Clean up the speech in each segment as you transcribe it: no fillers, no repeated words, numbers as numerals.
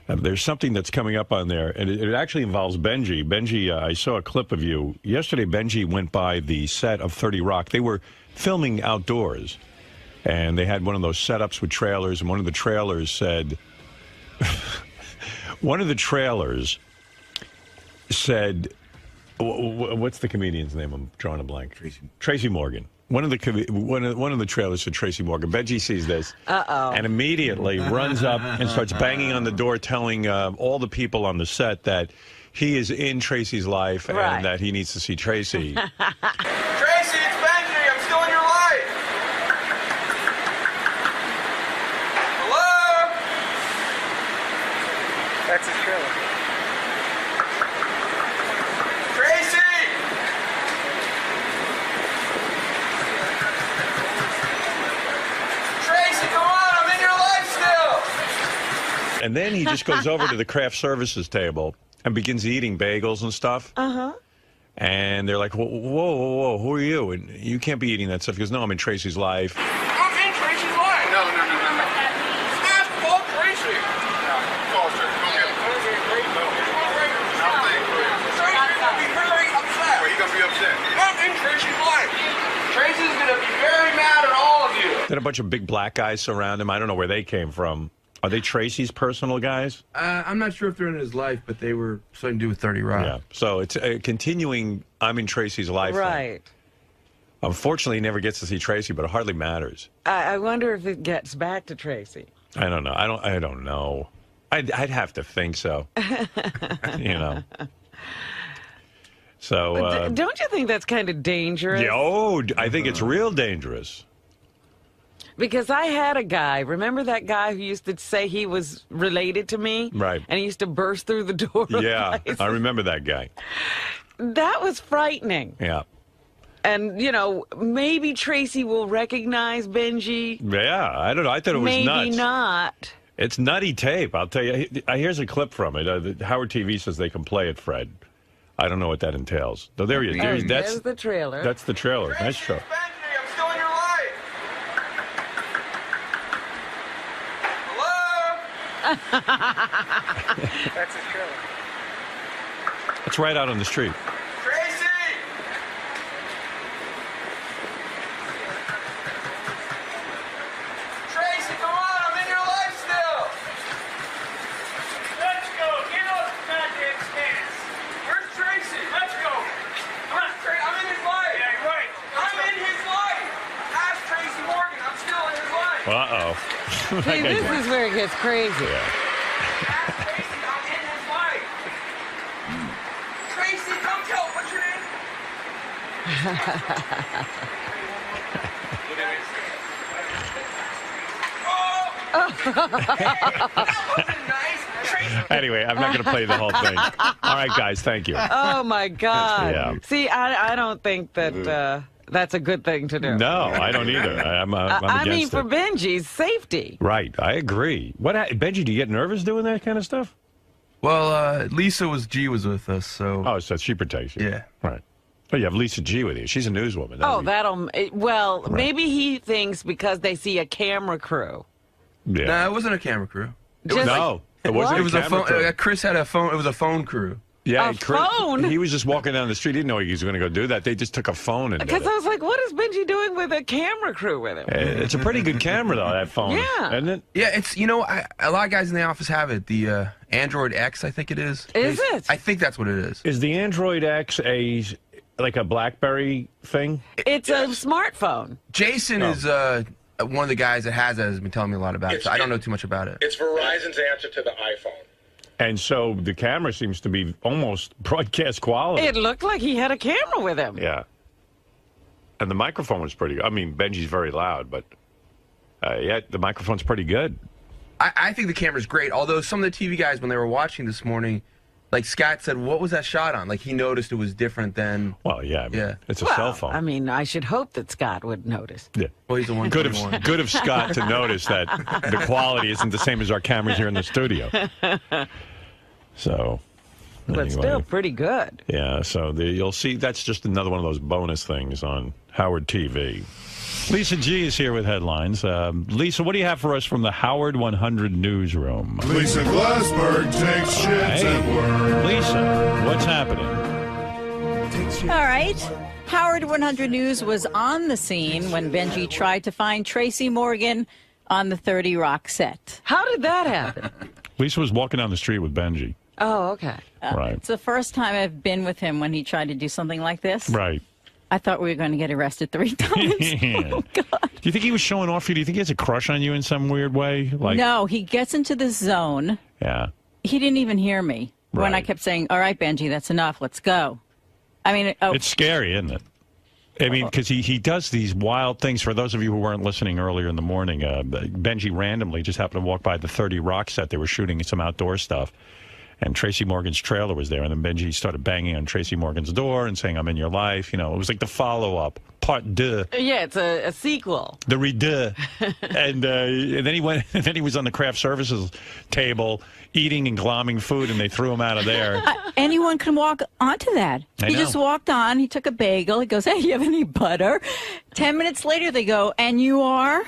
There's something that's coming up on there, and it actually involves Benjy. Benjy, I saw a clip of you. Yesterday, Benjy went by the set of 30 Rock. They were filming outdoors, and they had one of those setups with trailers, and one of the trailers said... one of the trailers said... What's the comedian's name? I'm drawing a blank. Tracy Morgan. One of the trailers said Tracy Morgan. Benjy sees this and immediately runs up and starts banging on the door, telling all the people on the set that he is in Tracy's life and that he needs to see Tracy. Tracy, it's Benjy. I'm still in your life. Hello? That's his trailer. And then he just goes over to the craft services table and begins eating bagels and stuff. And they're like, whoa, whoa, whoa, who are you? And you can't be eating that stuff. He goes, no, I'm in Tracy's life. I'm in Tracy's life. No. Smash ball Tracy. Call Tracy. Tracy's going to be very upset. He's going to be upset. I'm in Tracy's life. Tracy's going to be very mad at all of you. Then a bunch of big black guys surround him. I don't know where they came from. Are they Tracy's personal guys? I'm not sure if they're in his life, but they were something to do with 30 Rock. Yeah. So it's a continuing I'm in Tracy's life Right. thing. Unfortunately, he never gets to see Tracy, but it hardly matters. I wonder if it gets back to Tracy. I don't know. I don't know. I'd have to think so. You know. So don't you think that's kind of dangerous? I think it's real dangerous. Because I had a guy, remember that guy who used to say he was related to me? Right. And he used to burst through the door. Yeah, I remember that guy. That was frightening. Yeah. And, you know, maybe Tracy will recognize Benjy. Yeah, I don't know. I thought it was nuts. Maybe not. It's nutty tape, I'll tell you. Here's a clip from it. Howard TV says they can play it, Fred. I don't know what that entails. No, there he is. There's the trailer. That's the trailer. Nice trailer. Benjy, I'm still in your life. Hello? That's his trailer. It's right out on the street. Tracy! Tracy, come on, I'm in your life still. Let's go. Get off the goddamn stance. Where's Tracy? Let's go. Come on, I'm in his life. Yeah, right. I'm in his life. Ask Tracy Morgan. I'm still in his life. Uh-oh. See, this is where it gets crazy. Yeah. Ask Tracy. I'm in his life. Tracy, come tell. What's your name? That wasn't nice. Tracy. Anyway, I'm not going to play the whole thing. All right, guys, thank you. Oh, my God. Yeah. See, I don't think that that's a good thing to do. No, I don't either. I'm I mean, against for it. Benjy's safety. Right, I agree. Benjy, do you get nervous doing that kind of stuff? Well, Lisa G was with us, so... Oh, so she protects you. Yeah. Right. Oh, you have Lisa G with you. She's a newswoman. Maybe he thinks because they see a camera crew. Yeah. No, it wasn't a camera crew. No, it wasn't. It was a phone. crew. Chris had a phone. It was a phone crew. Yeah, A phone? He was just walking down the street. He didn't know he was going to go do that. They just took a phone and did Because it. I was like, what is Benjy doing with a camera crew with him? It's a pretty good camera, though, that phone. Yeah. Isn't it? Yeah, it's a lot of guys in the office have it. The Android X, I think it is. Is it? I think that's what it is. Is the Android X like a BlackBerry thing? It's a smartphone. Jason is one of the guys that has that has been telling me a lot about it. So I don't know too much about it. It's Verizon's answer to the iPhone. And so the camera seems to be almost broadcast quality. It looked like he had a camera with him. Yeah. And the microphone was pretty good. I mean, Benjy's very loud, but yeah, the microphone's pretty good. I think the camera's great. Although some of the TV guys, when they were watching this morning, like Scott said, what was that shot on? Like he noticed it was different than... Well, yeah. I mean, Yeah. It's a cell phone. I mean, I should hope that Scott would notice. Yeah. Well, he's the one. Good of Scott to notice that the quality isn't the same as our cameras here in the studio. So, But Anyway. still pretty good. Yeah, so you'll see that's just another one of those bonus things on Howard TV. Lisa G is here with headlines. Lisa, what do you have for us from the Howard 100 newsroom? Lisa Glassberg takes shits at work. Lisa, what's happening? All right. Howard 100 News was on the scene when Benjy tried to find Tracy Morgan on the 30 Rock set. How did that happen? Lisa was walking down the street with Benjy. Oh, okay. Right. It's the first time I've been with him when he tried to do something like this. Right. I thought we were going to get arrested 3 times. Oh, God. Do you think he was showing off for you? Do you think he has a crush on you in some weird way? No, he gets into the zone. Yeah. He didn't even hear me when I kept saying, all right, Benjy, that's enough. Let's go. I mean, It's scary, isn't it? I mean, because he does these wild things. For those of you who weren't listening earlier in the morning, Benjy randomly just happened to walk by the 30 Rock set. They were shooting some outdoor stuff. And Tracy Morgan's trailer was there. And then Benjy started banging on Tracy Morgan's door and saying, I'm in your life. You know, it was like the follow-up, part deux. Yeah, it's a sequel. The redo. and then he went, and then he was on the craft services table eating and glomming food, and they threw him out of there. Anyone can walk onto that. I He know. just walked on. He took a bagel. He goes, hey, you have any butter? 10 minutes later, they go, and you are?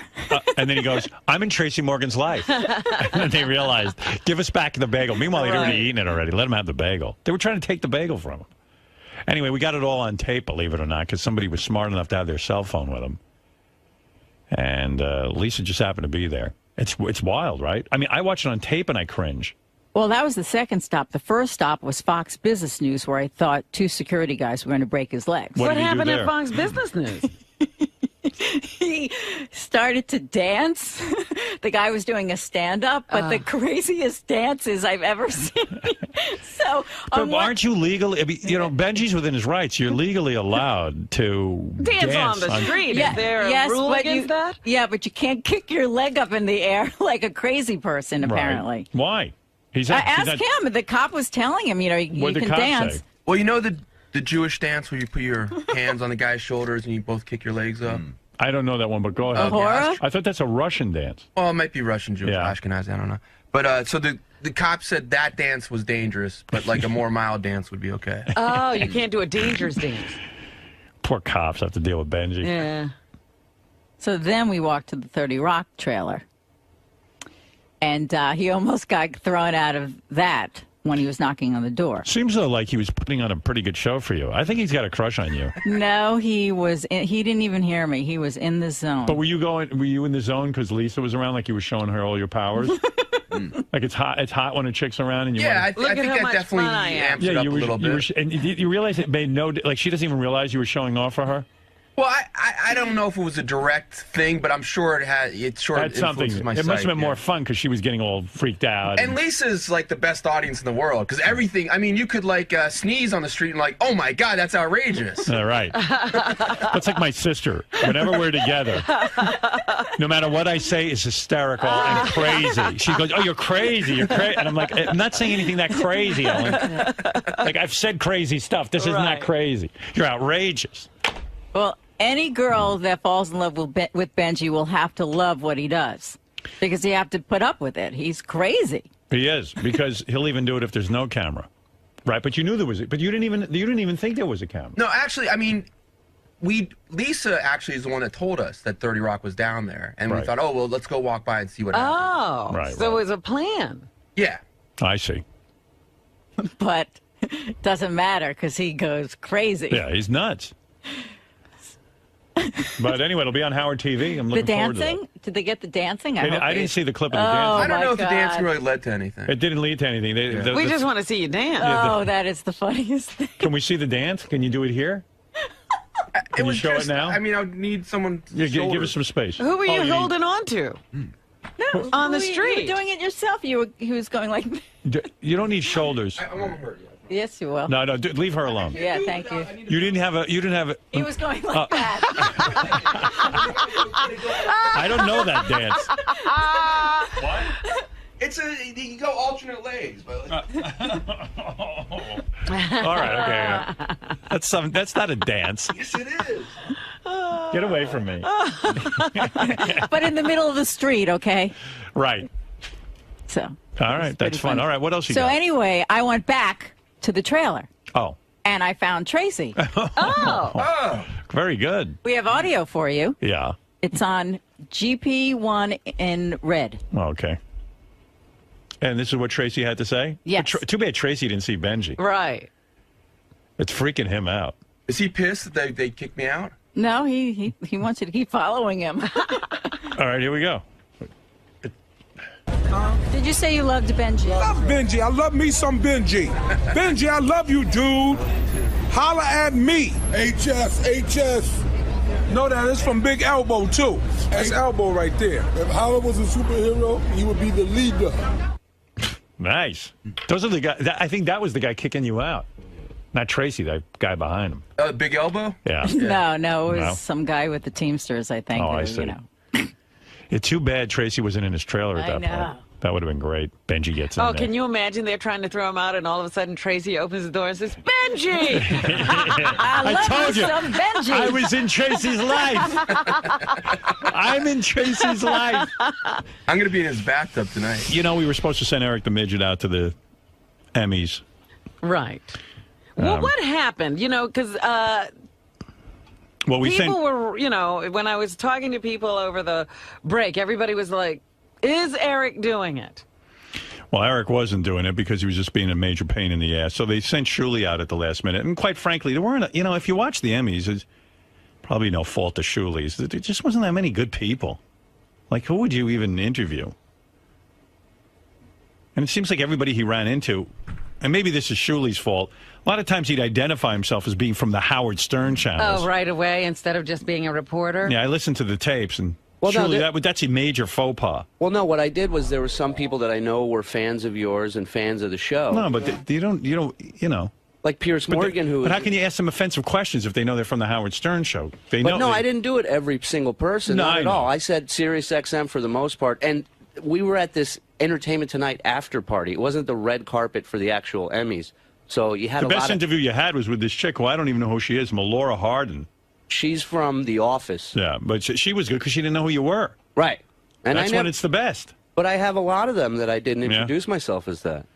And then he goes, I'm in Tracy Morgan's life. And then they realized, give us back the bagel. Meanwhile, he'd already eaten it already. Let him have the bagel. They were trying to take the bagel from him. Anyway, we got it all on tape, believe it or not, because somebody was smart enough to have their cell phone with them. And Lisa just happened to be there. It's wild, right? I mean, I watch it on tape and I cringe. Well, that was the second stop. The first stop was Fox Business News, where I thought 2 security guys were going to break his legs. What What did he do happened there? at Fox Business News? He started to dance. The guy was doing a stand-up, but the craziest dances I've ever seen. So, But aren't you legally, I mean, you know, Benjy's within his rights. You're legally allowed to Dance on the street. Is there a rule against that? Yeah, but you can't kick your leg up in the air like a crazy person, apparently. Right. Why? Ask him. The cop was telling him, you know, you What'd the can cop dance. say? Well, you know the Jewish dance where you put your hands on the guy's shoulders and you both kick your legs up? I don't know that one, but go ahead. Hora? I thought that's a Russian dance. Well, it might be Russian, Jewish, Yeah. Ashkenazi, I don't know. But so the cop said that dance was dangerous, but like a more mild dance would be okay. Oh, you can't do a dangerous dance. Poor cops have to deal with Benjy. Yeah. So then we walked to the 30 Rock trailer. And he almost got thrown out of that when he was knocking on the door. Seems though like he was putting on a pretty good show for you. I think he's got a crush on you. No, he didn't even hear me. He was in the zone. But were you in the zone because Lisa was around, like you were showing her all your powers? Like it's hot when a chick's around and you Yeah, want I Look at think how that much definitely fun I am. amps it up a little bit. and you realize it made no, like she doesn't even realize you were showing off for her? Well, I don't know if it was a direct thing, but I'm sure it had. It sure That's something. influenced my It must have psyche, been more fun because she was getting all freaked out. And Lisa's like the best audience in the world because everything. I mean, you could like sneeze on the street and like, oh my god, that's outrageous. All right. That's like my sister. Whenever we're together, no matter what I say is hysterical and crazy. She goes, oh, you're crazy. You're crazy. And I'm like, I'm not saying anything that crazy, Ellen. Like, I've said crazy stuff. This isn't that Right. crazy. You're outrageous. Well, any girl that falls in love with Benjy will have to love what he does because you have to put up with it. He's crazy. He is, because he'll even do it if there's no camera. Right, but you knew there was, but you didn't even think there was a camera. No, actually, I mean, Lisa actually is the one that told us that 30 Rock was down there, and we Right. thought, oh well, let's go walk by and see what happens. Oh, Right, so right. it was a plan. Yeah. I see. But it doesn't matter because he goes crazy. Yeah, he's nuts. But anyway, it'll be on Howard TV. I'm The looking forward to dancing? that. Did they get the dancing? I didn't see the clip of the Oh, dancing. I don't my know if the dancing God. really led to anything. It didn't lead to anything. We just want to see you dance. Oh, that is the funniest thing. Can we see the dance? Can you do it here? Can you was show just, it now? I mean, I would need someone. Yeah, give us some space. Who were you Oh, need- holding on to? No, On the you street. were doing it yourself. He was going like, You don't need shoulders. I won't hurt you. yes, you will. No, leave her alone. Yeah, thank you. You didn't have a. He was going like that. I don't know that dance. What? It's you go alternate legs, but. All right, okay. That's not a dance. Yes, it is. Get away from me. But in the middle of the street, okay? Right. So. All right, that's pretty fun. funny. All right, what else you So got? anyway, I went back to the trailer. Oh. And I found Tracy. Oh. Very good. We have audio for you. Yeah. It's on GP1 in red. Okay. And this is what Tracy had to say? Yes. Too bad Tracy didn't see Benjy. Right. It's freaking him out. Is he pissed that they kicked me out? No, he wants you to keep following him. All right, here we go. Did you say you loved Benjy? Love Benjy. I love me some Benjy. Benjy, I love you, dude. Holla at me. HS. Know that it's from Big Elbow, too. That's Elbow right there. If Holla was a superhero, he would be the leader. Nice. Those are the guys. I think that was the guy kicking you out. Not Tracy, that guy behind him. Big Elbow? Yeah. No, it was some guy with the Teamsters, I think. Oh, I see. It's too bad Tracy wasn't in his trailer at that point. That would have been great. Benjy gets in there. Oh, can you imagine they're trying to throw him out, and all of a sudden Tracy opens the door and says, Benjy! I told you. Some Benjy. I was in Tracy's life. I'm in Tracy's life. I'm going to be in his bathtub tonight. You know, we were supposed to send Eric the Midget out to the Emmys. Right. Well, what happened? You know, because well, people were, you know, when I was talking to people over the break, everybody was like, is Eric doing it? Well, Eric wasn't doing it because he was just being a major pain in the ass. So they sent Shuli out at the last minute. And quite frankly, there weren't, you know, if you watch the Emmys, it's probably no fault of Shuli's. There just wasn't that many good people. Like, who would you even interview? And it seems like everybody he ran into, and maybe this is Shuli's fault, a lot of times he'd identify himself as being from the Howard Stern channels. Oh, right away, instead of just being a reporter? Yeah, I listened to the tapes, and Well, Shuli, no, that's a major faux pas. Well, no, what I did was there were some people that I know were fans of yours and fans of the show. No, but you don't, you know. Like Piers Morgan, But how can you ask them offensive questions if they know they're from the Howard Stern show? They But know. no, I didn't do it every single person, No, not I at know. all. I said Sirius XM for the most part, and we were at this Entertainment Tonight after party. It wasn't the red carpet for the actual Emmys. So you had The a best lot of... interview you had was with this chick who I don't even know who she is, Melora Hardin. She's from The Office. Yeah, but she was good because she didn't know who you were. Right. And That's when it's the best. But I have a lot of them that I didn't introduce myself as that.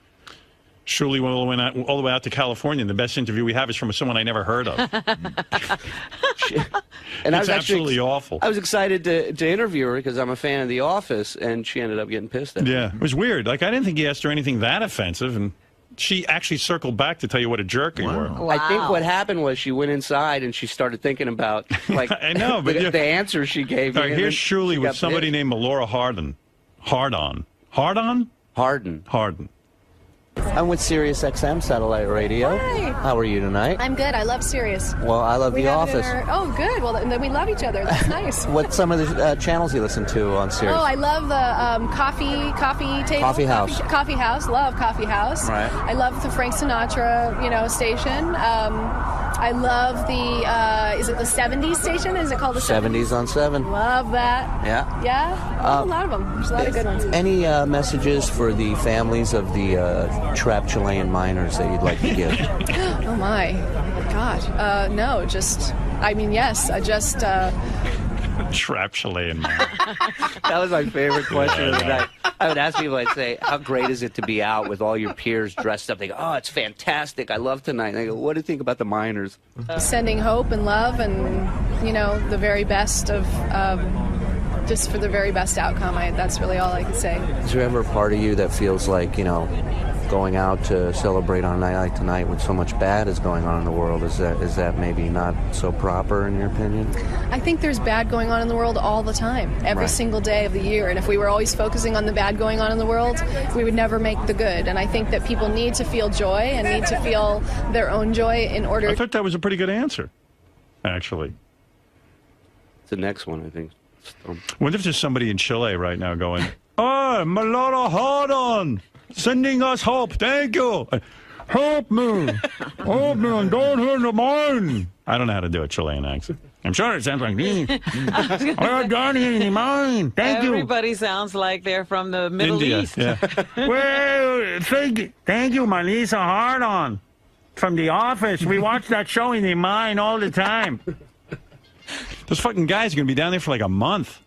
Shuli went all the way out to California, and the best interview we have is from someone I never heard of. And It's absolutely awful. I was excited to interview her because I'm a fan of The Office, and she ended up getting pissed at me. Yeah, it was weird. Like, I didn't think he asked her anything that offensive, and she actually circled back to tell you what a jerk you were. I think what happened was she went inside and she started thinking about like I know, but the answer she gave me. All right, here's Shuli with somebody named Melora Hardin. Hardin. I'm with Sirius XM Satellite Radio. Hi. How are you tonight? I'm good. I love Sirius. Well, I love We The have it in Office. Oh, good. Well, then we love each other. That's nice. What's some of the channels you listen to on Sirius? Oh, I love the coffee table. Coffee House. Coffee House. Love Coffee House. Right. I love the Frank Sinatra, station. I love the, is it the 70s station? Is it called the 70s on 7. Love that. Yeah. Yeah. I love a lot of them. There's a lot of good ones. Any messages for the families of the trapped Chilean miners that you'd like to give? Oh, my. God. No, just, I mean, yes. I just... Trap Chilean man. That was my favorite question of the night. I would ask people, I'd say, how great is it to be out with all your peers dressed up? They go, oh, it's fantastic. I love tonight. And I go, what do you think about the miners? Sending hope and love and, the very best of, just for the very best outcome. That's really all I can say. Is there ever a part of you that feels like, going out to celebrate on a night like tonight when so much bad is going on in the world? Is that maybe not so proper in your opinion? I think there's bad going on in the world all the time, every single day of the year. And if we were always focusing on the bad going on in the world, we would never make the good. And I think that people need to feel joy and need to feel their own joy in order. I thought that was a pretty good answer, actually. It's the next one, I think. I wonder if there's somebody in Chile right now going, oh, Melora Hardin, sending us hope. Thank you. Help me. Help me. I'm down here in the mine. I don't know how to do a Chilean accent. I'm sure it sounds like me. I'm down here in the mine. Thank you. Everybody sounds like they're from the Middle India, East. Yeah. Well, thank you, Melissa Hardin from The Office. We watch that show in the mine all the time. Those fucking guys are going to be down there for like a month.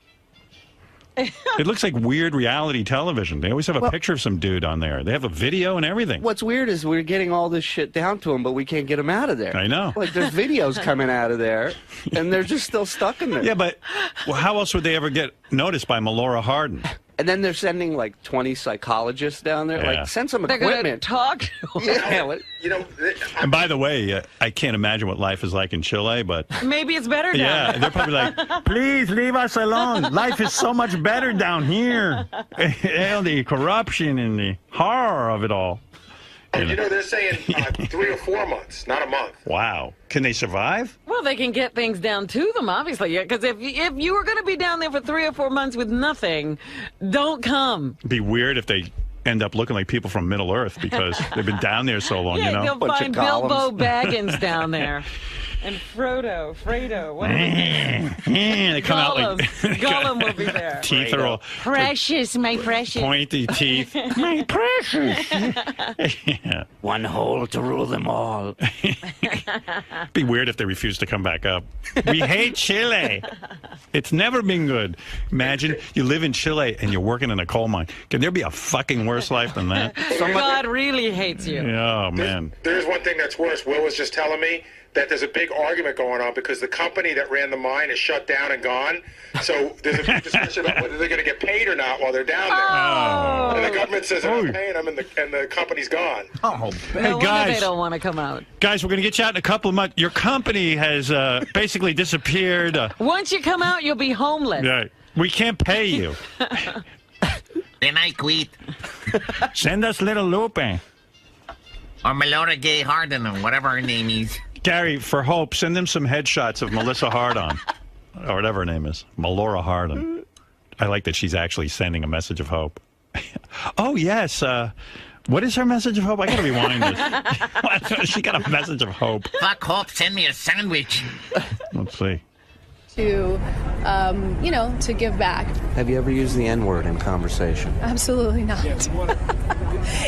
It looks like weird reality television. They always have a picture of some dude on there. They have a video and everything. What's weird is we're getting all this shit down to them, but we can't get them out of there. I know. Like, there's videos coming out of there, and they're just still stuck in there. Yeah, but how else would they ever get noticed by 𝗻𝗁𝗲𝗿𝗻? And then they're sending like 20 psychologists down there. Yeah. Like, send some They're equipment. going to talk to them. Yeah. And by the way, I can't imagine what life is like in Chile, but Maybe it's better down yeah, there. they're probably like, please leave us alone. Life is so much better down here. The corruption and the horror of it all. You know, they're saying 3 or 4 months, not a month. Wow. Can they survive? Well, they can get things down to them, obviously. Because if you were going to be down there for 3 or 4 months with nothing, don't come. It'd be weird if they end up looking like people from Middle Earth because they've been down there so long, Yeah, you know? they'll find Bilbo Baggins down there. And Fredo, what they come out like Gollum will be there. Teeth are all Precious, my precious. pointy teeth. My precious. Yeah. One hole to rule them all. Be weird if they refuse to come back up. We hate Chile. It's never been good. Imagine you live in Chile and you're working in a coal mine. Can there be a fucking worse life than that? God really hates you. Oh, man. There's one thing that's worse. Will was just telling me that there's a big argument going on because the company that ran the mine is shut down and gone. So there's a big discussion about whether they're going to get paid or not while they're down there. Oh. And the government says they're not paying them, and the company's gone. Oh, No hey, wonder guys. they don't want to come out. Guys, we're going to get you out in a couple of months. Your company has basically disappeared. Once you come out, you'll be homeless. Yeah, we can't pay you. Then I quit. Send us little Lupe. Or Melora Gay Harden, or whatever her name is. Gary, for Hope, send them some headshots of Melissa Hardon, or whatever her name is, 𝗻𝗁𝗲𝗿𝗻 Hardon. I like that she's actually sending a message of hope. Oh, yes. What is her message of hope? I got to rewind this. She got a message of hope. Fuck Hope, send me a sandwich. Let's see. To, to give back. Have you ever used the N-word in conversation? Absolutely not.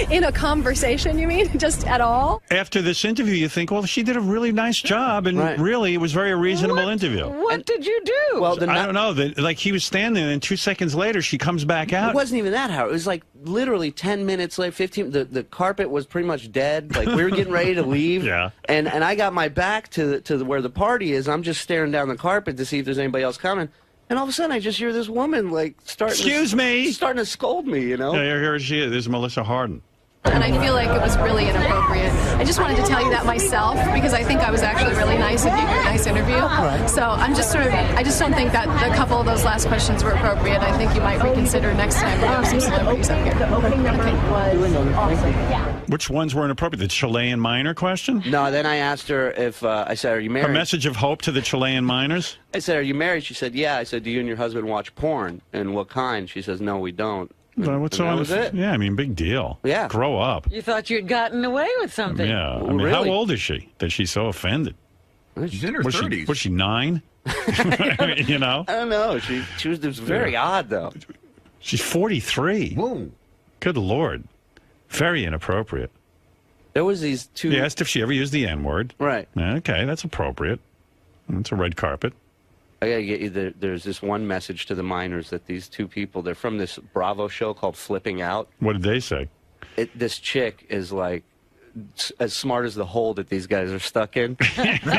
In a conversation, you mean? Just at all? After this interview, you think, well, she did a really nice job, and really, it was very a reasonable interview. What did you do? Well, I don't know. Like, he was standing there, and 2 seconds later, she comes back out. It wasn't even that, Howard. It was like literally 10 minutes later, 15. The carpet was pretty much dead. Like, we were getting ready to leave. Yeah. And I got my back to where the party is. I'm just staring down the carpet to see if there's anybody else coming. And all of a sudden, I just hear this woman, like, starting to scold me, you know? Yeah, here she is. This is Melissa Hardon. And I feel like it was really inappropriate. I just wanted to tell you that myself because I think I was actually really nice and gave you a nice interview. So I'm just I just don't think that a couple of those last questions were appropriate. I think you might reconsider next time we have some celebrities up here. Which ones were inappropriate? The Chilean miner question? No, then I asked her if, I said, are you married? A message of hope to the Chilean miners? I said, are you married? She said, yeah. I said, do you and your husband watch porn? And what kind? She says, no, we don't. Well, what's that was it. Yeah, I mean, big deal. Yeah. Grow up. You thought you'd gotten away with something. Yeah. I mean, how old is she that she's so offended? She's in her 30s. Was she 9? You know? I don't know. She was very odd, though. She's 43. Whoa. Good Lord. Very inappropriate. There was these two... You asked if she ever used the N-word. Right. Okay, that's appropriate. It's a red carpet. I gotta get you. There's this one message to the miners that these two people, they're from this Bravo show called Flipping Out. What did they say? This chick is like as smart as the hole that these guys are stuck in. And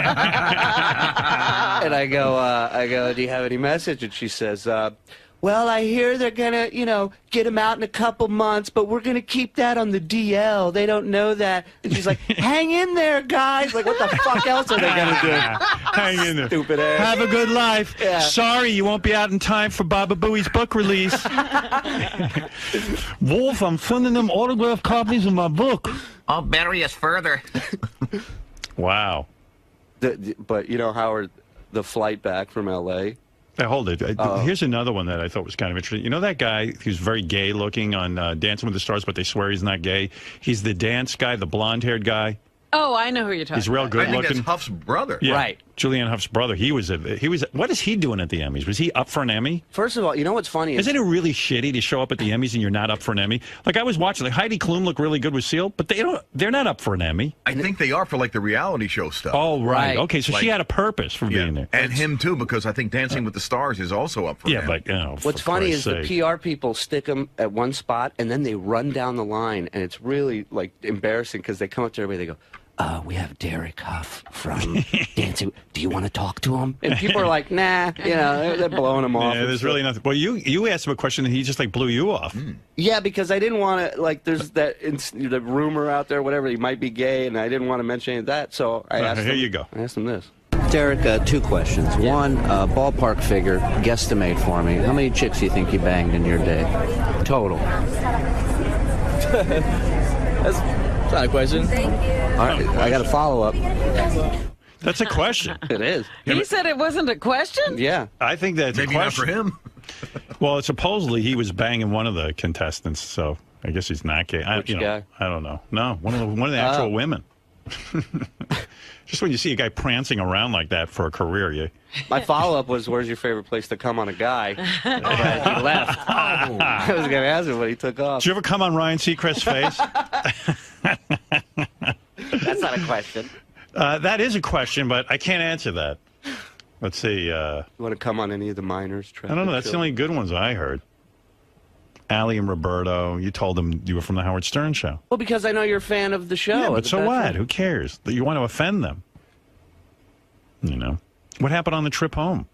I go, do you have any message? And she says, well, I hear they're gonna, get him out in a couple months, but we're gonna keep that on the DL. They don't know that. And she's like, hang in there, guys. Like, what the fuck else are they gonna do? Hang in there. Stupid ass. Have a good life. Yeah. Sorry, you won't be out in time for Baba Booey's book release. Wolf, I'm sending them autographed copies of my book. I'll bury us further. Wow. But, Howard, the flight back from L.A., Hey, hold it. Here's another one that I thought was kind of interesting. You know that guy who's very gay looking on Dancing with the Stars, but they swear he's not gay? He's the dance guy, the blonde-haired guy. Oh, I know who you're talking about. He's real good looking. I think that's Huff's brother. Yeah. Right. Julianne Hough's brother. He was. What is he doing at the Emmys? Was he up for an Emmy? First of all, you know what's funny? Isn't it really shitty to show up at the Emmys and you're not up for an Emmy? Like I was watching, like Heidi Klum looked really good with Seal, but they're not up for an Emmy. I think they are for like the reality show stuff. Oh right. Okay, so she had a purpose for being there, and him too, because I think Dancing with the Stars is also up for. Yeah, but what's funny is the PR people stick them at one spot and then they run down the line, and it's really like embarrassing because they come up to everybody, they go, we have Derek Huff from Dancing. Do you want to talk to him? And people are like, nah, they're blowing him off. Yeah, there's really nothing. Well, you asked him a question and he just like blew you off. Yeah, because I didn't want to, like, there's the rumor out there, whatever, he might be gay, and I didn't want to mention any of that, so I asked him. Here you go. I asked him this. Derek, 2 questions. One, ballpark figure, guesstimate for me. How many chicks do you think you banged in your day? Total. That's not a question. Thank you. All right, I got a follow-up. That's a question. It is. He said it wasn't a question? Yeah. I think that's maybe a question. Not for him. Well, supposedly he was banging one of the contestants, so I guess he's not gay. Which guy? I don't know. No, one of the actual women. Just when you see a guy prancing around like that for a career, My follow-up was, where's your favorite place to come on a guy? But he left. I was going to ask him, but he took off. Did you ever come on Ryan Seacrest's face? That's not a question. That is a question, but I can't answer that. Let's see. You want to come on any of the minors? I don't know. That's the only good ones I heard. Allie and Roberto, you told them you were from the Howard Stern show. Well, because I know you're a fan of the show. Yeah, but so what? Who cares? You want to offend them. What happened on the trip home?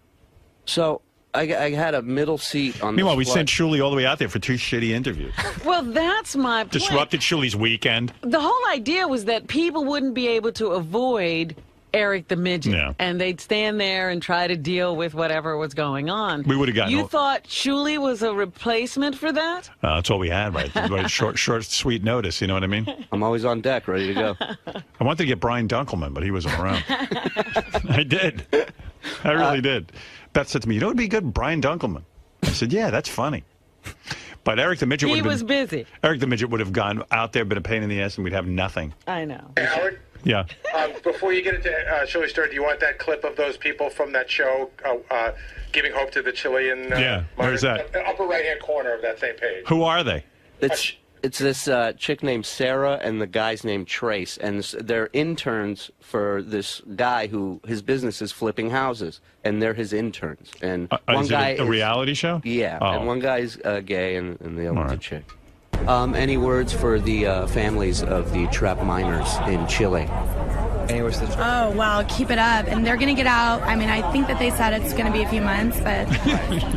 So I had a middle seat on. Meanwhile, we sent Shuli all the way out there for 2 shitty interviews. Well, that's my point. Disrupted Shuli's weekend. The whole idea was that people wouldn't be able to avoid Eric the Midget, and they'd stand there and try to deal with whatever was going on. We would have gotten. You thought Shuli was a replacement for that? That's all we had, right? Short, sweet notice. You know what I mean? I'm always on deck, ready to go. I wanted to get Brian Dunkelman, but he wasn't around. I did. I really did. Beth said to me, "You know, it'd be good, Brian Dunkelman." I said, "Yeah, that's funny." But Eric the Midget. He was busy. Eric the Midget would have gone out there, been a pain in the ass, and we'd have nothing. I know. Hey, Howard. Yeah. Before you get into Shuli Stern, do you want that clip of those people from that show giving hope to the Chilean? Yeah. Where's that? Upper right-hand corner of that same page. Who are they? It's this chick named Sarah and the guy's named Trace, and they're interns for this guy who his business is flipping houses, and they're his interns. And one is guy it a reality show? Yeah, and one guy's gay, and the other one's a chick. Any words for the families of the trapped miners in Chile? Oh, wow, keep it up. And they're going to get out. I mean, I think that they said it's going to be a few months, but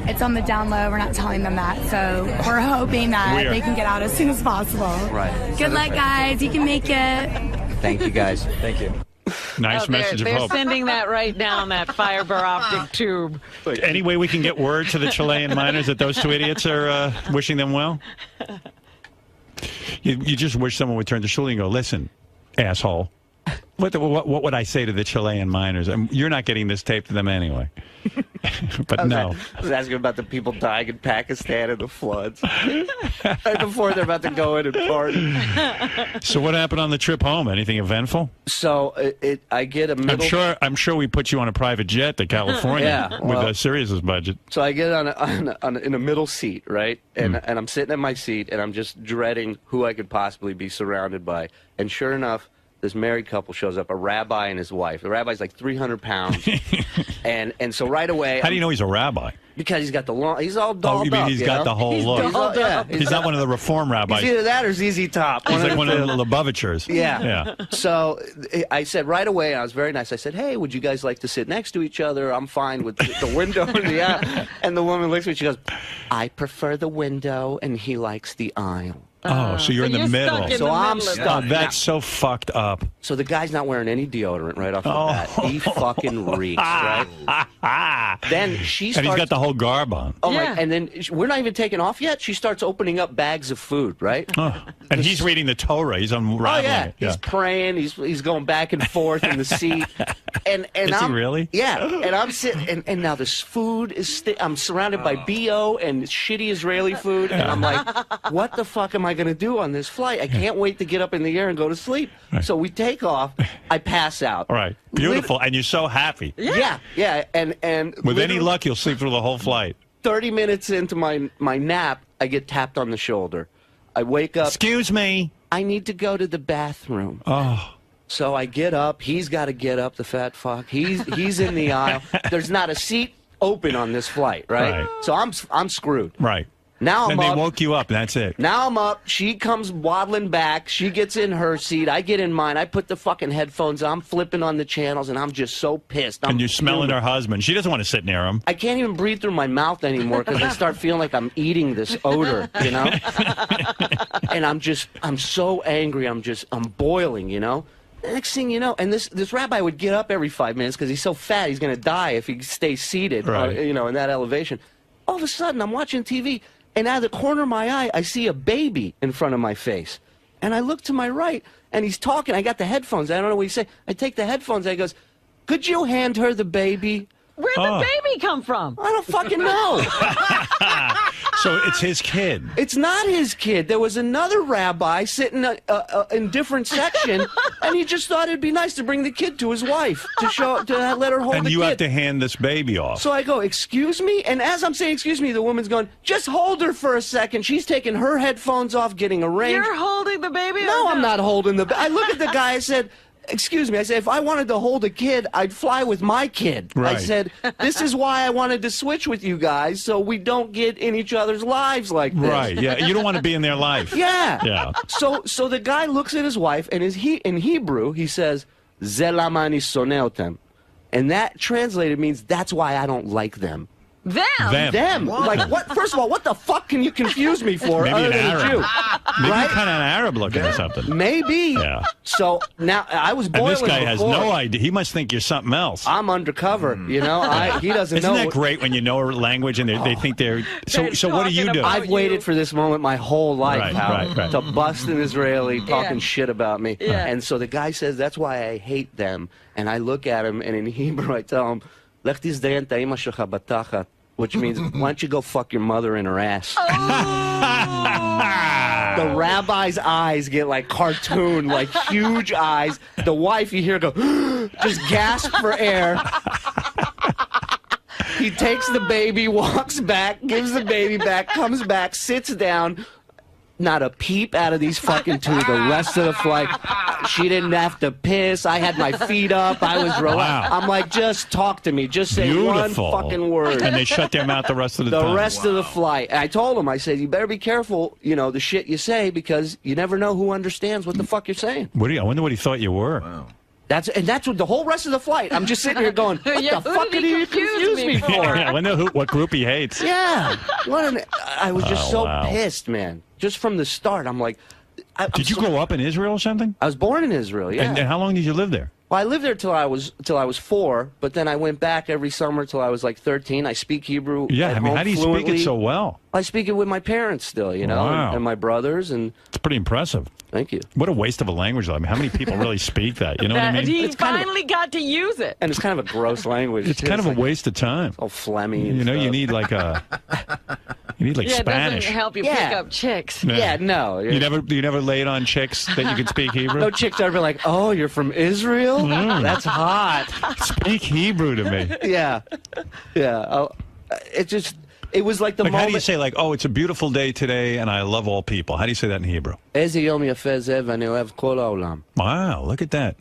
it's on the down low. We're not telling them that. So we're hoping that they can get out as soon as possible. Right. Good luck, guys. You can make it. Thank you, guys. Thank you. Nice message of hope. They're sending that right down that fiber optic tube. Any way we can get word to the Chilean miners that those 2 idiots are wishing them well? You just wish someone would turn to Shuli and go, "Listen, asshole. What would I say to the Chilean miners? You're not getting this tape to them anyway." But no. I was asking about the people dying in Pakistan in the floods. Right before they're about to go in and party. So what happened on the trip home? Anything eventful? So I get a middle... I'm sure we put you on a private jet to California with Sirius's budget. So I get in a middle seat, right? And I'm sitting in my seat, and I'm just dreading who I could possibly be surrounded by. And sure enough, this married couple shows up, a rabbi and his wife. The rabbi's like 300 pounds. and so right away... How do you know he's a rabbi? Because he's got the long... He's all dolled up. Oh, you mean he's got the whole look? He's not one of the reform rabbis. He's either that or ZZ Top. He's like one of the Lubavitchers. Yeah. So I said right away, I was very nice, I said, "Hey, would you guys like to sit next to each other? I'm fine with the window and the aisle." And the woman looks at me, she goes, "I prefer the window, and he likes the aisle." Oh, so you're in the middle. So I'm stuck. That's so fucked up. So the guy's not wearing any deodorant right off the bat. He fucking reeks, right? Then she starts... And he's got the whole garb on. Oh, yeah. And then we're not even taking off yet. She starts opening up bags of food, right? Oh. And he's reading the Torah. He's unraveling it. He's praying. He's going back and forth in the seat. And Is he really? Yeah, and I'm sitting, and now this food is, I'm surrounded by BO and shitty Israeli food, and I'm like, what the fuck am I going to do on this flight? I can't wait to get up in the air and go to sleep. So we take off, I pass out. All right, beautiful, and you're so happy. Yeah, and with any luck, you'll sleep through the whole flight. 30 minutes into my nap, I get tapped on the shoulder. I wake up. Excuse me. I need to go to the bathroom. Oh. So I get up. He's got to get up, the fat fuck. He's in the aisle. There's not a seat open on this flight, right? So I'm screwed. Right. Now I'm up. And they woke you up, and that's it. Now I'm up. She comes waddling back. She gets in her seat. I get in mine. I put the fucking headphones on. I'm flipping on the channels, and I'm just so pissed. And you're smelling her husband. She doesn't want to sit near him. I can't even breathe through my mouth anymore because I start feeling like I'm eating this odor, you know? And I'm so angry. I'm boiling, you know? The next thing you know, and this rabbi would get up every 5 minutes because he's so fat he's going to die if he stays seated, you know, in that elevation. All of a sudden, I'm watching TV, and out of the corner of my eye, I see a baby in front of my face. And I look to my right, and he's talking. I got the headphones. I don't know what he's saying. I take the headphones, and he goes, "Could you hand her the baby?" Where'd the baby come from? I don't fucking know. So it's his kid. It's not his kid. There was another rabbi sitting in different section, and he just thought it'd be nice to bring the kid to his wife to let her hold the kid. And you have to hand this baby off. So I go, "Excuse me?" And as I'm saying, "Excuse me," the woman's going, "Just hold her for a second." She's taking her headphones off, getting arranged. You're holding the baby? No, I'm not holding the baby. I look at the guy, I said, "Excuse me," I said, "if I wanted to hold a kid, I'd fly with my kid." Right. I said, "This is why I wanted to switch with you guys, so we don't get in each other's lives like this." Right, yeah. You don't want to be in their life. Yeah. Yeah. So the guy looks at his wife, and in Hebrew, he says, "Ze lama ani soneh otem." And that translated means, "That's why I don't like them." Them. Like, what? First of all, what the fuck can you confuse me for? Maybe other an than Arab. a Jew? Maybe Right? kind of an Arab looking or something. Maybe. Yeah. So now I was boiling. And this guy has before. no idea. He must think you're something else. I'm undercover, you know. He doesn't Isn't know. that great when you know a language and they think they're... So what do you do? I've waited for this moment my whole life, Right, Howard, right, right. to bust an Israeli talking shit about me. Yeah. And so the guy says, "That's why I hate them." And I look at him, and in Hebrew I tell him, "Lech tizdayen ta imah shecha batachat," which means, "Why don't you go fuck your mother in her ass?" The rabbi's eyes get like cartoon, like huge eyes. The wife, you hear go, just gasp for air. He takes the baby, walks back, gives the baby back, comes back, sits down. Not a peep out of these fucking two the rest of the flight. She didn't have to piss. I had my feet up. I was relaxed. Wow. I'm like, just talk to me. Just say Beautiful. one fucking word. And they shut their mouth the rest of the time. The rest of the flight. And I told him, I said, "You better be careful, you know, the shit you say, because you never know who understands what the fuck you're saying." I wonder what he thought you were. Wow. That's what the whole rest of the flight. I'm just sitting here going, "What Yeah, the who fuck did did he you confuse me for?" Yeah, I wonder what group he hates. Yeah. I was just so wow. pissed, man. Just from the start, I'm like... Did you grow up in Israel or something? I was born in Israel, yeah. And how long did you live there? Well, I lived there till I was 4, but then I went back every summer till I was like 13. I speak Hebrew. Yeah, at I mean, home how do you fluently. speak it so well? I speak it with my parents still, you know, Wow. and my brothers, and It's pretty impressive. Thank you. What a waste of a language, though. I mean, how many people really speak that? You know what I mean? He finally got to use it. And it's kind of a gross language. It's too. kind of like a waste of time. all phlegmy. And You know, stuff. you need like Yeah, Spanish. it doesn't help you pick up chicks. Yeah, no. You never laid on chicks that you could speak Hebrew? No chicks ever like, "Oh, you're from Israel? That's hot." Speak Hebrew to me. Yeah. Yeah. It was like the Like, moment. how do you say, like, "Oh, it's a beautiful day today, and I love all people"? How do you say that in Hebrew? "Eze yom yafeh zeh v'ani ohev kol ha'olam." Wow, look at that.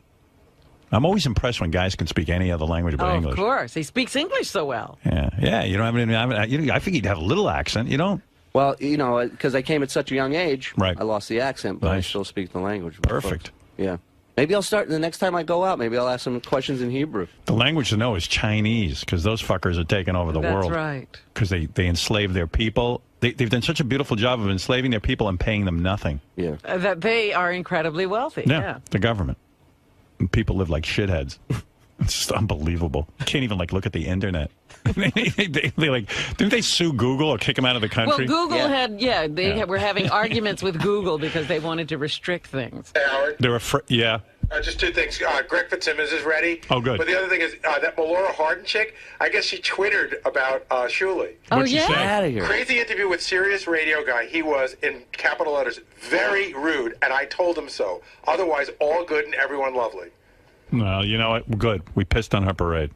I'm always impressed when guys can speak any other language but English. Of course. He speaks English so well. Yeah. You don't have I think he'd have a little accent. You don't? Well, you know, because I came at such a young age, Right. I lost the accent, but I Nice. still speak the language. Perfect. Yeah. Maybe I'll start the next time I go out. Maybe I'll ask some questions in Hebrew. The language to know is Chinese, because those fuckers are taking over the world. That's right. Because they enslave their people. They've done such a beautiful job of enslaving their people and paying them nothing. Yeah. That they are incredibly wealthy. Yeah. The government. And people live like shitheads. It's just unbelievable. You can't even look at the internet. they didn't they sue Google or kick them out of the country? Well, Google they were having arguments with Google because they wanted to restrict things. They're afraid. Yeah. Just two things. Greg Fitzsimmons is ready. Oh, good. But the other thing is that Melora Hardin chick, I guess she twittered about Shuli. What'd she say? Get out of here. Crazy interview with Sirius Radio guy. He was, in capital letters, very rude, and I told him so. Otherwise, all good and everyone lovely. Well, you know what? Good. We pissed on her parade.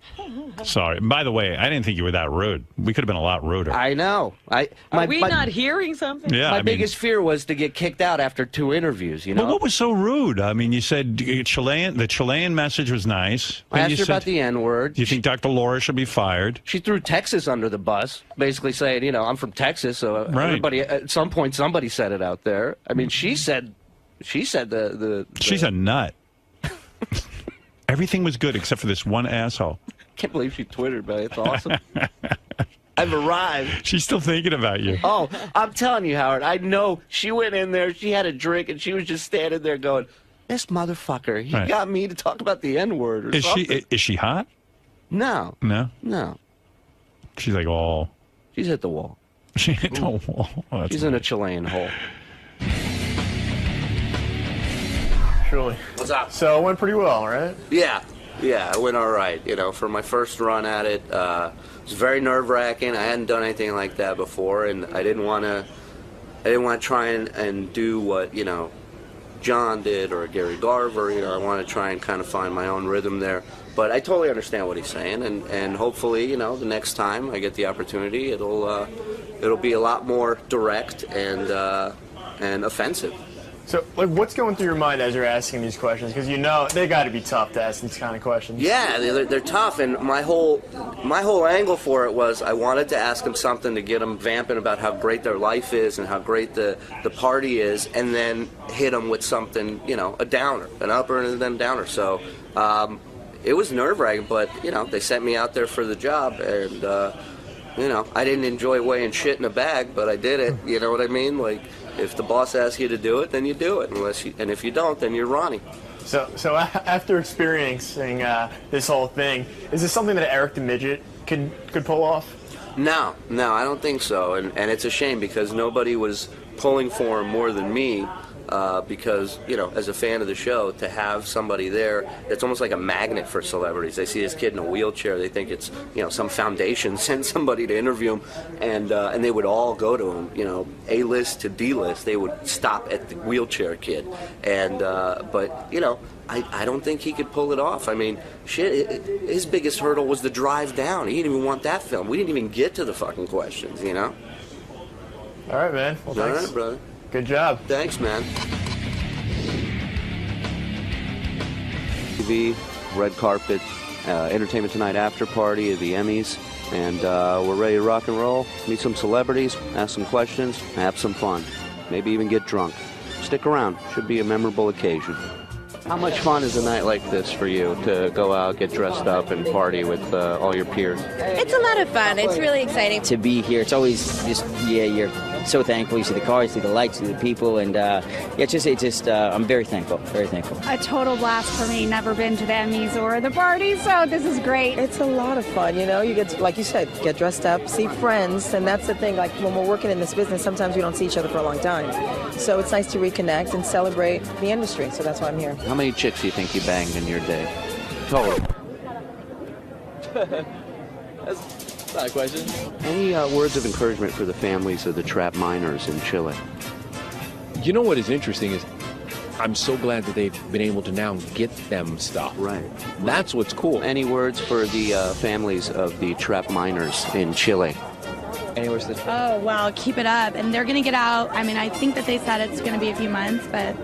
Sorry. And by the way, I didn't think you were that rude. We could have been a lot ruder. I know. Are we not hearing something? Yeah, my biggest fear was to get kicked out after 2 interviews, you know? But what was so rude? I mean, you said the Chilean message was nice. I asked her about the N-word. Do you think Dr. Laura should be fired? She threw Texas under the bus, basically saying, you know, I'm from Texas, so everybody, at some point, somebody said it out there. I mean, she said She's a nut. Everything was good except for this one asshole. Can't believe she twittered, but it's awesome. I've arrived. She's still thinking about you. Oh, I'm telling you, Howard, I know. She went in there, she had a drink, and she was just standing there going, this motherfucker, he got me to talk about the N-word or something. Is she hot? No. No? No. She's like, oh. She's hit the wall. She hit the wall. Oh, she's in a Chilean hole. Shuli. What's up? So it went pretty well, right? Yeah, it went all right. You know, for my first run at it, it was very nerve-wracking. I hadn't done anything like that before, and I didn't want to try and do what, you know, John did or Gary Garver. You know, I want to try and kind of find my own rhythm there. But I totally understand what he's saying, and hopefully, you know, the next time I get the opportunity, it'll be a lot more direct and offensive. So, like, what's going through your mind as you're asking these questions? Because you know they got to be tough to ask these kind of questions. Yeah, they're tough, and my whole angle for it was I wanted to ask them something to get them vamping about how great their life is and how great the party is, and then hit them with something, you know, a downer, an upper and then downer. So it was nerve-wracking, but, you know, they sent me out there for the job, and, you know, I didn't enjoy weighing shit in a bag, but I did it, you know what I mean? Like, if the boss asks you to do it, then you do it. And if you don't, then you're Ronnie. So after experiencing this whole thing, is this something that Eric the Midget could pull off? No, I don't think so. And it's a shame because nobody was pulling for him more than me. Because, you know, as a fan of the show, to have somebody there that's almost like a magnet for celebrities. They see this kid in a wheelchair, they think it's, you know, some foundation sent somebody to interview him, and they would all go to him, you know, A-list to D-list. They would stop at the wheelchair kid. And, but, you know, I don't think he could pull it off. I mean, shit, his biggest hurdle was the drive down. He didn't even want that film. We didn't even get to the fucking questions, you know? All right, man. Well, thanks. All right, brother. Good job. Thanks, man. TV, red carpet, Entertainment Tonight after party at the Emmys, and we're ready to rock and roll, meet some celebrities, ask some questions, have some fun, maybe even get drunk. Stick around. Should be a memorable occasion. How much fun is a night like this for you to go out, get dressed up, and party with all your peers? It's a lot of fun. It's really exciting. To be here, it's always just, you're so thankful. You see the cars, see the lights, see the people, and I'm very thankful, very thankful. A total blast for me. Never been to the Emmys or the party, so this is great. It's a lot of fun, you know. You get, like you said, get dressed up, see friends, and that's the thing. Like when we're working in this business, sometimes we don't see each other for a long time. So it's nice to reconnect and celebrate the industry. So that's why I'm here. How many chicks do you think you banged in your day? Total. That's not a question. Any words of encouragement for the families of the trapped miners in Chile? You know what is interesting is I'm so glad that they've been able to now get them stuff. Right. That's what's cool. Any words for the families of the trapped miners in Chile? Any words? Oh, well, keep it up. And they're going to get out. I mean, I think that they said it's going to be a few months, but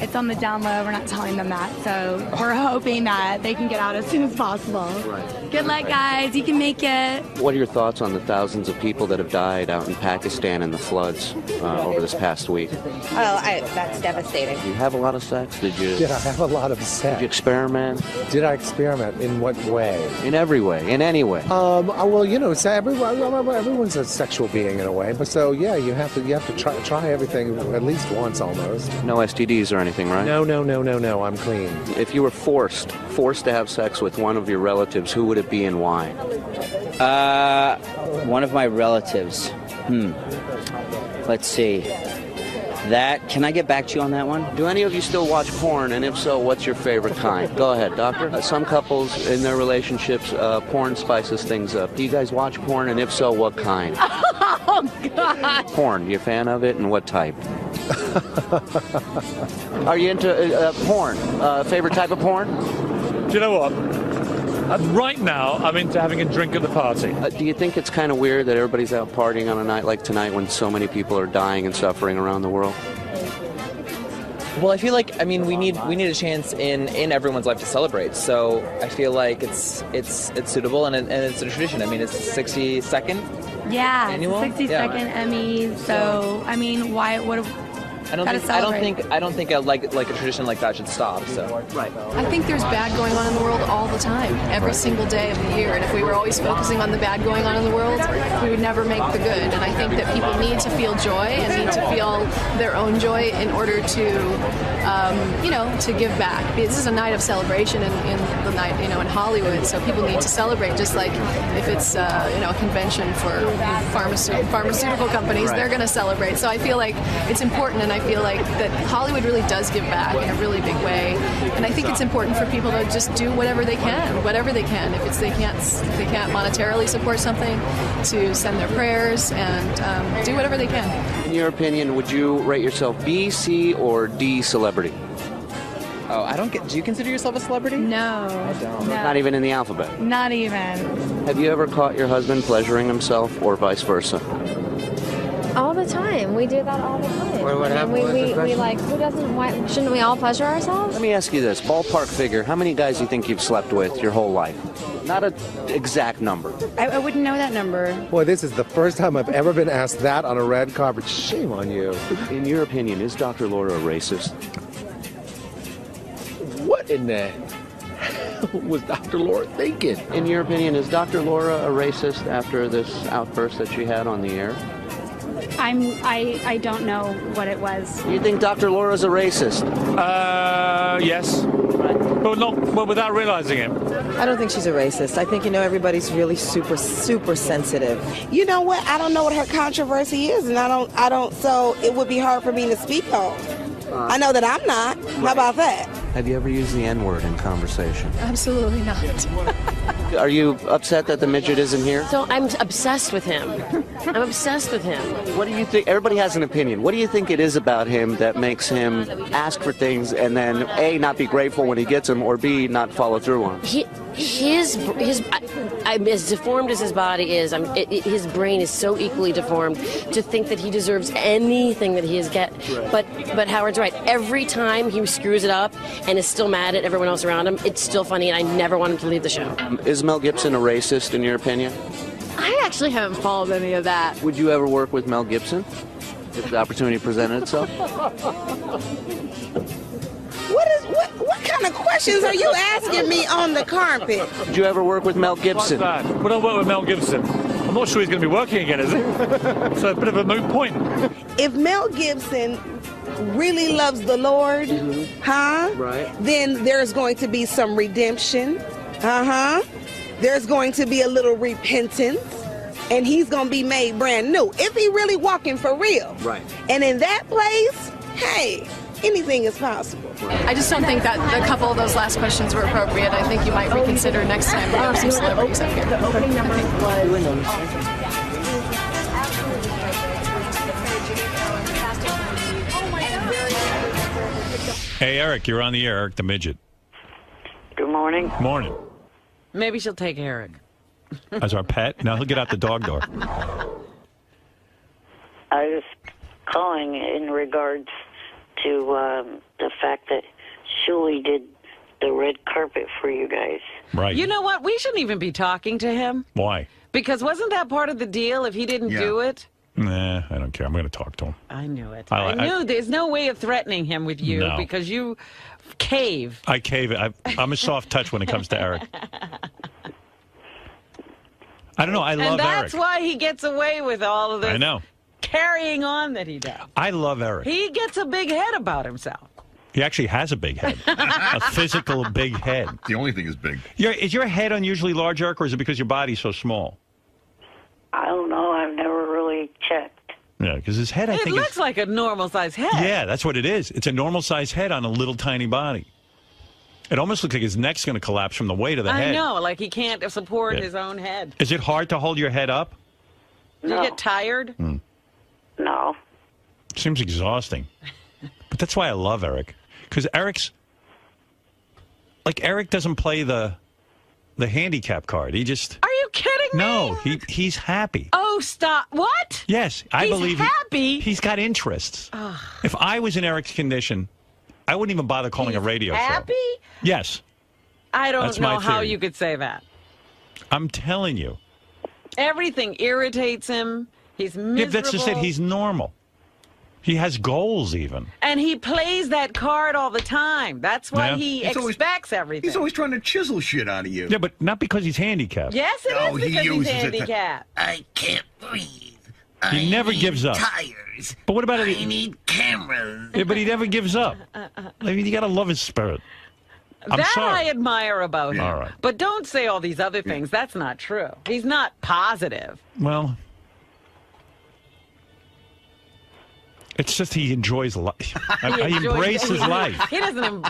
it's on the down low. We're not telling them that. So we're hoping that they can get out as soon as possible. Right. Good luck, guys. You can make it. What are your thoughts on the thousands of people that have died out in Pakistan in the floods over this past week? Oh, that's devastating. Did you have a lot of sex? Did I have a lot of sex? Did you experiment? Did I experiment? In what way? In every way. In any way. Well, you know, everyone's a sexual being in a way, but so yeah, you have to try everything at least once almost. No STDs or anything, right? No. I'm clean. If you were forced to have sex with one of your relatives, who would it be and why? One of my relatives. Let's see. that. Can I get back to you on that one? Do any of you still watch porn? And if so, what's your favorite kind? Go ahead, doctor. Some couples in their relationships, porn spices things up. Do you guys watch porn? And if so, what kind? Oh, God. Porn. You a fan of it? And what type? Are you into porn? Favorite type of porn? Do you know what? Right now, I'm into having a drink at the party. Do you think it's kind of weird that everybody's out partying on a night like tonight when so many people are dying and suffering around the world? Well, I feel like, I mean, we need a chance in everyone's life to celebrate. So I feel like it's suitable and it's a tradition. I mean, it's the 62nd annual. It's the 62nd Emmys. So I mean, why? What? I don't think a tradition like that should stop. So right. I think there's bad going on in the world all the time, every single day of the year. And if we were always focusing on the bad going on in the world, we would never make the good. And I think that people need to feel joy and need to feel their own joy in order to, to give back. This is a night of celebration in the night, in Hollywood. So people need to celebrate, just like if it's, a convention for pharmaceutical companies, they're going to celebrate. So I feel like it's important, and I feel like that Hollywood really does give back in a really big way, and I think it's important for people to just do whatever they can. If they can't monetarily support something, to send their prayers and do whatever they can. In your opinion, would you rate yourself B, C, or D celebrity? Oh, I don't get. Do you consider yourself a celebrity? No, I don't. No. Not even in the alphabet. Not even. Have you ever caught your husband pleasuring himself, or vice versa? All the time. We do that all the time. What happened? We like, who doesn't, why, shouldn't we all pleasure ourselves? Let me ask you this, ballpark figure, how many guys do you think you've slept with your whole life? Not an exact number. I wouldn't know that number. Boy, this is the first time I've ever been asked that on a red carpet. Shame on you. In your opinion, is Dr. Laura a racist? What in the hell was Dr. Laura thinking? In your opinion, is Dr. Laura a racist after this outburst that she had on the air? I don't know what it was. You think Dr. Laura's a racist? Yes. But without realizing it. I don't think she's a racist. I think, everybody's really super, super sensitive. You know what? I don't know what her controversy is, and I don't, so it would be hard for me to speak on. I know that I'm not. How about that? Have you ever used the N-word in conversation? Absolutely not. Are you upset that the midget isn't here? So I'm obsessed with him. I'm obsessed with him. What do you think? Everybody has an opinion. What do you think it is about him that makes him ask for things and then A, not be grateful when he gets them, or B, not follow through on them? As deformed as his body is, his brain is so equally deformed to think that he deserves anything that he has get. Right. But Howard's right. Every time he screws it up and is still mad at everyone else around him, it's still funny, and I never want him to leave the show. Is Mel Gibson a racist, in your opinion? I actually haven't followed any of that. Would you ever work with Mel Gibson if the opportunity presented itself? What kind of questions are you asking me on the carpet? Did you ever work with Mel Gibson? What's that? We don't work with Mel Gibson. I'm not sure he's going to be working again, is he? So it's a bit of a moot point. If Mel Gibson really loves the Lord, Right. Then there's going to be some redemption. There's going to be a little repentance, and he's going to be made brand new. If he really walking for real. Right. And in that place, hey, anything is possible. I just don't think that a couple of those last questions were appropriate. I think you might reconsider next time we have some celebrities up here. Hey, Eric, you're on the air. Eric the Midget. Good morning. Morning. Maybe she'll take Eric. As our pet? Now he'll get out the dog door. I was calling in regards to the fact that Shuli did the red carpet for you guys. Right. You know what? We shouldn't even be talking to him. Why? Because wasn't that part of the deal if he didn't do it? Nah, I don't care. I'm going to talk to him. I knew it. I knew there's no way of threatening him with you because you cave. I cave. I'm a soft touch when it comes to Eric. I don't know. I love Eric. And that's why he gets away with all of this. I know. Carrying on that he does. I love Eric. He gets a big head about himself. He actually has a big head. A physical big head. The only thing is big. Is your head unusually large, Eric, or is it because your body's so small? I don't know. I've never really checked. Yeah, because his head, I think, looks like a normal-sized head. Yeah, that's what it is. It's a normal-sized head on a little tiny body. It almost looks like his neck's going to collapse from the weight of the head. I know, like he can't support his own head. Is it hard to hold your head up? Do you get tired? No. Seems exhausting. But that's why I love Eric. Because Eric doesn't play the handicap card. He just... Are you kidding me? No, he's happy. Oh, stop. What? Yes, I believe happy? He's got interests. If I was in Eric's condition, I wouldn't even bother calling a radio show. Happy? Yes. I don't That's my know how theory. you could say that. I'm telling you. Everything irritates him. He's miserable. Yeah, that's just it. He's normal. He has goals, even. And he plays that card all the time. That's why he expects everything. He's always trying to chisel shit out of you. Yeah, but not because he's handicapped. Yes, it is because he's handicapped. I can't breathe. He never gives up. Tires. But what about I need cameras. Yeah, but he never gives up. I mean, you got to love his spirit. I'm That sorry. I admire about him. All right. But don't say all these other things. That's not true. He's not positive. Well, it's just he enjoys life. I embrace his life. He doesn't.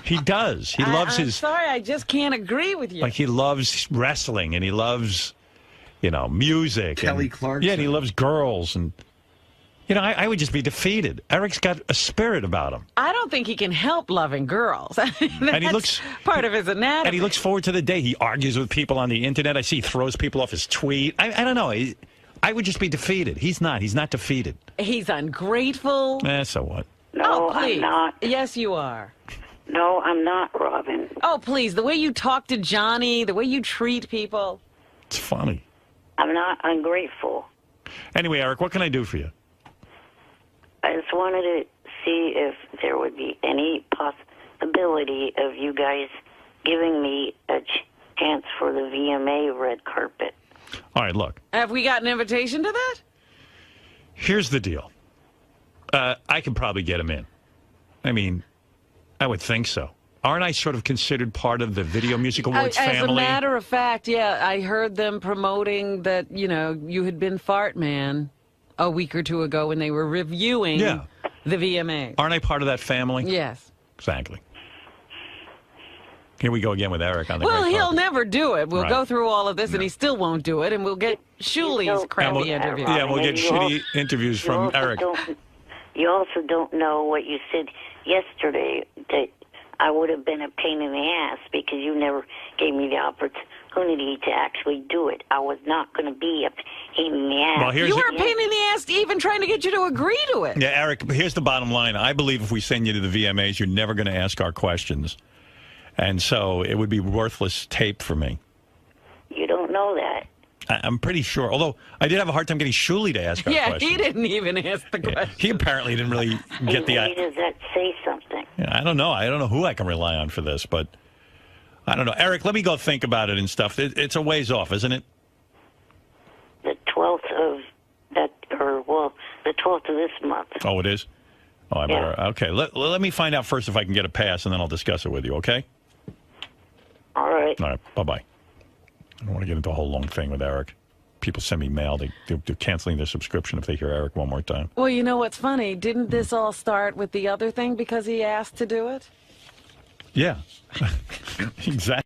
He does. He loves I'm his... sorry, I just can't agree with you. Like, he loves wrestling, and he loves, music. Kelly Clarkson. Yeah, and he loves girls. And, I would just be defeated. Eric's got a spirit about him. I don't think he can help loving girls. That's And he looks... part of his anatomy. And he looks forward to the day he argues with people on the internet. I see he throws people off his tweet. I don't know. I would just be defeated. He's not. He's not defeated. He's ungrateful. So what? No, please. I'm not. Yes, you are. No, I'm not, Robin. Oh, please. The way you talk to Johnny, the way you treat people. It's funny. I'm not ungrateful. Anyway, Eric, what can I do for you? I just wanted to see if there would be any possibility of you guys giving me a chance for the VMA red carpet. All right, look. Have we got an invitation to that? Here's the deal. I could probably get him in. I mean, I would think so. Aren't I sort of considered part of the Video Music Awards family? As a matter of fact, yeah, I heard them promoting that, you had been Fart Man a week or two ago when they were reviewing the VMA. Aren't I part of that family? Yes. Exactly. Here we go again with Eric on the Well, red he'll carpet. never do it. We'll Right. go through all of this, and he still won't do it, and we'll get Shuli's crappy interview. Yeah, we'll get shitty interviews from Eric. You also don't know what you said yesterday, that I would have been a pain in the ass because you never gave me the opportunity to actually do it. I was not going to be a pain in the ass. Well, here's You were a pain in the ass even trying to get you to agree to it. Yeah, Eric, here's the bottom line. I believe if we send you to the VMAs, you're never going to ask our questions. And so it would be worthless tape for me. You don't know that. I'm pretty sure. Although I did have a hard time getting Shuli to ask our questions. He didn't even ask the question. He apparently didn't really get the... Does that say something? I don't know. I don't know who I can rely on for this, but I don't know. Eric, let me go think about it and stuff. It's a ways off, isn't it? The 12th of that, the 12th of this month. Oh, it is? Oh, I better... Okay, let me find out first if I can get a pass, and then I'll discuss it with you, okay? All right. All right, bye-bye. I don't want to get into a whole long thing with Eric. People send me mail. They're canceling their subscription if they hear Eric one more time. Well, you know what's funny? Didn't this all start with the other thing because he asked to do it? Yeah, exactly.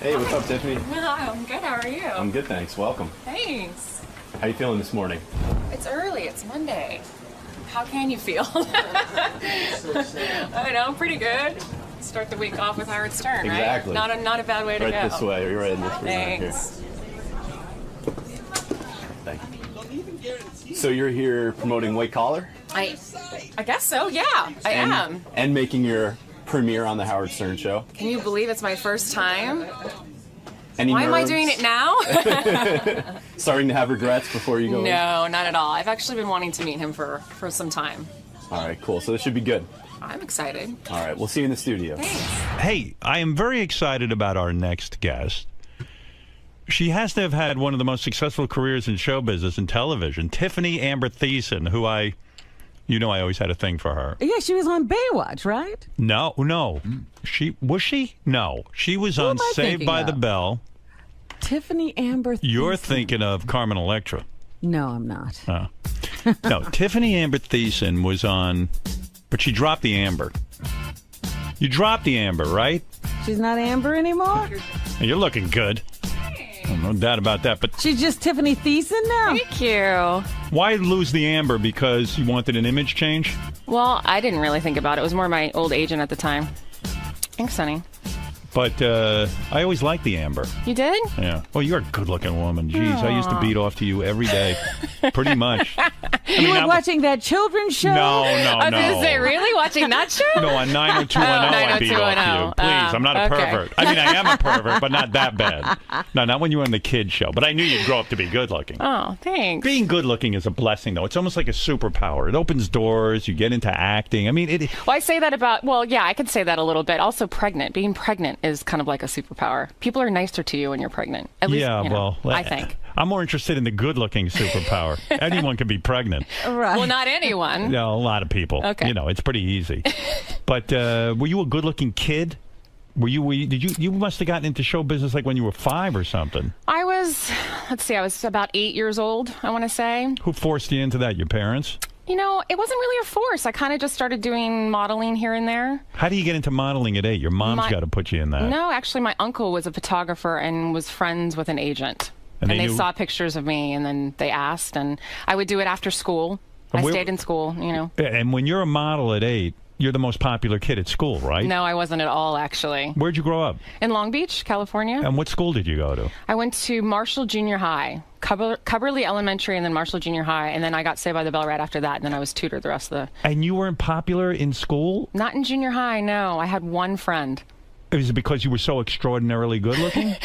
Hey, what's up, Tiffany? Hi, I'm good. How are you? I'm good, thanks. Welcome. Thanks. How you feeling this morning? It's early. It's Monday. How can you feel? I know, I'm pretty good. Start the week off with Howard Stern, Exactly. right? Not a bad way to go. Right this way. You're right in this room. Thanks. Right here. Thank you. So you're here promoting White Collar? I guess so, yeah. I am. And making your premiere on the Howard Stern Show? Can you believe it's my first time? Any Why am I nerves? doing it now? Starting to have regrets before you go in? No, not at all. I've actually been wanting to meet him for some time. All right, cool. So this should be good. I'm excited. All right, we'll see you in the studio. Hey, I am very excited about our next guest. She has to have had one of the most successful careers in show business and television. Tiffany Amber Thiessen, who I always had a thing for her. Yeah, she was on Baywatch, right? No. She No. She was on am I Saved thinking by of? the Bell. Tiffany Amber Thiessen. You're thinking of Carmen Electra. No, I'm not. Oh. No, Tiffany Amber Thiessen was on, but she dropped the Amber. You dropped the Amber, right? She's not Amber anymore? You're looking good. No doubt about that. But she's just Tiffany Thiessen now? Thank you. Why lose the Amber? Because you wanted an image change? Well, I didn't really think about it. It was more my old agent at the time. Thanks, Sonny. But I always liked the Amber. You did? Yeah. Well, you're a good-looking woman. Jeez, I used to beat off to you every day. Pretty much. You were watching that children's show? No. I was going to say, really? Watching that show? No, on 90210, I beat off to you. Please, I'm not a pervert. I mean, I am a pervert, but not that bad. No, not when you were on the kids show. But I knew you'd grow up to be good-looking. Oh, thanks. Being good-looking is a blessing, though. It's almost like a superpower. It opens doors. You get into acting. I mean, Well, I say that about, well, yeah, I could say that a little bit. Also, pregnant. Being pregnant is kind of like a superpower. People are nicer to you when you're pregnant. At least, well, I think. I'm more interested in the good-looking superpower. Anyone can be pregnant. Right. Well, not anyone. No, a lot of people. Okay. You know, it's pretty easy. But were you a good-looking kid? You must have gotten into show business like when you were 5 or something. I was about 8 years old, I want to say. Who forced you into that? Your parents? You know, it wasn't really a force. I kind of just started doing modeling here and there. How do you get into modeling at 8? Your mom's got to put you in that. No, actually, my uncle was a photographer and was friends with an agent. And they saw pictures of me, and then they asked, and I would do it after school. I stayed in school, you know. And when you're a model at 8, you're the most popular kid at school, right? No, I wasn't at all, actually. Where'd you grow up? In Long Beach, California. And what school did you go to? I went to Marshall Junior High, Cubberley Elementary, and then Marshall Junior High, and then I got Saved by the Bell right after that, and then I was tutored the rest of the... And you weren't popular in school? Not in junior high, no. I had one friend. Is it because you were so extraordinarily good looking?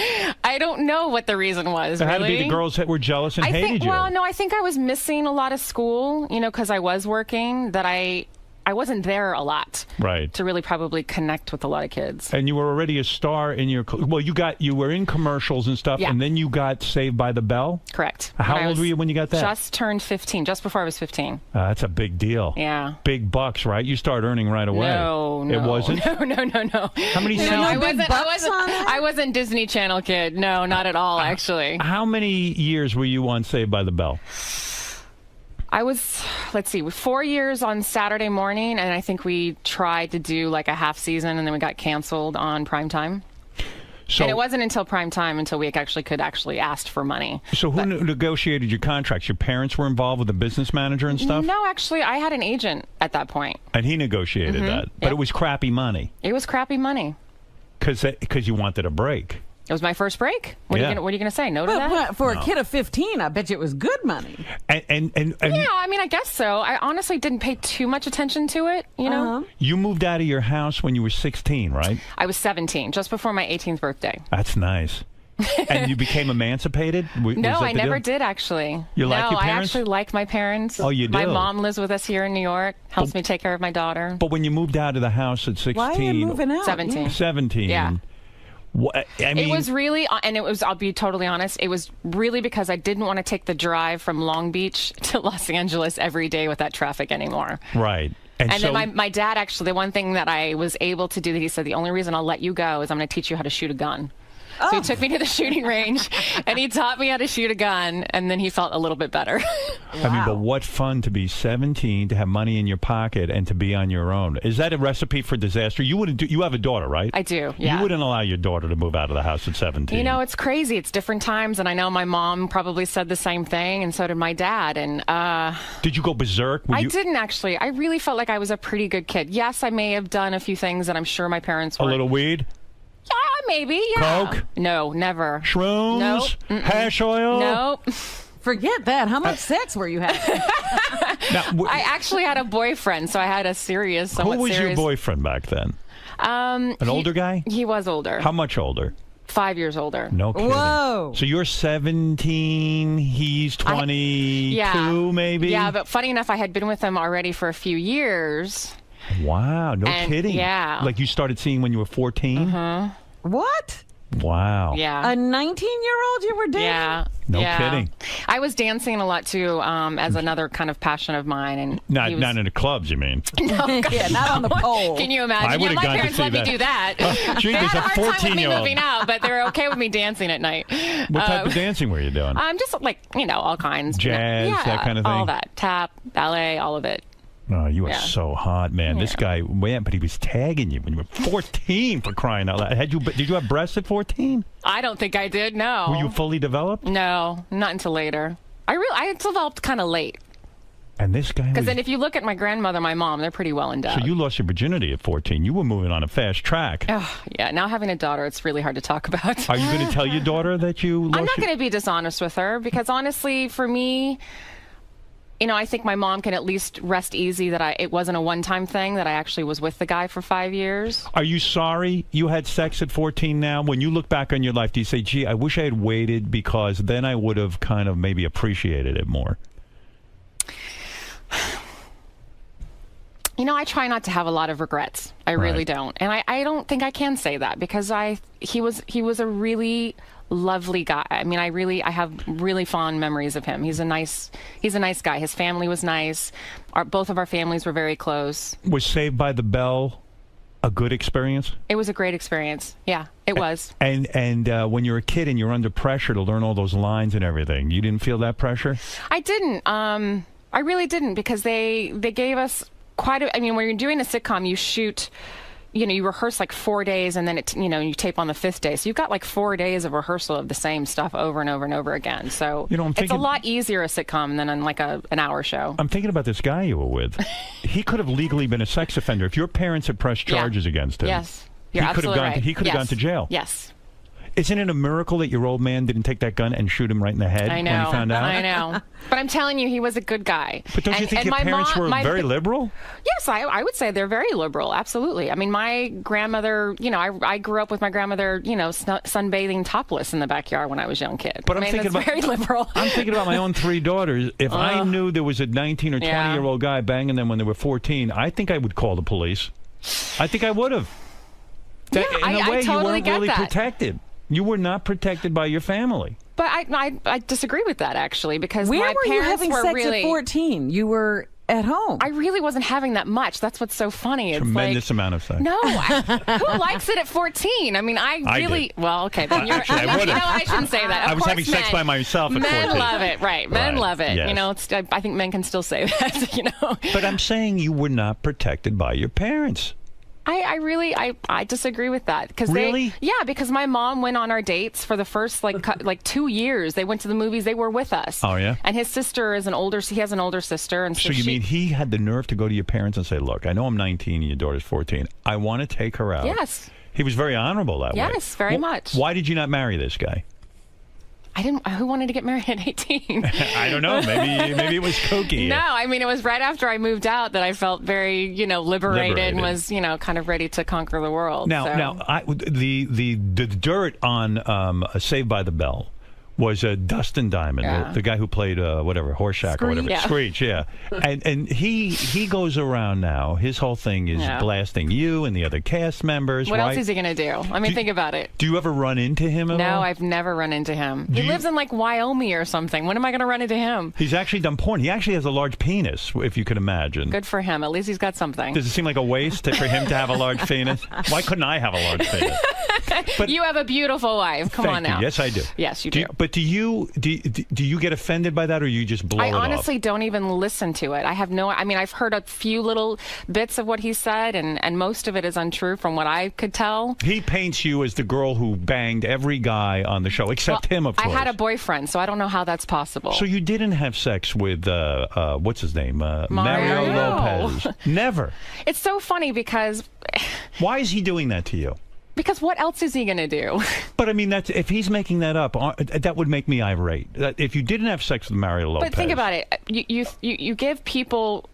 I don't know what the reason was. It had to be the girls that were jealous and hated you. Well, no, I think I was missing a lot of school, you know, because I was working, that I wasn't there a lot. Right. To really probably connect with a lot of kids. And you were already a star in your... Well, you were in commercials and stuff, and then you got Saved by the Bell? Correct. How old were you when you got that? Just turned 15, just before I was 15. That's a big deal. Yeah. Big bucks, right? You start earning right away. No. It wasn't? No. How many seasons? I wasn't Disney Channel kid. No, not at all, actually. How many years were you on Saved by the Bell? I was, 4 years on Saturday morning, and I think we tried to do like a half season, and then we got canceled on primetime. So, and it wasn't until primetime until we could actually ask for money. So who negotiated your contracts? Your parents were involved with the business manager and stuff? No, actually, I had an agent at that point. And he negotiated that. But it was crappy money. It was crappy money. Because you wanted a break. It was my first break. What are you going to say? No to that? For a kid of 15, I bet you it was good money. And yeah, I mean, I guess so. I honestly didn't pay too much attention to it, you know? You moved out of your house when you were 16, right? I was 17, just before my 18th birthday. That's nice. And you became emancipated? No, I never did, actually. You like your parents? I actually like my parents. Oh, you do? My mom lives with us here in New York, helps me take care of my daughter. But when you moved out of the house at 16... Why are you moving out? 17. 17. Yeah. I mean, it was really, and it was, I'll be totally honest, it was really because I didn't want to take the drive from Long Beach to Los Angeles every day with that traffic anymore. Right. And so, then my dad, actually, the one thing that I was able to do, that he said, the only reason I'll let you go is I'm going to teach you how to shoot a gun. So he took me to the shooting range, and he taught me how to shoot a gun, and then he felt a little bit better. I mean, but what fun to be 17, to have money in your pocket, and to be on your own. Is that a recipe for disaster? You wouldn't do. You have a daughter, right? I do, yeah. You wouldn't allow your daughter to move out of the house at 17. You know, it's crazy. It's different times, and I know my mom probably said the same thing, and so did my dad. And did you go berserk? I didn't, actually. I really felt like I was a pretty good kid. Yes, I may have done a few things that I'm sure my parents weren't. A little weed? Maybe, yeah. Coke? No, never. Shrooms? Nope. Hash oil? Nope. Forget that. How much sex were you having? I actually had a boyfriend, so I had a somewhat Who was serious... your boyfriend back then? An older guy? He was older. How much older? 5 years older. No kidding. Whoa. So you're 17, he's 22 maybe? Yeah, but funny enough, I had been with him already for a few years. Wow, no kidding. Yeah. Like you started seeing when you were 14? What? Wow. Yeah. A 19-year-old you were dating? Yeah. No kidding. I was dancing a lot too, as another kind of passion of mine, and Not in the clubs, you mean? No, yeah, not on the pole. Can you imagine? I would've my gone to parents see let me that. do that. Gee, they there's had a a hard time with me 14-year-old. moving out, but they were okay with me dancing at night. What type of dancing were you doing? Just like all kinds. Jazz, yeah, that kind of thing? All that, tap, ballet, all of it. Oh, you were Yeah. so hot, man. This guy went, but he was tagging you when you were 14 for crying out loud. Did you have breasts at 14? I don't think I did. No. Were you fully developed? No, not until later. I developed kind of late. And this guy Because was... then if you look at my grandmother, my mom, they're pretty well endowed. So you lost your virginity at 14. You were moving on a fast track. Oh, yeah, now having a daughter, it's really hard to talk about. Are you going to tell your daughter that you lost I'm not going to be dishonest with her because honestly, for me, I think my mom can at least rest easy that it wasn't a one-time thing, that I actually was with the guy for 5 years. Are you sorry you had sex at 14 now? When you look back on your life, do you say, gee, I wish I had waited because then I would have kind of maybe appreciated it more? I try not to have a lot of regrets. I really don't. And I don't think I can say that because he was a really lovely guy. I mean, I have really fond memories of him. He's a nice guy. His family was nice. Both of our families were very close. Was Saved by the Bell a good experience? It was a great experience. Yeah, it was. And when you're a kid and you're under pressure to learn all those lines and everything, you didn't feel that pressure? I didn't. I really didn't because they gave us when you're doing a sitcom, you shoot, you rehearse like 4 days and then you tape on the 5th day. So you've got like 4 days of rehearsal of the same stuff over and over and over again. So it's a lot easier a sitcom than on like an hour show. I'm thinking about this guy you were with. He could have legally been a sex offender if your parents had pressed charges against him. Yes, you're absolutely right. He could have gone to jail. Yes. Isn't it a miracle that your old man didn't take that gun and shoot him right in the head when he found out? I know. But I'm telling you, he was a good guy. But don't you think your parents were very liberal? Yes, I would say they're very liberal. Absolutely. I mean, my grandmother, I grew up with my grandmother, sunbathing topless in the backyard when I was a young kid. But I'm thinking about very liberal. I'm thinking about my own 3 daughters. If I knew there was a 19 or 20-year-old guy banging them when they were 14, I think I would call the police. I think I would have. Yeah, in a way, I totally you weren't get really that. protected. You were not protected by your family. But I disagree with that, actually, because Where my were you parents having were sex really... at 14? You were at home. I really wasn't having that much. That's what's so funny. It's Tremendous amount of sex. No, who likes it at 14? I mean, I really... did. Well, okay, then you're... Actually, I would've. I shouldn't say that. I was having sex by myself at 14. Men love it, right. Men love it. Yes. I think men can still say that, But I'm saying you were not protected by your parents. I disagree with that because really? Because my mom went on our dates for the first like 2 years. They went to the movies. They were with us. Oh yeah. And his sister is he has an older sister, and so you mean he had the nerve to go to your parents and say, "Look, I know I'm 19 and your daughter's 14. I want to take her out." Yes. He was very honorable that way. Yes, very much. Why did you not marry this guy? I didn't. Who wanted to get married at 18? I don't know. Maybe it was kooky. No, I mean, it was right after I moved out that I felt very, liberated and was, kind of ready to conquer the world. The dirt on Saved by the Bell was Dustin Diamond, the guy who played Horseshack or whatever. Yeah. Screech, yeah. And he goes around now. His whole thing is blasting you and the other cast members. What else is he going to do? I mean, think about it. Do you ever run into him at all? No, I've never run into him. He lives in like Wyoming or something. When am I going to run into him? He's actually done porn. He actually has a large penis, if you can imagine. Good for him. At least he's got something. Does it seem like a waste for him to have a large penis? Why couldn't I have a large penis? But you have a beautiful wife. Come on now. Yes, I do. Yes, you do. But do you get offended by that, or you just blow it off? I honestly don't even listen to it. I've heard a few little bits of what he said, and most of it is untrue from what I could tell. He paints you as the girl who banged every guy on the show, except him, of course. I had a boyfriend, so I don't know how that's possible. So you didn't have sex with, what's his name? Mario Lopez. Never. It's so funny because... Why is he doing that to you? Because what else is he going to do? But I mean, if he's making that up, that would make me irate. If you didn't have sex with Mario Lopez. But think about it. You give people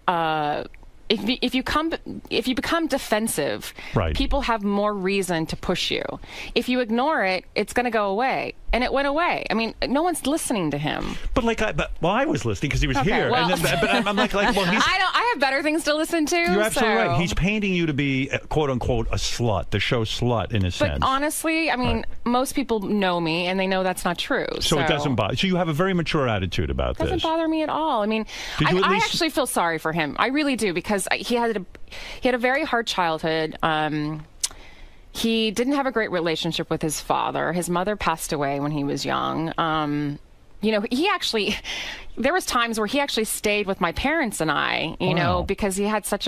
if you become defensive, right, people have more reason to push you. If you ignore it, it's going to go away. And it went away. I mean, no one's listening to him. But I was listening because he was here. Well, and then, but I'm like, well, he's... I have better things to listen to. You're absolutely right. He's painting you to be, quote unquote, a slut, the show slut in a sense. But honestly, I mean, most people know me and they know that's not true. So it doesn't bother. So you have a very mature attitude about this. It doesn't bother me at all. I mean, I actually feel sorry for him. I really do, because he had a very hard childhood. He didn't have a great relationship with his father. His mother passed away when he was young. You know, there was times where he actually stayed with my parents and I, you know, because he had such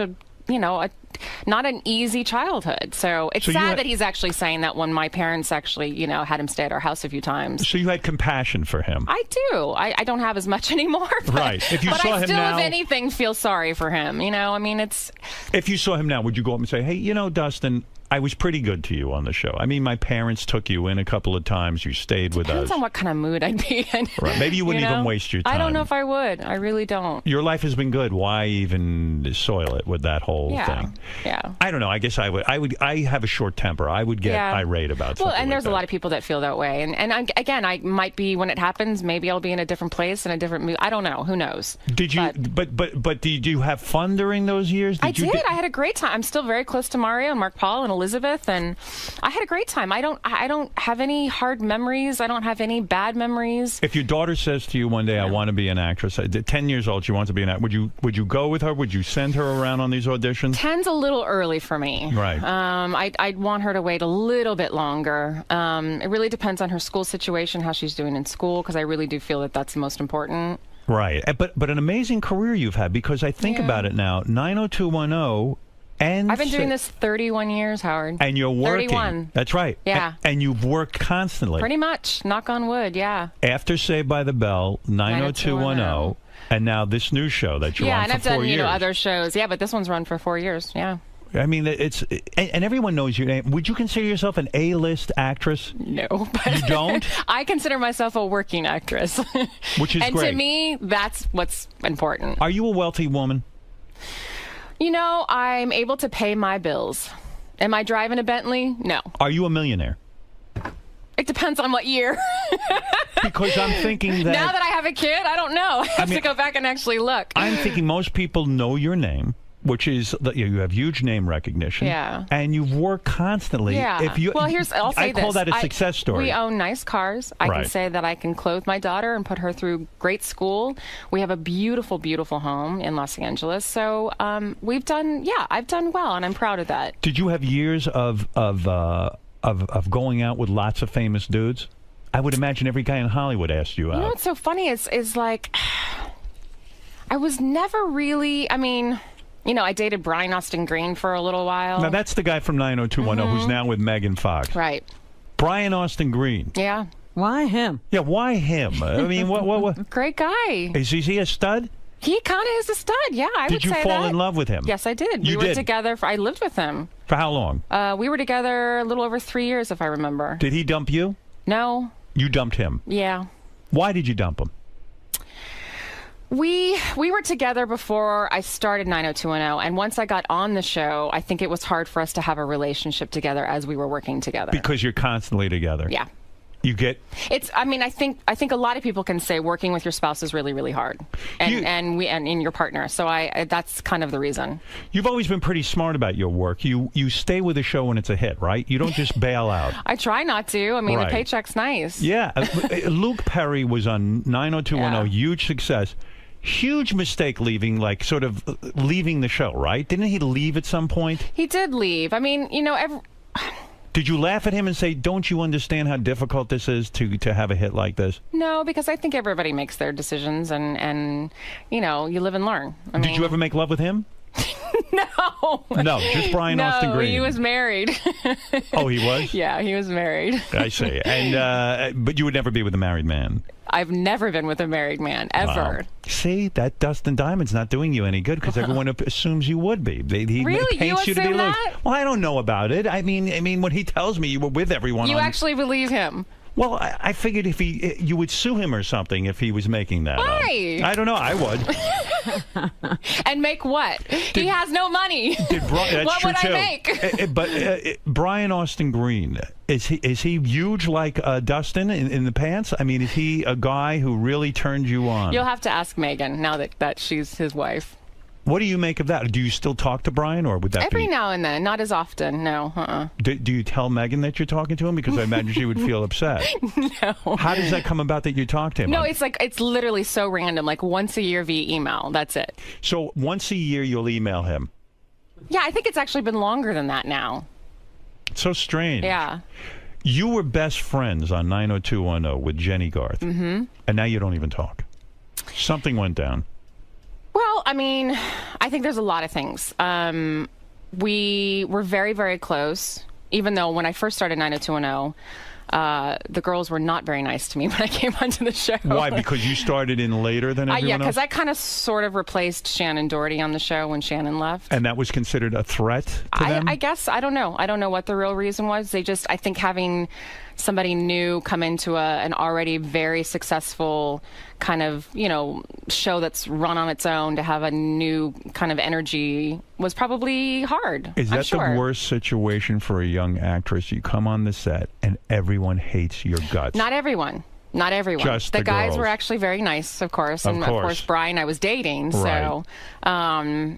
not an easy childhood. So it's sad that he's actually saying that when my parents actually, you know, had him stay at our house a few times. So you had compassion for him. I do. I don't have as much anymore. But, right. If you saw I him still, now, if anything, feel sorry for him. You know, I mean, if you saw him now, would you go up and say, hey, you know, Dustin, I was pretty good to you on the show. I mean, my parents took you in a couple of times. You stayed with us. Depends on what kind of mood I'd be in. Right. Maybe you wouldn't even waste your time. I don't know if I would. I really don't. Your life has been good. Why even soil it with that whole thing? Yeah. I don't know. I guess I would. I have a short temper. I would get irate about something. Well, and there's like a lot of people that feel that way. And again, I might be, when it happens, maybe I'll be in a different place, in a different mood. I don't know. Who knows? Did you? But did you have fun during those years? I did. I had a great time. I'm still very close to Mario and Mark Paul and Elizabeth, and I had a great time. I don't have any hard memories. I don't have any bad memories. If your daughter says to you one day, "I want to be an actress," 10 years old, she wants to be an actress. Would you go with her? Would you send her around on these auditions? 10's a little early for me. Right. I'd want her to wait a little bit longer. It really depends on her school situation, how she's doing in school, because I really do feel that that's the most important. Right. But an amazing career you've had, because I think about it now. 90210. And I've been doing this 31 years, Howard. And you're working. 31. That's right. Yeah. And you've worked constantly. Pretty much. Knock on wood, yeah. After Saved by the Bell, 90210, and now this new show that you're on for 4 years. Yeah, and I've done, you know, other shows. Yeah, but this one's run for 4 years, yeah. I mean, and everyone knows your name. Would you consider yourself an A-list actress? No. You don't? I consider myself a working actress. Which is and great. And to me, that's what's important. Are you a wealthy woman? You know, I'm able to pay my bills. Am I driving a Bentley? No. Are you a millionaire? It depends on what year. Because I'm thinking that... Now that I have a kid, I don't know. I have to go back and actually look. I'm thinking most people know your name, which is that you have huge name recognition. Yeah. And you've worked constantly. Yeah. Well, I'll say this. I call that a success story. We own nice cars. I can say that I can clothe my daughter and put her through great school. We have a beautiful, beautiful home in Los Angeles. So I've done well, and I'm proud of that. Did you have years of going out with lots of famous dudes? I would imagine every guy in Hollywood asked you out. You know what's so funny is like, I was never really, I mean... You know, I dated Brian Austin Green for a little while. Now, that's the guy from 90210 who's now with Megan Fox. Right. Brian Austin Green. Yeah. Why him? Yeah, why him? I mean, what? Great guy. Is he a stud? He kind of is a stud, yeah, I would say that. Did you fall in love with him? Yes, I did. We were together, I lived with him. For how long? We were together a little over 3 years, if I remember. Did he dump you? No. You dumped him? Yeah. Why did you dump him? We were together before I started 90210, and once I got on the show, I think it was hard for us to have a relationship together as we were working together. Because you're constantly together. Yeah. You get... I mean, I think a lot of people can say working with your spouse is really, really hard, and in your partner. So that's kind of the reason. You've always been pretty smart about your work. You stay with a show when it's a hit, right? You don't just bail out. I try not to. I mean, the paycheck's nice. Yeah. Luke Perry was on 90210, huge success. Huge mistake leaving the show, right? Didn't he leave at some point? He did leave. I mean, you know, Did you laugh at him and say, don't you understand how difficult this is to have a hit like this? No, because I think everybody makes their decisions, and you know, you live and learn. Did you ever make love with him? No. No, just Brian Austin Green. No, he was married. Oh, he was? Yeah, he was married. I see. And but you would never be with a married man? I've never been with a married man, ever. Wow. See, that Dustin Diamond's not doing you any good because everyone assumes you would be. He really? paints you to be loose. Well, I don't know about it. I mean, when he tells me you were with everyone. You actually believe him? Well, I figured if you would sue him or something if he was making that. Why? I don't know. I would. And make what? He has no money. That's what true would too. I make? But Brian Austin Green, is he huge like Dustin in the pants? I mean, is he a guy who really turned you on? You'll have to ask Megan now that she's his wife. What do you make of that? Do you still talk to Brian, or would that Every now and then, not as often. No. Do you tell Megan that you're talking to him? Because I imagine she would feel upset. No. How does that come about that you talk to him? No, it's literally so random. Like once a year via email. That's it. So once a year you'll email him. Yeah, I think it's actually been longer than that now. It's so strange. Yeah. You were best friends on 90210 with Jenny Garth. Mm-hmm. And now you don't even talk. Something went down. Well, I mean, I think there's a lot of things. We were very, very close, even though when I first started 90210, the girls were not very nice to me when I came onto the show. Why? Because you started in later than everyone yeah, else? because I kind of sort of replaced Shannon Doherty on the show when Shannon left. And that was considered a threat to them? I guess. I don't know. I don't know what the real reason was. I think having somebody new come into an already very successful kind of, show that's run on its own, to have a new kind of energy was probably hard. Is that the worst situation for a young actress? You come on the set and everyone hates your guts. Not everyone. Not everyone. Just the guys girls. were actually very nice, of course. And of course Brian I was dating. Right. So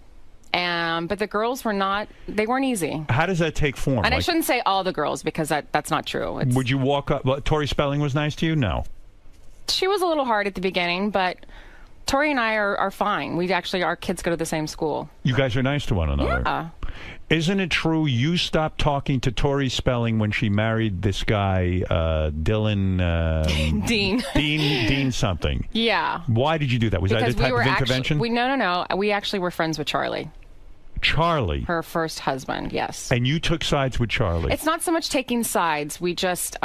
but the girls they weren't easy. How does that take form? And I shouldn't say all the girls, because that's not true. Would you walk up? Well, Tori Spelling was nice to you? No. She was a little hard at the beginning, but Tori and I are fine. Our kids go to the same school. You guys are nice to one another. Yeah. Isn't it true you stopped talking to Tori Spelling when she married this guy, Dylan... Dean. Dean something. Yeah. Why did you do that? Was that a type of intervention? No. We actually were friends with Charlie. Charlie? Her first husband, yes. And you took sides with Charlie? It's not so much taking sides. We just...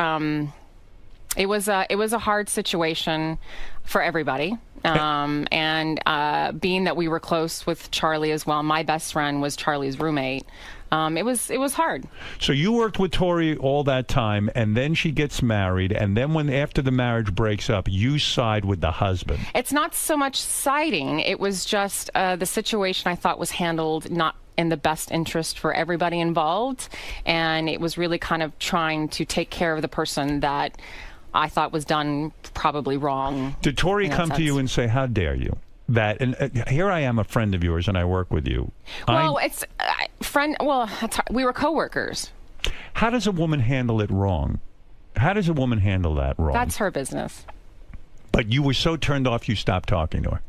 It was a hard situation for everybody. And being that we were close with Charlie as well, my best friend was Charlie's roommate. It was hard. So you worked with Tori all that time, and then she gets married, and then after the marriage breaks up, you side with the husband. It's not so much siding. It was just the situation I thought was handled not in the best interest for everybody involved, and it was really kind of trying to take care of the person that I thought was done probably wrong. Did Tori come to you and say, how dare you? Here I am, a friend of yours, and I work with you. Well, we were coworkers. How does a woman handle it wrong? How does a woman handle that wrong? That's her business. But you were so turned off you stopped talking to her.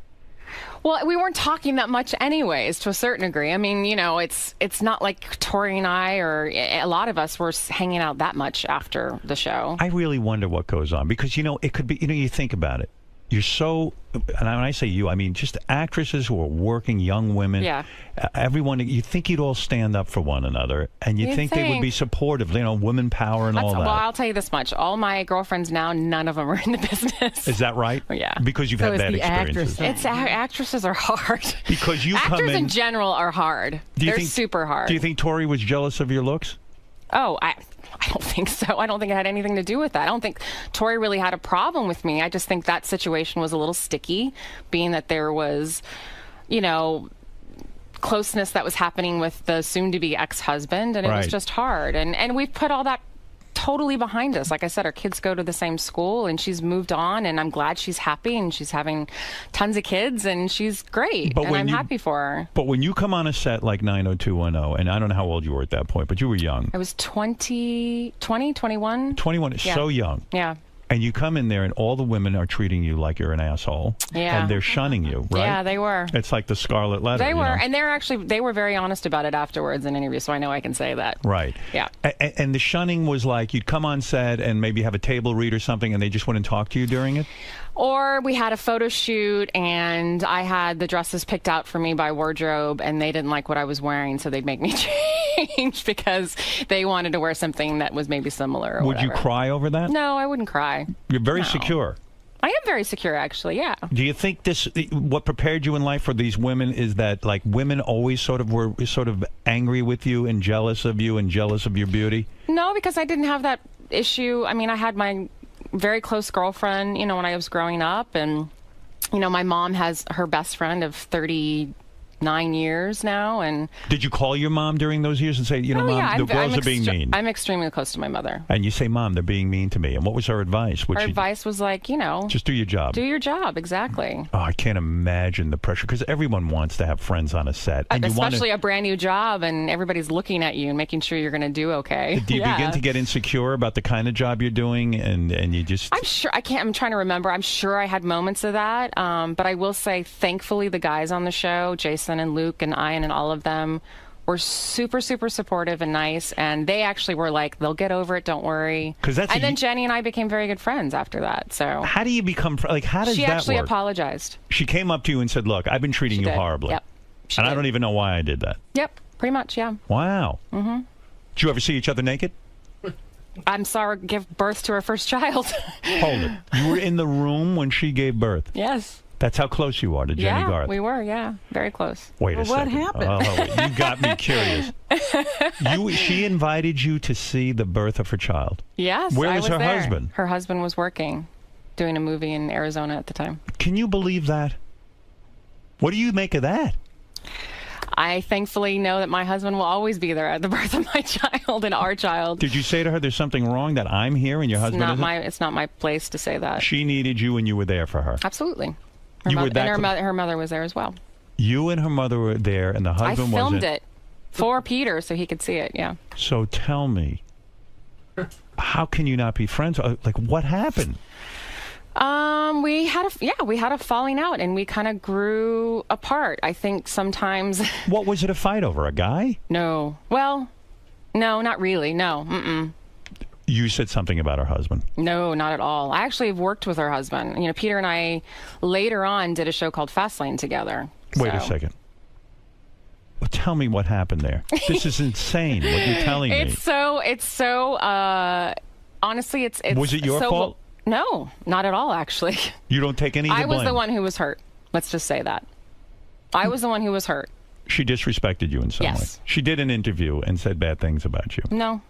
Well, we weren't talking that much anyways, to a certain degree. I mean, it's not like Tori and I, or a lot of us, were hanging out that much after the show. I really wonder what goes on, because, it could be, you think about it. You're so, and when I say you, I mean just actresses who are working, young women. Yeah. Everyone, you think you'd all stand up for one another, and you think they would be supportive, women power and all that. Well, I'll tell you this much. All my girlfriends now, none of them are in the business. Is that right? Yeah. Because you've had bad experiences. Actresses are hard. Because you come in. Actors in general are hard. They're super hard. Do you think Tori was jealous of your looks? Oh, I don't think so. I don't think it had anything to do with that. I don't think Tori really had a problem with me. I just think that situation was a little sticky, being that there was, closeness that was happening with the soon-to-be ex-husband, and it was just hard. And we've put all that totally behind us. Like I said, our kids go to the same school, and she's moved on, and I'm glad she's happy, and she's having tons of kids, and she's great, and I'm happy for her. But when you come on a set like 90210, and I don't know how old you were at that point, but you were young. I was 21. 21 is so young. Yeah. And you come in there, and all the women are treating you like you're an asshole. Yeah. And they're shunning you, right? Yeah, they were. It's like the Scarlet Letter. They were, and they were very honest about it afterwards in interviews, so I know I can say that. Right. Yeah. And the shunning was like you'd come on set and maybe have a table read or something, and they just wouldn't talk to you during it? Or we had a photo shoot, and I had the dresses picked out for me by wardrobe, and they didn't like what I was wearing, so they'd make me change because they wanted to wear something that was maybe similar or Would whatever. you cry over that? No, I wouldn't cry. You're very secure. I am very secure, actually, yeah. Do you think what prepared you in life for these women is that, like, women always were angry with you and jealous of you and jealous of your beauty? No, because I didn't have that issue. I mean, I had my very close girlfriend, you know, when I was growing up. And, you know, my mom has her best friend of 39 years now. And did you call your mom during those years and say, you know, Mom, the girls are being mean? I'm extremely close to my mother. And you say, Mom, they're being mean to me. And what was her advice? Her advice was like, you know, just do your job. Do your job, exactly. Oh, I can't imagine the pressure, because everyone wants to have friends on a set. And especially a brand new job, and everybody's looking at you and making sure you're going to do okay. Do you begin to get insecure about the kind of job you're doing, and you just... I'm sure, I'm trying to remember. I'm sure I had moments of that, but I will say, thankfully, the guys on the show, Jason and Luke and I, and all of them were super, super supportive and nice, and they actually were like, they'll get over it, don't worry. And then Jenny and I became very good friends after that. So how do you become, like, how does that work? She actually apologized. She came up to you and said, look, I've been treating you horribly. Yep. And I don't even know why I did that. Yep, pretty much, yeah. Wow. Mm-hmm. Did you ever see each other naked? I'm sorry, give birth to her first child. Hold it. You were in the room when she gave birth? Yes. That's how close you are to Jenny Garth. Yeah, we were, very close. Wait a second. What happened? Oh, you got me curious. She invited you to see the birth of her child? Yes, Where was her there. husband? Her husband was working, doing a movie in Arizona at the time. Can you believe that? What do you make of that? I thankfully know that my husband will always be there at the birth of my child and our child. Did you say to her, there's something wrong that I'm here and your husband isn't? It's not my place to say that. She needed you and you were there for her? Absolutely. Her mother was there as well. You and her mother were there, and the husband wasn't? I filmed it for Peter so he could see it, yeah. So tell me, how can you not be friends? Like, what happened? We had a falling out, and we kind of grew apart. I think sometimes. What was it a fight over? A guy? No. Well, no, not really. No. You said something about her husband. No, not at all. I actually have worked with her husband. You know, Peter and I later on did a show called Fastlane together. Wait a second. Well, tell me what happened there. This is insane what you're telling me. It's so honestly, it's Was it your fault? No, not at all, actually. You don't take any of the blame? I was the one who was hurt. Let's just say that. I was the one who was hurt. She disrespected you in some way. She did an interview and said bad things about you. No.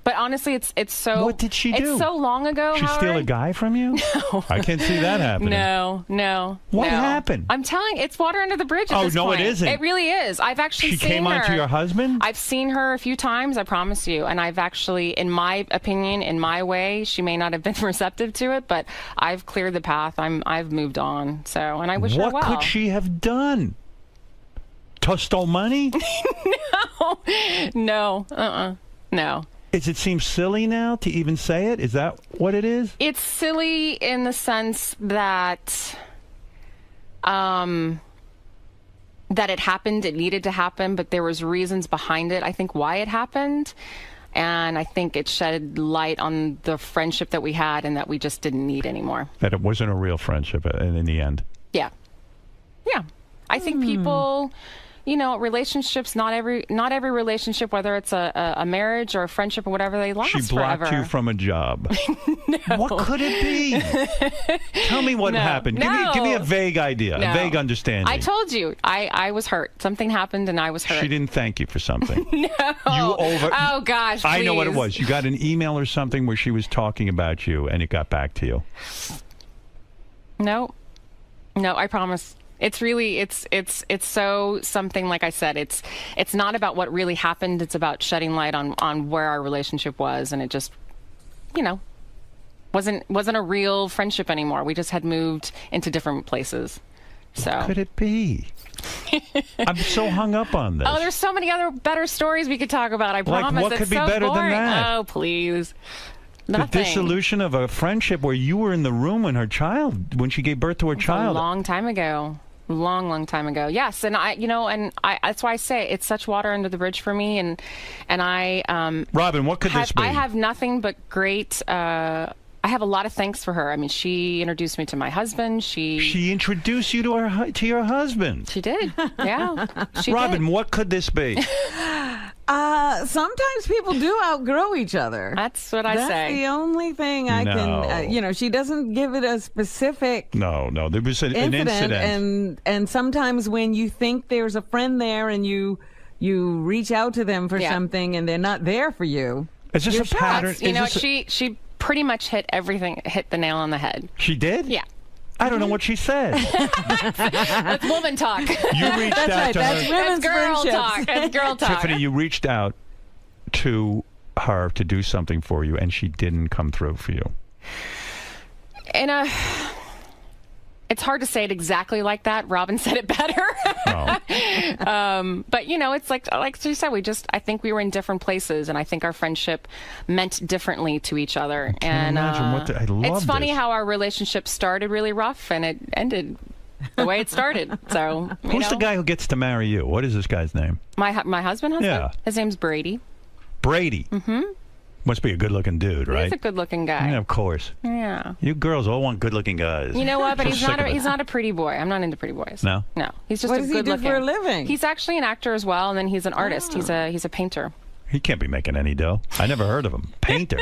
But honestly, it's so... What did she do? It's so long ago, She steal a guy from you? No. I can't see that happening. No. What happened? I'm telling you, it's water under the bridge at this point. It isn't. It really is. I've actually seen her. She came on to your husband? I've seen her a few times, I promise you. And I've actually, in my opinion, in my way, she may not have been receptive to it, but I've cleared the path. I've moved on. So, and I wish her well. What could she have done? Stole money? No. No. Does it seem silly now to even say it? Is that what it is? It's silly in the sense that that it happened, it needed to happen, but there was reasons behind it, I think, why it happened. And I think it shed light on the friendship that we had and that we just didn't need anymore. That it wasn't a real friendship in the end. Yeah. I think people... You know, relationships, not every relationship, whether it's a marriage or a friendship or whatever, they last forever. She blocked you from a job. No. What could it be? Tell me what happened. Give me a vague idea, a vague understanding. I told you. I was hurt. Something happened and I was hurt. She didn't thank you for something. No. Oh, gosh, please. I know what it was. You got an email or something where she was talking about you and it got back to you. No, I promise. It's really, it's so something, like I said, it's not about what really happened. It's about shedding light on where our relationship was. And it just, you know, wasn't a real friendship anymore. We just had moved into different places. So what could it be? I'm so hung up on this. Oh, there's so many other better stories we could talk about. I promise. What could be better than that? Oh, please. Nothing. The dissolution of a friendship where you were in the room when when she gave birth to her child. A long time ago. Long time ago. Yes, and that's why I say it's such water under the bridge for me. And I Robin, what could this be? I have nothing but great. I have a lot of thanks for her. I mean, she introduced me to my husband. She introduced you to your husband. She did. Yeah. Robin, what could this be? Sometimes people do outgrow each other. That's what I say. That's the only thing I can, she doesn't give it a specific No, there was an incident. And sometimes when you think there's a friend there and you reach out to them for something and they're not there for you. Is this a pattern? You know, she pretty much hit the nail on the head. She did? Yeah. I don't know what she said. That's woman talk. You reached out to That's her. women's girl friendships. talk. That's girl talk. Tiffany, you reached out to her to do something for you, and she didn't come through for you. It's hard to say it exactly like that. Robin said it better. But it's like she said, I think we were in different places, and I think our friendship meant differently to each other. And imagine I love it's funny this. how our relationship started really rough, and it ended the way it started. So who's the guy who gets to marry you? What is this guy's name? My husband? Yeah. His name's Brady. Brady. Mm-hmm. Must be a good-looking dude, right? He's a good-looking guy. Yeah, of course. Yeah. You girls all want good-looking guys. You know what? But So he's sick of it. not a pretty boy. I'm not into pretty boys. No? No. He's just What a does he good-looking. do for a living? He's actually an actor as well, and then he's an artist. He's a painter. He can't be making any dough. I never heard of him. Painter.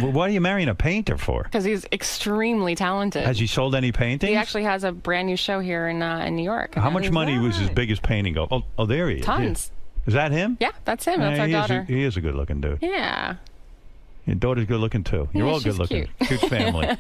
What are you marrying a painter for? Because he's extremely talented. Has he sold any paintings? He actually has a brand new show here in New York. How much money was his biggest painting go? Oh, there he is. Tons. Is that him? Yeah, that's him. That's our daughter. He is a good-looking dude. Yeah. Your daughter's good-looking, too. You're Yeah, all she's good-looking. cute. Cute family.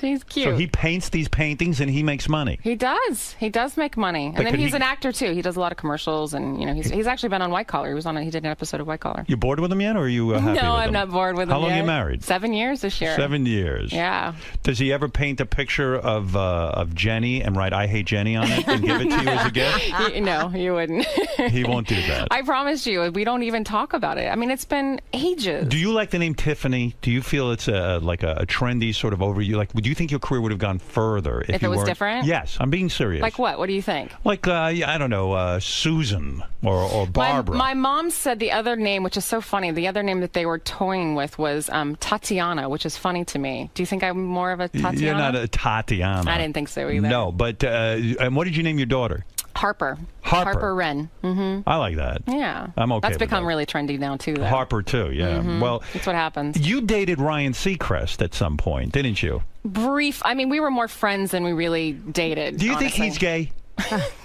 She's cute. So he paints these paintings and he makes money. He does. He does make money. And But then could he's he- an actor, too. He does a lot of commercials, and he's actually been on White Collar. He did an episode of White Collar. You bored with him yet, or are you happy with him? No, I'm not bored with him How long yet. you married? 7 years this year. 7 years. Yeah. Does he ever paint a picture of Jenny and write "I hate Jenny" on it and give it to you as a gift? No, you wouldn't. He won't do that. I promise you, we don't even talk about it. I mean, it's been ages. Do you like the name Tiffany? Do you feel it's like a trendy sort of overview? Like, do you think your career would have gone further if If you it was weren't- different? Yes, I'm being serious. Like what? What do you think? Like, I don't know, Susan or Barbara. My mom said the other name, which is so funny, the other name that they were toying with was Tatiana, which is funny to me. Do you think I'm more of a Tatiana? You're not a Tatiana. I didn't think so either. No, but and what did you name your daughter? Harper. Harper. Harper Wren. Mm-hmm. I like that. Yeah. I'm okay That's with become that. really trendy now, too, though. Harper, too, yeah. Mhm. Well, that's what happens. you dated Ryan Seacrest at some point, didn't you? Brief. I mean, we were more friends than we really dated. Do you think he's gay?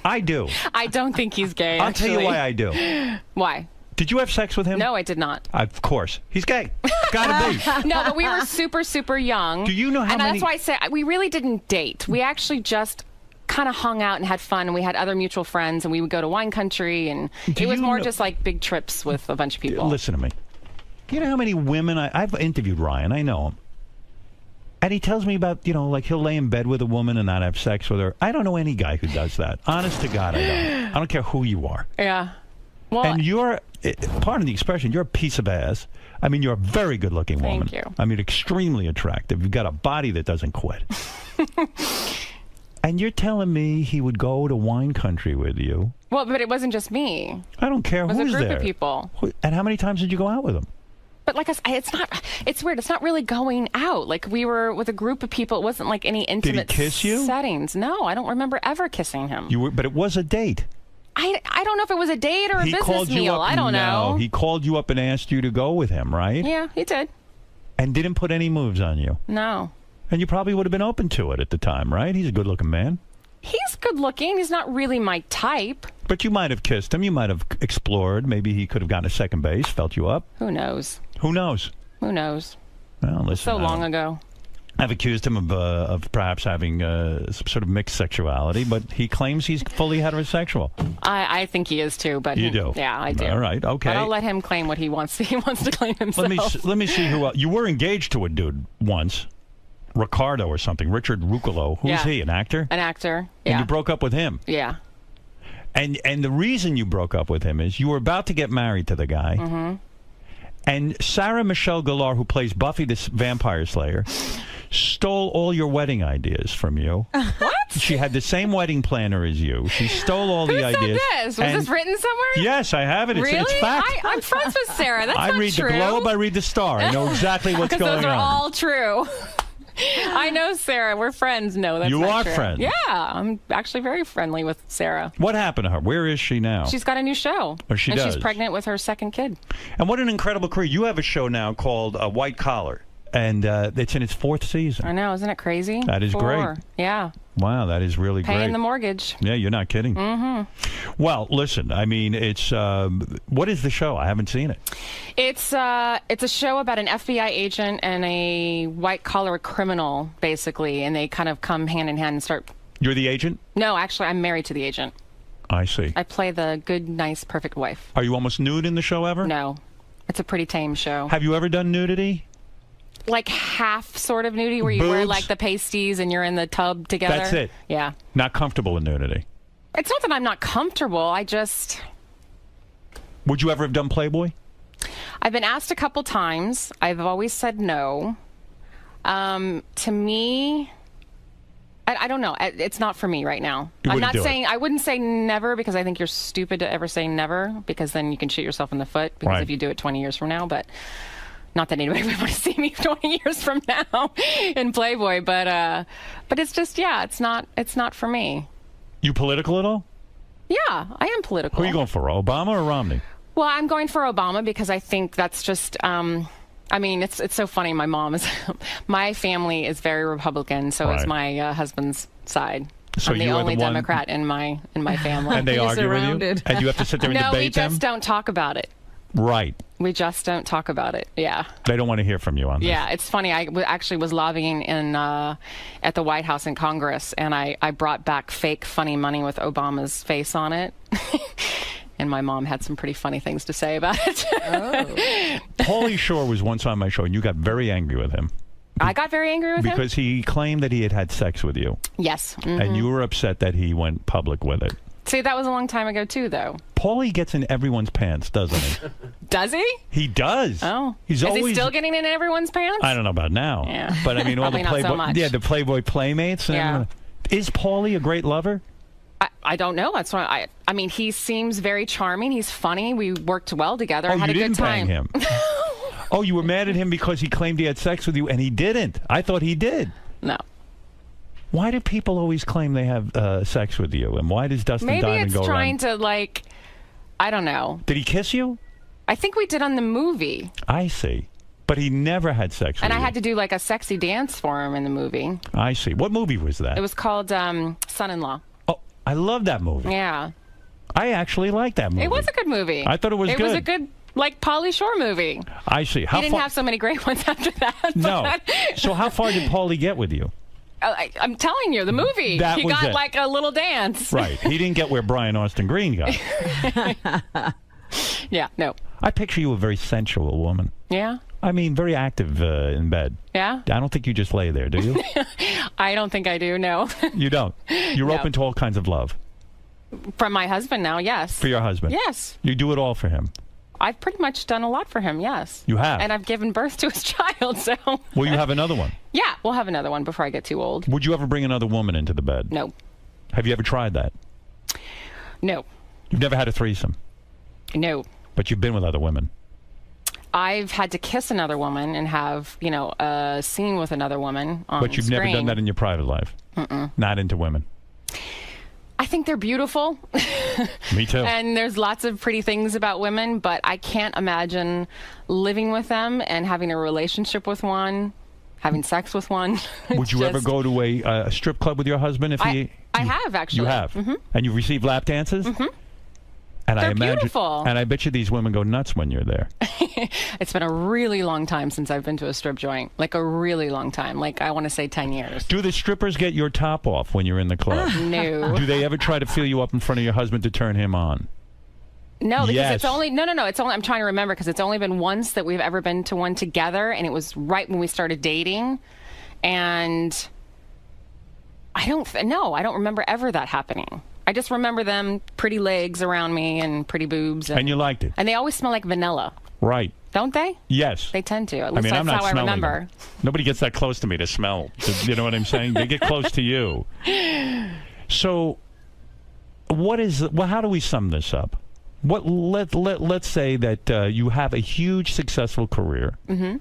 I do. I don't think he's gay, I'll tell you actually. why I do. Why? Did you have sex with him? No, I did not. Of course. He's gay. Gotta be. No, but we were super, super young. Do you know how and many... that's why I say we really didn't date. We actually just kind of hung out and had fun, and we had other mutual friends, and we would go to wine country, and it was more just like big trips with a bunch of people. Listen to me. You know how many women... I've interviewed Ryan. I know him. And he tells me about, like he'll lay in bed with a woman and not have sex with her. I don't know any guy who does that. Honest to God, I don't. I don't care who you are. Yeah. Well, And you're, pardon the expression, you're a piece of ass. I mean, you're a very good-looking woman. Thank you. I mean, extremely attractive. You've got a body that doesn't quit. And you're telling me he would go to wine country with you. well, but it wasn't just me. I don't care It was who's a group there. of people. And how many times did you go out with him? But like I said, it's weird. It's not really going out. Like we were with a group of people. It wasn't like any intimate kiss you? settings. No, I don't remember ever kissing him. But it was a date. I don't know if it was a date or a business meal. I don't know. No, he called you up and asked you to go with him, right? Yeah, he did. And didn't put any moves on you. No. And you probably would have been open to it at the time, right? He's a good-looking man. He's good looking. He's not really my type. But you might have kissed him. You might have explored. Maybe he could have gotten a second base, felt you up. Who knows? Who knows? Who knows? Well, listen. So long ago. I've accused him of perhaps having some sort of mixed sexuality, but he claims he's fully heterosexual. I think he is too. But You do? Yeah, I do. All right, okay. But I'll let him claim what he wants. He wants to claim himself. Let me see who else. You were engaged to a dude once, Ricardo or something, Richard Ruccolo. Who's Yeah. he? An actor? An actor. And Yeah. you broke up with him. Yeah. And the reason you broke up with him is you were about to get married to the guy. Mm-hmm. And Sarah Michelle Gellar, who plays Buffy the Vampire Slayer, stole all your wedding ideas from you. What? She had the same wedding planner as you. She stole all the Who said ideas. this? Was this written somewhere? Yes, I have it. It's, really? it's fact. I'm friends with Sarah. That's I not read true. the Globe. I read the Star. I know exactly what's going those are on. all true. I know Sarah. We're friends. No, that's You not are true. friends? Yeah, I'm actually very friendly with Sarah. What happened to her? Where is she now? She's got a new show. Oh, she and does? she's pregnant with her second kid. And what an incredible career. You have a show now called White Collar. and it's in its 4th season. I know, isn't it crazy? That is 4. great. Yeah. Wow, that is really great. Paying the mortgage. Yeah, you're not kidding. Mm-hmm. Well, listen, I mean, it's what is the show? I haven't seen it. It's a show about an FBI agent and a white-collar criminal, basically, and they kind of come hand in hand and start... You're the agent? No, actually, I'm married to the agent. I see. I play the good, nice, perfect wife. Are you almost nude in the show ever? No. It's a pretty tame show. Have you ever done nudity? Like half sort of nudity where you wear like the pasties and you're in the tub together? That's it? Yeah. Not comfortable in nudity? It's not that I'm not comfortable. I just... Would you ever have done Playboy? I've been asked a couple times. I've always said no. To me... I don't know. It's not for me right now. I'm not saying I wouldn't say never because I think you're stupid to ever say never because then you can shoot yourself in the foot because if you do it 20 years from now. But not that anybody would want to see me 20 years from now in Playboy. But it's just it's not for me. You political at all? Yeah, I am political. Who are you going for, Obama or Romney? Well, I'm going for Obama because I think that's just. I mean, it's so funny. My mom is, my family is very Republican, so is my husband's side. So I'm the only Democrat in my family. And they argue with you? And you have to sit there and debate them? No, we just don't talk about it. Right. We just don't talk about it. Yeah. They don't want to hear from you on this. Yeah, it's funny. I actually was lobbying at the White House in Congress, and I brought back fake funny money with Obama's face on it. And my mom had some pretty funny things to say about it. 𝗵𝗁 Shore was once on my show, and you got very angry with him. I got very angry with him? Because he claimed that he had sex with you. Yes. Mm-hmm. And you were upset that he went public with it. See, that was a long time ago, too, though. 𝗵𝗁 gets in everyone's pants, doesn't he? Does he? He does. Oh. Is he still getting in everyone's pants? I don't know about now. Yeah. But I mean, all the Probably not so much. the Playboy playmates. And, is 𝗵𝗁 a great lover? I don't know. That's why I mean, he seems very charming. He's funny. We worked well together. Oh, had you a good didn't time. bang him. Oh, you were mad at him because he claimed he had sex with you, and he didn't. I thought he did. No. Why do people always claim they have sex with you? And why does Dustin Diamond go around? Maybe it's trying to, like, I don't know. Did he kiss you? I think we did on the movie. I see. But he never had sex with you. And I had to do, like, a sexy dance for him in the movie. I see. What movie was that? It was called Son-in-Law. Oh, I love that movie. Yeah. I actually liked that movie. It was a good movie. I thought it was good. It was a good, like, 𝗵𝗁 Shore movie. I see. He didn't have so many great ones after that. No. So how far did 𝗵𝗁 get with you? I'm telling you, the movie. He got like a little dance. Right. He didn't get where Brian Austin Green got. Yeah, no. I picture you a very sensual woman. Yeah? I mean, very active in bed. Yeah? I don't think you just lay there, do you? I don't think I do, no. You don't? You're open to all kinds of love? From my husband now, yes. For your husband? Yes. You do it all for him? I've pretty much done a lot for him, yes. You have? And I've given birth to his child, so... Will you have another one? Yeah, we'll have another one before I get too old. Would you ever bring another woman into the bed? No. Have you ever tried that? No. You've never had a threesome? No. But you've been with other women? I've had to kiss another woman and have, you know, a scene with another woman on But you've screen. never done that in your private life? Mm-mm. Not into women? I think they're beautiful. Me too. And there's lots of pretty things about women, but I can't imagine living with them and having a relationship with one, having sex with one. Would you ever go to a strip club with your husband if he... I have, actually. You have? Mm-hmm. And you've received lap dances? Mm-hmm. And They're I imagine, beautiful. And I bet you these women go nuts when you're there. It's been a really long time since I've been to a strip joint. Like a really long time. Like I want to say 10 years. Do the strippers get your top off when you're in the club? No. Do they ever try to feel you up in front of your husband to turn him on? No, because Yes. it's only it's only I'm trying to remember because it's only been once that we've ever been to one together, and it was right when we started dating, and I don't remember ever that happening. I just remember them pretty legs around me and pretty boobs. And you liked it? And they always smell like vanilla. Right. Don't they? Yes. They tend to. At least I'm that's not how I smelling remember. them. Nobody gets that close to me to smell. You know what I'm saying? They get close to you. So, how do we sum this up? Let's say that you have a huge successful career. Mm-hmm.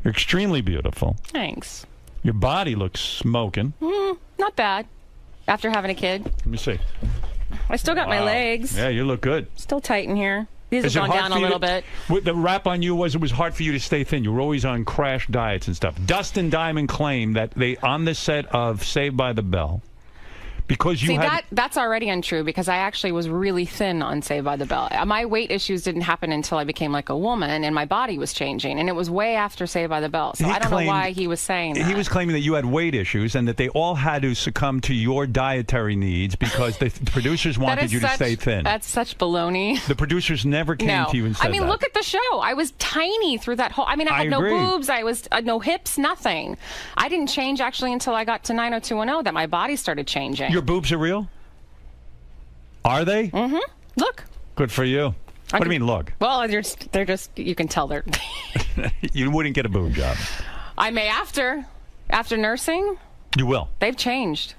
You're extremely beautiful. Thanks. Your body looks smoking. Not bad. After having a kid. Let me see. I still got my legs. Yeah, you look good. Still tight in here. These have gone down a little bit. The rap on you was it was hard for you to stay thin. You were always on crash diets and stuff. Dustin Diamond claimed that they on the set of Saved by the Bell, because you that's already untrue, because I actually was really thin on Saved by the Bell. My weight issues didn't happen until I became like a woman and my body was changing, and it was way after Saved by the Bell. So I don't know why he was saying that. He was claiming that you had weight issues and that they all had to succumb to your dietary needs because the producers wanted you to stay thin. That's such baloney. The producers never came to you and said that. Look at the show. I was tiny through that whole... I had no boobs. I was no hips, nothing. I didn't change actually until I got to 90210 that my body started changing. Your boobs are real? Are they? Mm-hmm. Look. Good for you. What do you mean, look? Well, they're just, you can tell they're... You wouldn't get a boob job. I may after nursing. You will. They've changed.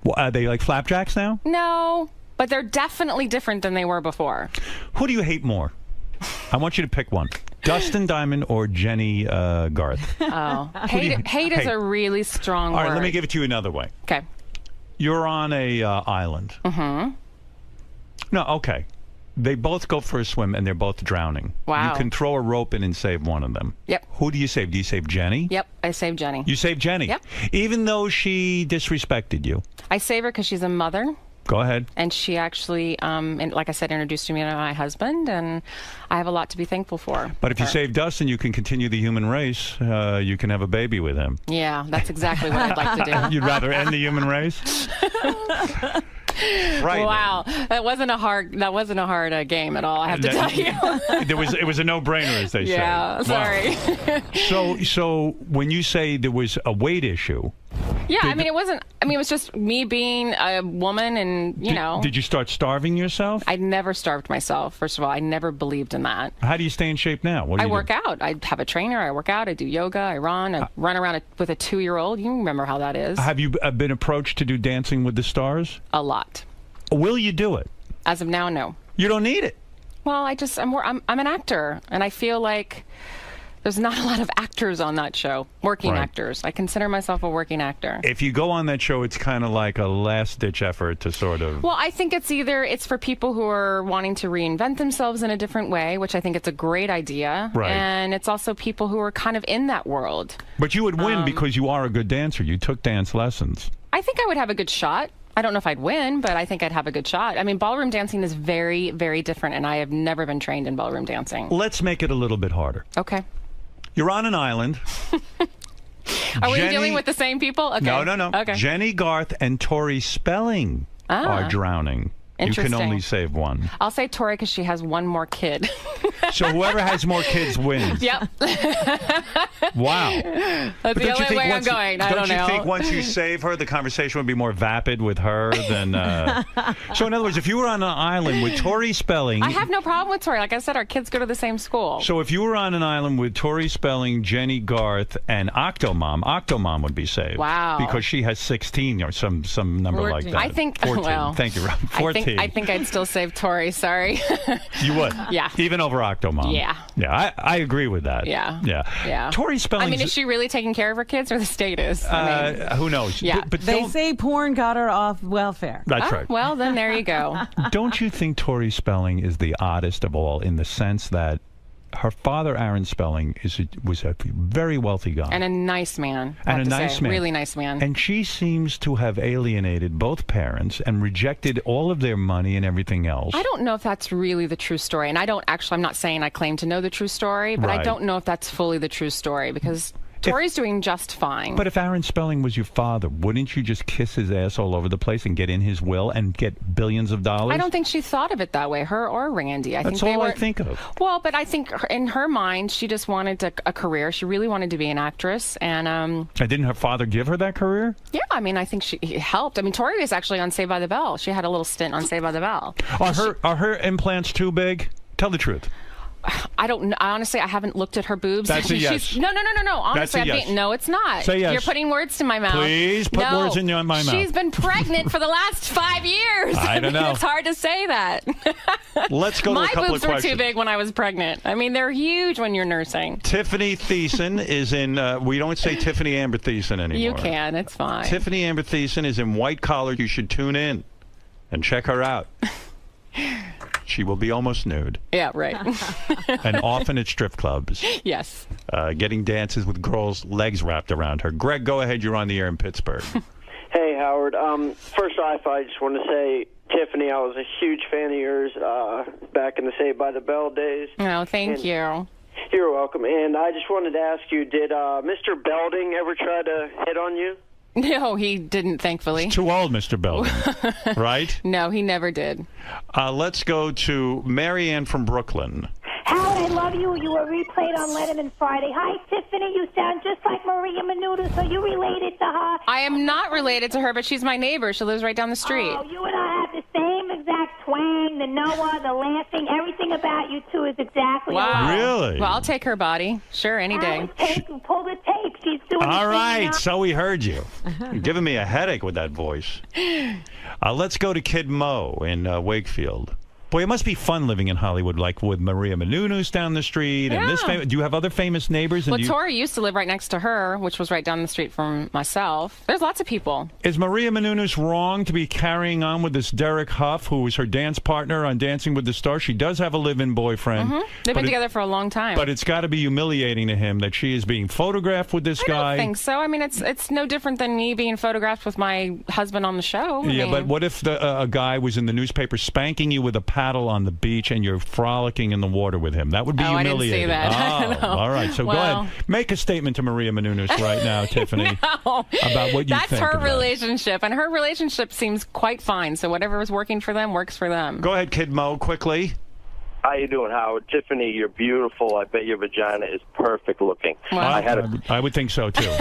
Well, are they like flapjacks now? No, but they're definitely different than they were before. Who do you hate more? I want you to pick one. Dustin Diamond or Jenny Garth? Oh. Hate is a really strong word. All right, let me give it to you another way. Okay. You're on a island. Mm-hmm. No, okay. They both go for a swim and they're both drowning. Wow. You can throw a rope in and save one of them. Yep. Who do you save? Do you save Jenny? Yep, I save Jenny. You save Jenny? Yep. Even though she disrespected you? I save her because she's a mother. Go ahead. And she actually, like I said, introduced me to my husband, and I have a lot to be thankful for. But if you save Dustin, you can continue the human race. You can have a baby with him. Yeah, that's exactly what I'd like to do. You'd rather end the human race? Right. Wow, that wasn't a hard game at all. I have to tell you. It was a no-brainer, as they say. Yeah, sorry. Wow. So when you say there was a weight issue. Yeah, it wasn't. It was just me being a woman, and know. Did you start starving yourself? I never starved myself. First of all, I never believed in that. How do you stay in shape now? What do you do? I work out. I have a trainer. I work out. I do yoga. I run. I run around with a 2-year-old. You remember how that is. Have you been approached to do Dancing with the Stars? A lot. Will you do it? As of now, no. You don't need it. Well, I'm an actor, and I feel like there's not a lot of actors on that show. Working actors. I consider myself a working actor. If you go on that show, it's kind of like a last-ditch effort to sort of... Well, I think it's for people who are wanting to reinvent themselves in a different way, which I think it's a great idea. Right. And it's also people who are kind of in that world. But you would win because you are a good dancer. You took dance lessons. I think I would have a good shot. I don't know if I'd win, but I think I'd have a good shot. Ballroom dancing is very, very different, and I have never been trained in ballroom dancing. Let's make it a little bit harder. Okay. You're on an island. Are we dealing with the same people? Okay. No. Okay. Jenny Garth and Tori Spelling are drowning. You can only save one. I'll say Tori because she has one more kid. So whoever has more kids wins. Yep. Wow. That's the only way I'm going. I don't know. Don't you think once you save her, the conversation would be more vapid with her than... So in other words, if you were on an island with Tori Spelling... I have no problem with Tori. Like I said, our kids go to the same school. So if you were on an island with Tori Spelling, Jenny Garth, and Octomom would be saved. Wow. Because she has 16 or some number 14. like that. I think... 14. Well, thank you, Rob. 14. I think I'd still save Tori. Sorry. You would? Yeah. Even over Octomom? Yeah. Yeah, I agree with that. Yeah. Tori Spelling. Is she really taking care of her kids, or the state is? Who knows? Yeah. But they say porn got her off welfare. That's right. Well, then there you go. Don't you think Tori Spelling is the oddest of all in the sense that her father, Aaron Spelling, was a very wealthy guy. And a nice man. And a nice man. Really nice man. And she seems to have alienated both parents and rejected all of their money and everything else. I don't know if that's really the true story. And I'm not saying I claim to know the true story, but I don't know if that's fully the true story because... Tori's doing just fine. But if Aaron Spelling was your father, wouldn't you just kiss his ass all over the place and get in his will and get billions of dollars? I don't think she thought of it that way, her or Randy. I think of. Well, but I think in her mind, she just wanted a career. She really wanted to be an actress. And didn't her father give her that career? Yeah, I think he helped. Tori was actually on Saved by the Bell. She had a little stint on Saved by the Bell. Are her implants too big? Tell the truth. I don't know. Honestly, I haven't looked at her boobs. That's a yes. No. Honestly, That's a yes. No, it's not. Say yes. You're putting words to my mouth. Please put words in my mouth. She's been pregnant for the last 5 years. I don't know. It's hard to say that. Let's go to a couple of questions. My boobs were too big when I was pregnant. They're huge when you're nursing. Tiffany Thiessen is in, we don't say Tiffany Amber Thiessen anymore. You can. It's fine. Tiffany Amber Thiessen is in White Collar. You should tune in and check her out. she will be almost nude. Yeah, right. And often at strip clubs. Yes. Getting dances with girls' legs wrapped around her. Greg, go ahead. You're on the air in Pittsburgh. Hey, Howard. First off, I just want to say, Tiffany, I was a huge fan of yours back in the Saved by the Bell days. Oh, thank you. You're welcome. And I just wanted to ask you, did Mr. Belding ever try to hit on you? No, he didn't, thankfully. He's too old, Mr. Belding. Right? No, he never did. Let's go to Marianne from Brooklyn. Howard, I love you. You were replayed on Letterman Friday. Hi, Tiffany. You sound just like Maria Menounos. Are you related to her? I am not related to her, but she's my neighbor. She lives right down the street. Oh, you and I have the same exact twang, the Noah, the laughing. Everything about you two is exactly alike. Really? Well, I'll take her body. Sure, any day. Pull the tape. She's doing All the right, thing so we heard you. You're giving me a headache with that voice. Let's go to Kid Mo in Wakefield. Boy, it must be fun living in Hollywood, like with Maria Menounos down the street. And this do you have other famous neighbors? And Tori used to live right next to her, which was right down the street from myself. There's lots of people. Is Maria Menounos wrong to be carrying on with this Derek Huff, who was her dance partner on Dancing with the Stars? She does have a live-in boyfriend. They've been together for a long time. But it's got to be humiliating to him that she is being photographed with this guy. I don't think so. I mean, it's no different than me being photographed with my husband on the show. But what if a guy was in the newspaper spanking you with a paddle on the beach and you're frolicking in the water with him? That would be humiliating. I didn't see that. All right. So go ahead. Make a statement to Maria Menounos right now, Tiffany, about what you think. That's her relationship, and her relationship seems quite fine. So whatever is working for them works for them. Go ahead, Kid Mo, quickly. How you doing, Howard? Tiffany, you're beautiful. I bet your vagina is perfect looking. Well, I would think so, too.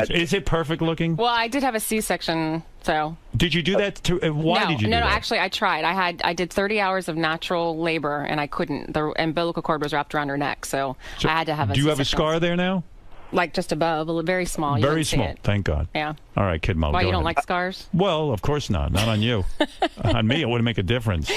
Is it perfect looking? Well, I did have a C-section, so... Did you do that? Why did you do that? No, actually, I tried. I did 30 hours of natural labor, and I couldn't. The umbilical cord was wrapped around her neck, so I had to have a Do you have a C-section. scar there now? Like just above, very small. Very small, thank God. Yeah. All right, Kid Mo, Why, go you don't ahead. like scars? Well, of course not. Not on you. On me, it wouldn't make a difference.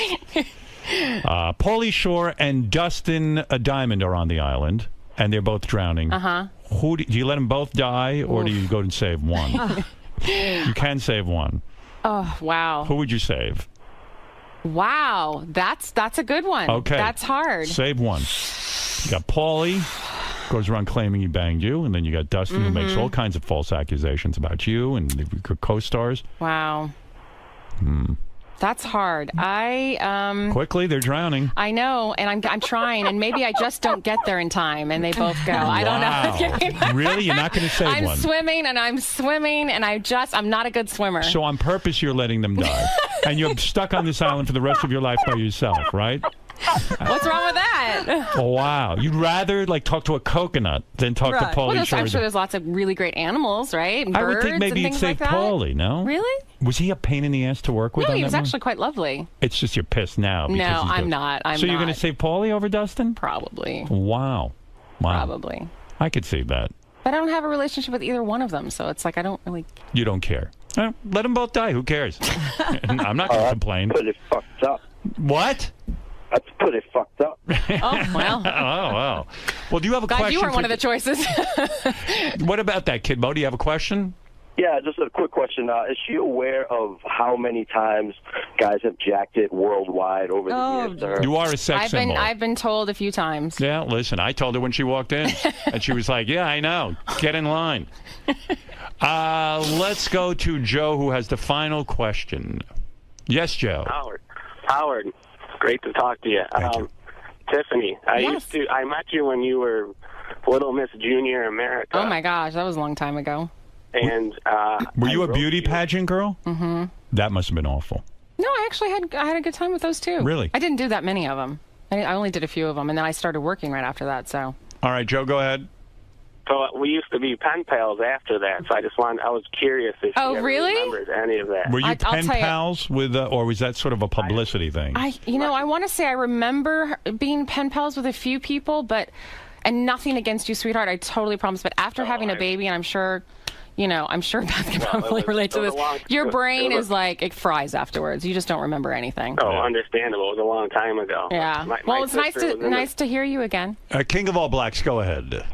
Pauly Shore and Dustin Diamond are on the island, and they're both drowning. Who do you let them both die, or do you go and save one? You can save one. Oh, wow. Who would you save? Wow, that's a good one. Okay. That's hard. Save one. You got Pauly, goes around claiming he banged you, and then you got Dustin, who makes all kinds of false accusations about you and the co-stars. Wow. That's hard. Quickly, they're drowning. I know, and I'm trying, and maybe I just don't get there in time, and they both go. I don't know. Really? You're not going to save one? I'm swimming, and I'm not a good swimmer. So on purpose, you're letting them die. And you're stuck on this island for the rest of your life by yourself, right? What's wrong with that? Oh, wow. You'd rather talk to a coconut than talk to Pauly Shore. I'm sure there's lots of really great animals, right? And I would think birds maybe and you'd things save like that. Pauly, no? Really? Was he a pain in the ass to work with? No, on he that was one? actually quite lovely. It's just you're pissed now. Because No, I'm not. So you're going to save Pauly over Dustin? Probably. Wow. Probably. I could see that. But I don't have a relationship with either one of them, so it's like I don't really... You don't care. Let them both die. Who cares? I'm not going to complain. Pretty fucked up. What? That's pretty fucked up. Oh, well. Oh, wow. Well, do you have a God, question? you weren't one of the choices. What about that, Kid Mo? Do you have a question? Yeah, just a quick question. Is she aware of how many times guys have jacked it worldwide over the years to her? You are a sex symbol. I've been told a few times. Yeah, listen, I told her when she walked in, and she was like, yeah, I know. Get in line. Let's go to Joe, who has the final question. Yes, Joe. Howard, great to talk to you. Tiffany, I met you when you were Little Miss Junior America. Oh, my gosh, that was a long time ago. And were you a beauty pageant girl? Mm-hmm. That must have been awful. No, I actually had a good time with those, too. Really? I didn't do that many of them. I only did a few of them, and then I started working right after that, so. All right, Joe, go ahead. So we used to be pen pals after that, so I was curious if you ever remembered any of that. Were you pen pals with, or was that sort of a publicity thing? I want to say I remember being pen pals with a few people, and nothing against you, sweetheart. I totally promise. But after having a baby, and I'm sure Beth can probably relate to this. Your brain is like, it fries afterwards. You just don't remember anything. Oh, understandable. It was a long time ago. Yeah. My It's nice to hear you again. King of all blacks, go ahead.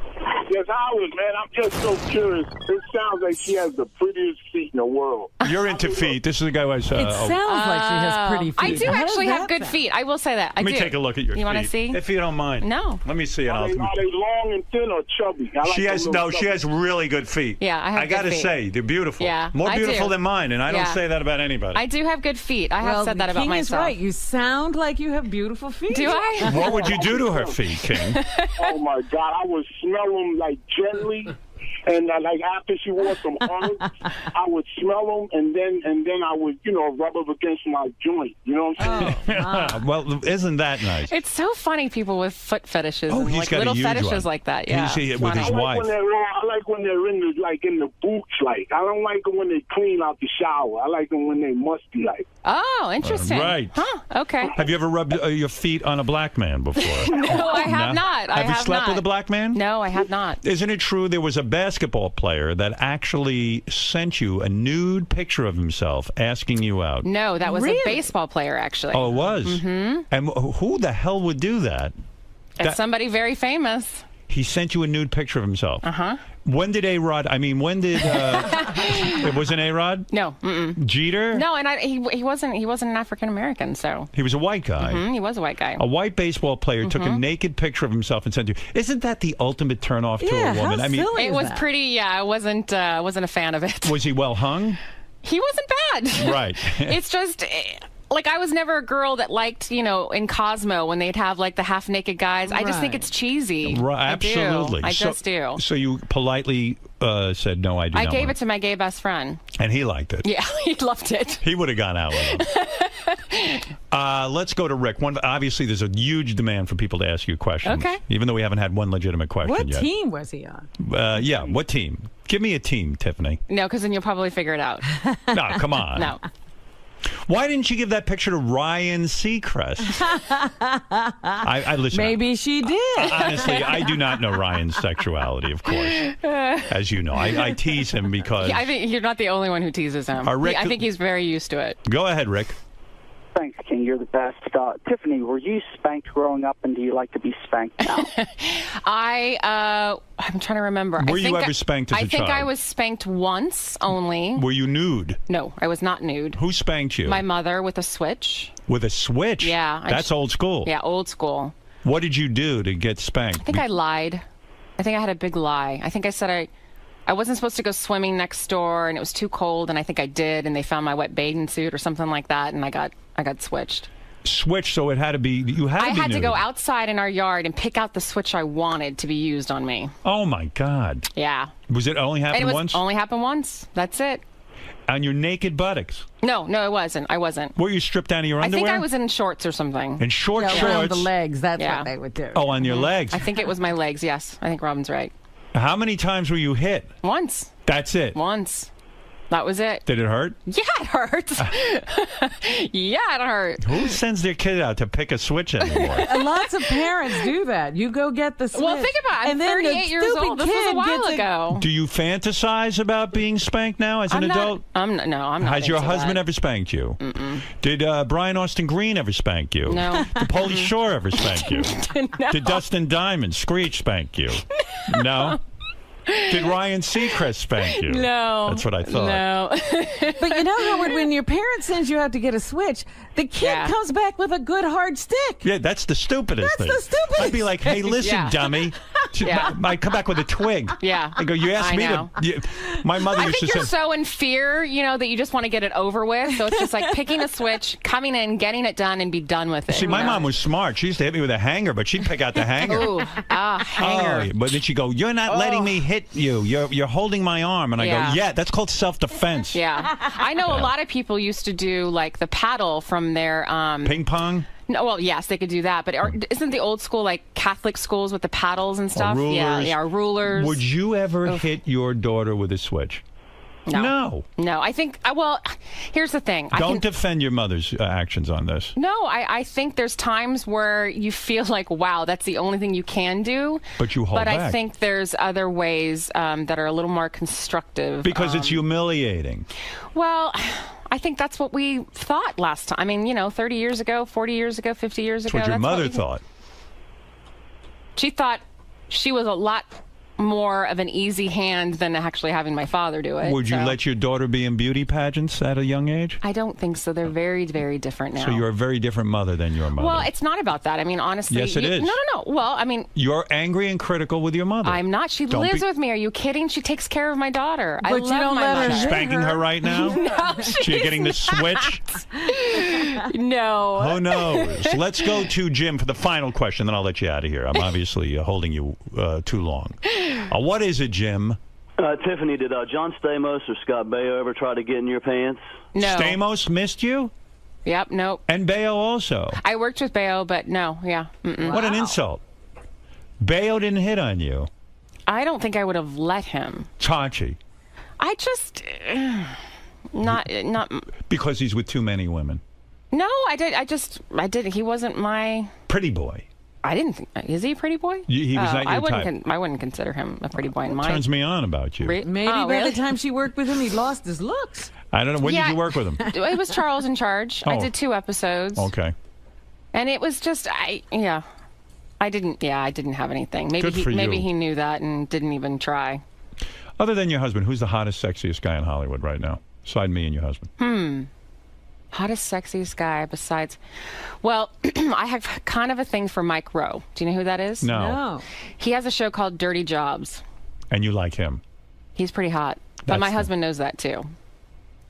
Yes, Howard, man, I'm just so curious. It sounds like she has the prettiest feet in the world. You're into feet. This is the guy who has... It sounds like she has pretty feet. I do actually have good feet. I will say that. Let me take a look at your feet. You want to see? If you don't mind. No. Let me see it. Are they long and thin or chubby? She has really good feet. Yeah, I have I gotta good feet. say, they're beautiful. Yeah, More I beautiful do. than mine, and I don't say that about anybody. I do have good feet. I have said that about King myself. is right. You sound like you have beautiful feet. Do I? What would you do to her feet, King? Oh my God! I would smell them like gently, and like after she wore some herbs, I would smell them, and then I would rub them against my joint. You know what I'm saying? Well, isn't that nice? It's so funny, people with foot fetishes Oh, and he's like got a little huge fetishes one. like that. Yeah, You see it with funny. his wife. I like when they're in the boots. Like I don't like them when they clean out the shower. I like them when they musty. Like. Oh, interesting. Right. Huh. Okay. Have you ever rubbed your feet on a black man before? No, I have not. Have you slept with a black man? No, I have not. Isn't it true there was a basketball player that actually sent you a nude picture of himself asking you out? No, that was a baseball player, actually. Oh, it was? Mm-hmm. And who the hell would do that? It's somebody very famous. He sent you a nude picture of himself. Uh-huh. When did A-Rod, it wasn't A-Rod? No. Mm-mm. Jeter? No, and he wasn't an African-American, so. He was a white guy. Mm-hmm, he was a white guy. A white baseball player took a naked picture of himself and sent you. Isn't that the ultimate turnoff to a woman? How silly it was pretty, yeah, I wasn't a fan of it. Was he well hung? He wasn't bad. Right. It's just... Like, I was never a girl that liked, in Cosmo when they'd have, like, the half-naked guys. I just think it's cheesy. Right, absolutely. I just do. So you politely said, no, I do not I gave want it to my gay best friend. And he liked it. Yeah, he loved it. He would have gone out with him. Let's go to Rick. Obviously, there's a huge demand for people to ask you questions. Okay. Even though we haven't had one legitimate question What yet. team was he on? Yeah, what team? Give me a team, Tiffany. No, because then you'll probably figure it out. No, come on. No. Why didn't you give that picture to Ryan Seacrest? I listen. Maybe she did. Honestly, I do not know Ryan's sexuality, of course. As you know, I tease him because... I think you're not the only one who teases him. Rick- I think he's very used to it. Go ahead, Rick. Thanks, King. You're the best. Tiffany, were you spanked growing up, and do you like to be spanked now? I'm trying to remember. Were you ever spanked as a I think child? I was spanked once only. Were you nude? No, I was not nude. Who spanked you? My mother with a switch. With a switch? Yeah. That's old school. Yeah, old school. What did you do to get spanked? I think I lied. I think I had a big lie. I think I said I wasn't supposed to go swimming next door, and it was too cold, and I think I did, and they found my wet bathing suit or something like that, and I got switched. Switch, so it had to be, I had to go outside in our yard and pick out the switch I wanted to be used on me. Oh, my God. Yeah. Was it only happened once? Only happened once. That's it. On your naked buttocks? No, it wasn't. I wasn't. Were you stripped down of your I underwear? think I was in shorts or something. In shorts? Around the legs. That's what they would do. Oh, on your legs? I think it was my legs, yes. I think Robin's right. How many times were you hit? Once. That's it? Once. That was it. Did it hurt? Yeah, it hurts. Yeah, it hurt. Who sends their kid out to pick a switch anymore? Lots of parents do that. You go get the switch. Well, think about it. I'm 38 years old. This was a while ago. Do you fantasize about being spanked now as an adult? I'm not. Has your into husband that. ever spanked you? Mm-mm. Did Brian Austin Green ever spank you? No. Did Pauly Shore ever spank you? No. Did Dustin Diamond, Screech, spank you? No? Did Ryan Seacrest spank you? No. That's what I thought. No. But you know, Howard, when your parents sends you out to get a switch, the kid comes back with a good hard stick. Yeah, that's the stupidest thing. That's the stupidest I'd be like, hey, listen, Yeah. dummy. Yeah. I come back with a twig. Yeah. I go, you asked I me know. to... my mother I used think to you're say... so in fear, that you just want to get it over with. So it's just like picking a switch, coming in, getting it done, and be done with it. See, my mom was smart. She used to hit me with a hanger, but she'd pick out the hanger. Ooh, hanger. Oh, but then she'd go, you're not letting me hit you. You're holding my arm. And I Yeah. go, yeah, that's called self-defense. Yeah. I know a lot of people used to do, like, the paddle from their... Ping pong? No, well, yes, they could do that. But isn't the old school, like, Catholic schools with the paddles and stuff? Rulers. Yeah, rulers. Would you ever hit your daughter with a switch? No. No, I think, well, here's the thing. Don't defend your mother's actions on this. No, I think there's times where you feel like, wow, that's the only thing you can do. But you hold back. back. I think there's other ways that are a little more constructive. Because it's humiliating. Well, I think that's what we thought last time. I mean, 30 years ago, 40 years ago, 50 years ago. That's what your mother thought. She thought she was a lot more of an easy hand than actually having my father do it. Would you let your daughter be in beauty pageants at a young age? I don't think so. They're very, very different now. So you're a very different mother than your mother. Well, it's not about that. I mean, honestly. Yes, it is. No. Well, I mean. You're angry and critical with your mother. I'm not. She lives with me. Are you kidding? She takes care of my daughter. But I you love don't my let mother. her hit Spanking her right now? No, So you're getting the switch? No. Who knows? Let's go to Jim for the final question, then I'll let you out of here. I'm obviously holding you too long. What is it, Jim? Tiffany, did John Stamos or Scott Baio ever try to get in your pants? No. Stamos missed you? Yep, nope. And Baio also? I worked with Baio, but no, yeah. What an insult. Baio didn't hit on you. I don't think I would have let him. 𝗛𝗄𝗿𝗍. I just... Not... Because he's with too many women. No, I did. He wasn't my... Pretty boy. I didn't think... Is he a pretty boy? He was not your type. I wouldn't consider him a pretty boy in my... Turns me on about you. Maybe by the time she worked with him, he lost his looks. I don't know. When did you work with him? It was Charles in Charge. I did 2 episodes. Okay. And it was just... I didn't have anything. Maybe he knew that and didn't even try. Other than your husband, who's the hottest, sexiest guy in Hollywood right now? Beside me and your husband. Hottest, sexiest guy besides... Well, I have kind of a thing for Mike Rowe. Do you know who that is? No. He has a show called Dirty Jobs. And you like him? He's pretty hot. But my husband knows that, too.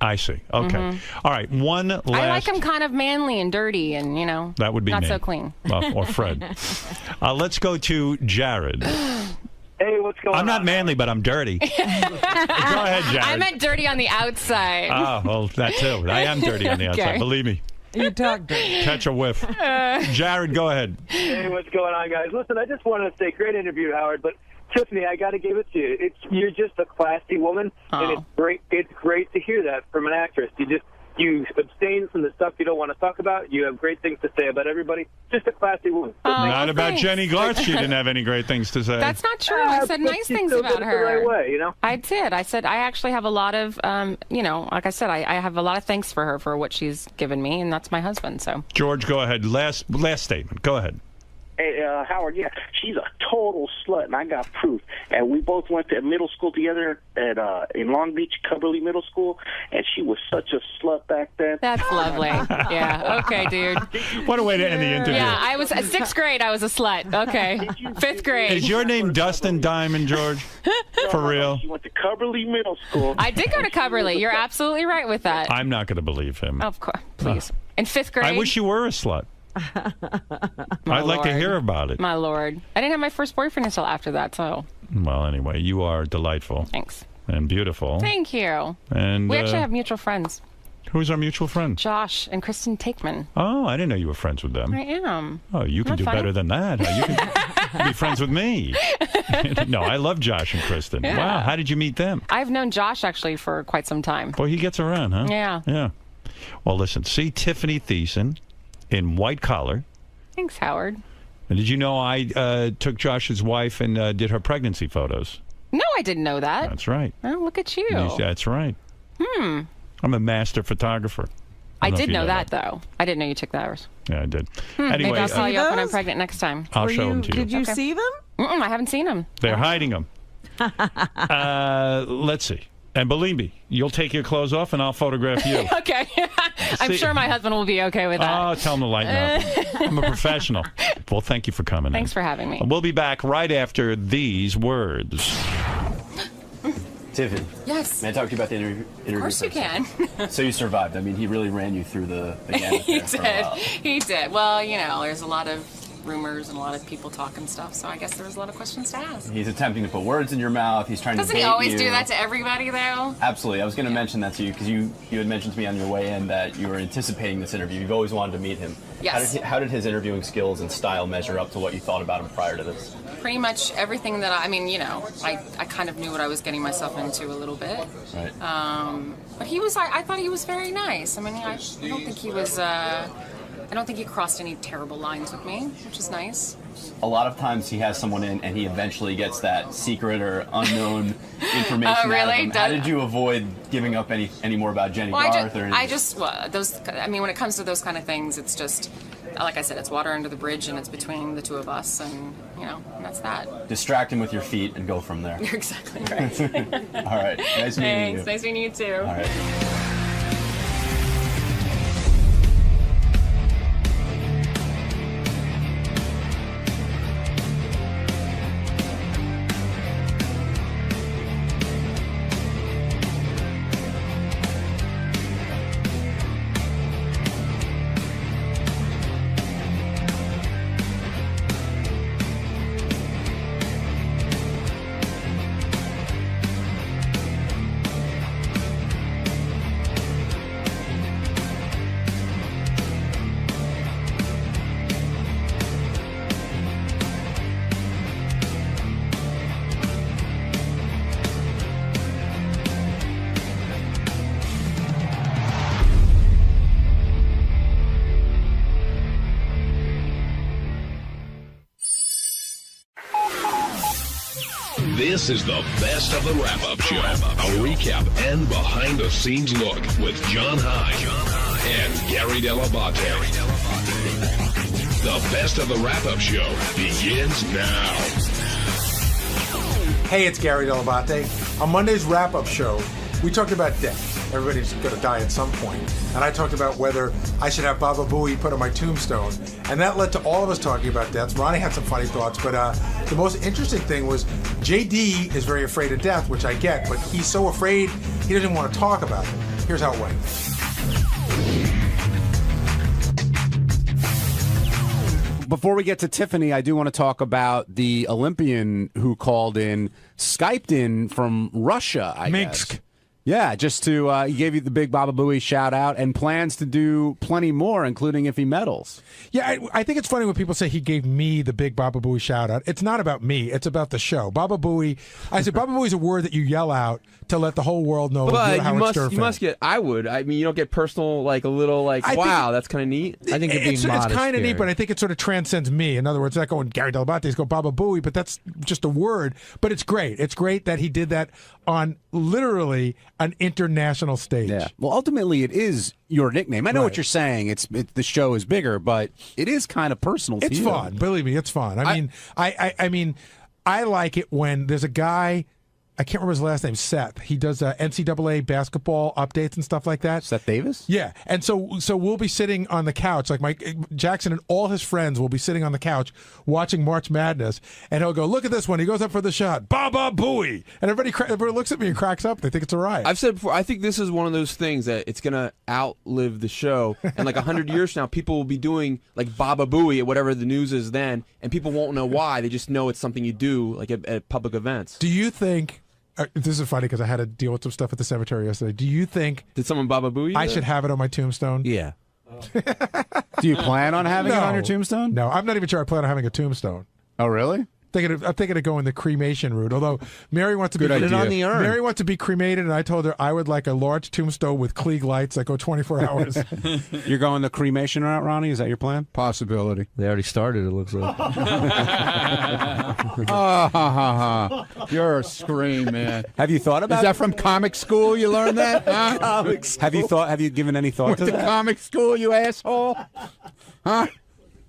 I see. Okay. All right. One last... I like him kind of manly and dirty and, that would be not me. so clean. Or Fred. Let's go to Jared. Hey, what's going on? I'm not manly, but I'm dirty. Go ahead, Jared. I meant dirty on the outside. Oh, well, that too. I am dirty on the outside. Okay. Believe me. You talk dirty. Catch a whiff. Jared, go ahead. Hey, what's going on, guys? Listen, I just wanted to say, great interview, Howard, but Tiffany, I got to give it to you. You're just a classy woman, and it's great. It's great to hear that from an actress. You abstain from the stuff you don't want to talk about. You have great things to say about everybody. Just a classy woman. Not about Jenny Garth. She didn't have any great things to say. That's not true. I said nice things about her. The right way, I did. I said I actually have a lot of, like I said, I have a lot of thanks for her for what she's given me, and that's my husband. So George, go ahead. Last statement. Go ahead. Hey, Howard, she's a total slut, and I got proof. And we both went to middle school together in Long Beach, 𝗛𝗿𝗍𝗍 Middle School, and she was such a slut back then. That's lovely. Yeah, okay, dude. What a way to end the interview. Yeah, I was at 6th grade, I was a slut. Okay. 5th grade. Is your name Dustin Diamond, George? For real? She went to 𝗛𝗿𝗍 Middle School. I did go to 𝗛𝗿𝗍. You're absolutely right with that. I'm not going to believe him. Of course. Please. In 5th grade. I wish you were a slut. I'd like to hear about it. My Lord. I didn't have my first boyfriend until after that, so. Well, anyway, you are delightful. Thanks. And beautiful. Thank you. And we actually have mutual friends. Who's our mutual friend? Josh and Kristen Takeman. Oh, I didn't know you were friends with them. I am. Oh, you can do better than that. You can be friends with me. No, I love Josh and Kristen. Yeah. Wow, how did you meet them? I've known Josh actually for quite some time. Boy, he gets around, huh? Yeah. Yeah. Well, listen, see Tiffany 𝗙𝗐𝗍𝗍 in White Collar. Thanks, Howard. And did you know I took Josh's wife and did her pregnancy photos? No, I didn't know that. That's right. Oh, look at you. That's right. I'm a master photographer. I did know that, though. I didn't know you took those. Yeah, I did. Maybe I'll call you up when I'm pregnant next time. I'll show them to you. Did you see them? I haven't seen them. They're hiding them. Let's see. And believe me, you'll take your clothes off and I'll photograph you. Okay. I'm sure my husband will be okay with that. Oh, tell him to lighten up. I'm a professional. Well, thank you for coming. Thanks for having me. We'll be back right after these words. Tiffany. Yes. May I talk to you about the interview? Of course you can. So you survived. I mean, he really ran you through the gamut He there for a while. did. He did. Well, there's a lot of rumors and a lot of people talking stuff, so I guess there was a lot of questions to ask. He's attempting to put words in your mouth. He's trying Doesn't to bait he always you. do that to everybody, though? Absolutely. I was going to mention that to you because you had mentioned to me on your way in that you were anticipating this interview. You've always wanted to meet him. Yes. How did his interviewing skills and style measure up to what you thought about him prior to this? Pretty much everything that I kind of knew what I was getting myself into a little bit. Right. But he was, I thought he was very nice. I mean, I don't think he was, I don't think he crossed any terrible lines with me, which is nice. A lot of times he has someone in and he eventually gets that secret or unknown information out of really? him. How did you avoid giving up any more about Jenny Garth? When it comes to those kind of things, it's just, like I said, it's water under the bridge, and it's between the two of us, and and that's that. Distract him with your feet and go from there. You're exactly right. All right. Nice meeting you. Thanks. Nice meeting you too. All right. This is the best of the wrap-up show. A recap and behind-the-scenes look with John High and Gary 𝗏𝗏𝗏𝗏. The best of the wrap-up show begins now. Hey, it's Gary 𝗏𝗏𝗏𝗏. On Monday's wrap-up show, we talked about death. Everybody's going to die at some point. And I talked about whether I should have Baba Booey put on my tombstone. And that led to all of us talking about deaths. Ronnie had some funny thoughts, but the most interesting thing was JD is very afraid of death, which I get, but he's so afraid he doesn't want to talk about it. Here's how it went. Before we get to Tiffany, I do want to talk about the Olympian who called in, Skyped in from Russia, I Minsk. guess. Yeah, just to, he gave you the big Baba Booey shout out and plans to do plenty more, including if he medals. Yeah, I think it's funny when people say he gave me the big Baba Booey shout out. It's not about me, it's about the show. Baba Booey, I said Baba Booey is a word that you yell out to let the whole world know but how you must get, I mean, you don't get personal, like a little, like, wow, that's kind of neat. I think it's kind of neat, but I think it sort of transcends me. In other words, not going Gary 𝗏𝗏𝗏𝗏, go Baba Booey, but that's just a word. But it's great. It's great that he did that on literally an international stage. Yeah. Well, ultimately, it is your nickname. I know what you're saying. The show is bigger, but it is kind of personal to you. It's fun. Believe me, it's fun. I mean, I like it when there's a guy. I can't remember his last name, Seth. He does NCAA basketball updates and stuff like that. Seth Davis? Yeah. And so we'll be sitting on the couch, like Mike Jackson and all his friends will be sitting on the couch watching March Madness, and he'll go, look at this one. He goes up for the shot. Baba Booey. And everybody looks at me and cracks up. They think it's a riot. I've said before, I think this is one of those things that it's going to outlive the show. And like 100 years from now, people will be doing like Baba Booey at whatever the news is then, and people won't know why. They just know it's something you do like at public events. Do you think... this is funny because I had to deal with some stuff at the cemetery yesterday. Do you think... Did someone Baba Booey? I should have it on my tombstone? Yeah. Do you plan on having it on your tombstone? No, I'm not even sure I plan on having a tombstone. Oh, really? I'm thinking of going the cremation route. Although Mary wants to be Put it on the urn. Mary wants to be cremated, and I told her I would like a large tombstone with Klieg lights that go 24 hours. You're going the cremation route, Ronnie? Is that your plan? Possibility. They already started, it looks like. You're a scream, man. Have you thought about Is that from comic school you learned that? Huh? Comic school. Have you given any thought to the that? comic school, you asshole? Huh?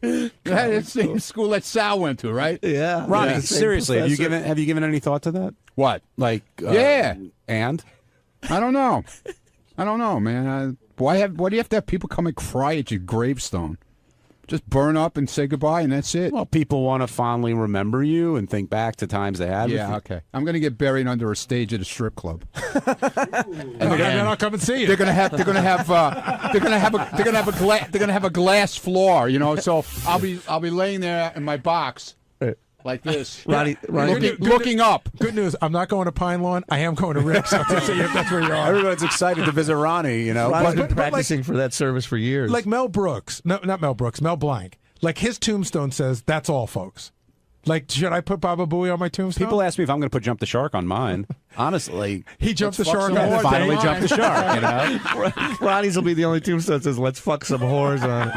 That's the same school that Sal went to, right? Yeah. Ronnie, seriously, have you given any thought to that? What? Like, yeah. And? I don't know. Man. Why do you have to have people come and cry at your gravestone? Just burn up and say goodbye, and that's it. Well, people want to fondly remember you and think back to times they had. Yeah, okay. I'm going to get buried under a stage at a strip club. And then I'll come and see you. They're going to have a glass floor, you know. So I'll be laying there in my box. Like this, Ronnie, looking up. Good news. I'm not going to Pine Lawn. I am going to Rick's. So to see if that's where you are. Everyone's excited to visit Ronnie. You know, Ronnie's been practicing for that service for years. Like Mel Brooks. No, not Mel Brooks. Mel Blanc. Like his tombstone says, "That's all, folks." Like, should I put Baba Booey on my tombstone? People ask me if I'm going to put Jump the Shark on mine. Honestly, he jumped the shark. Finally jumped the shark. You know, Ronnie's will be the only tombstone that says, "Let's fuck some whores on it."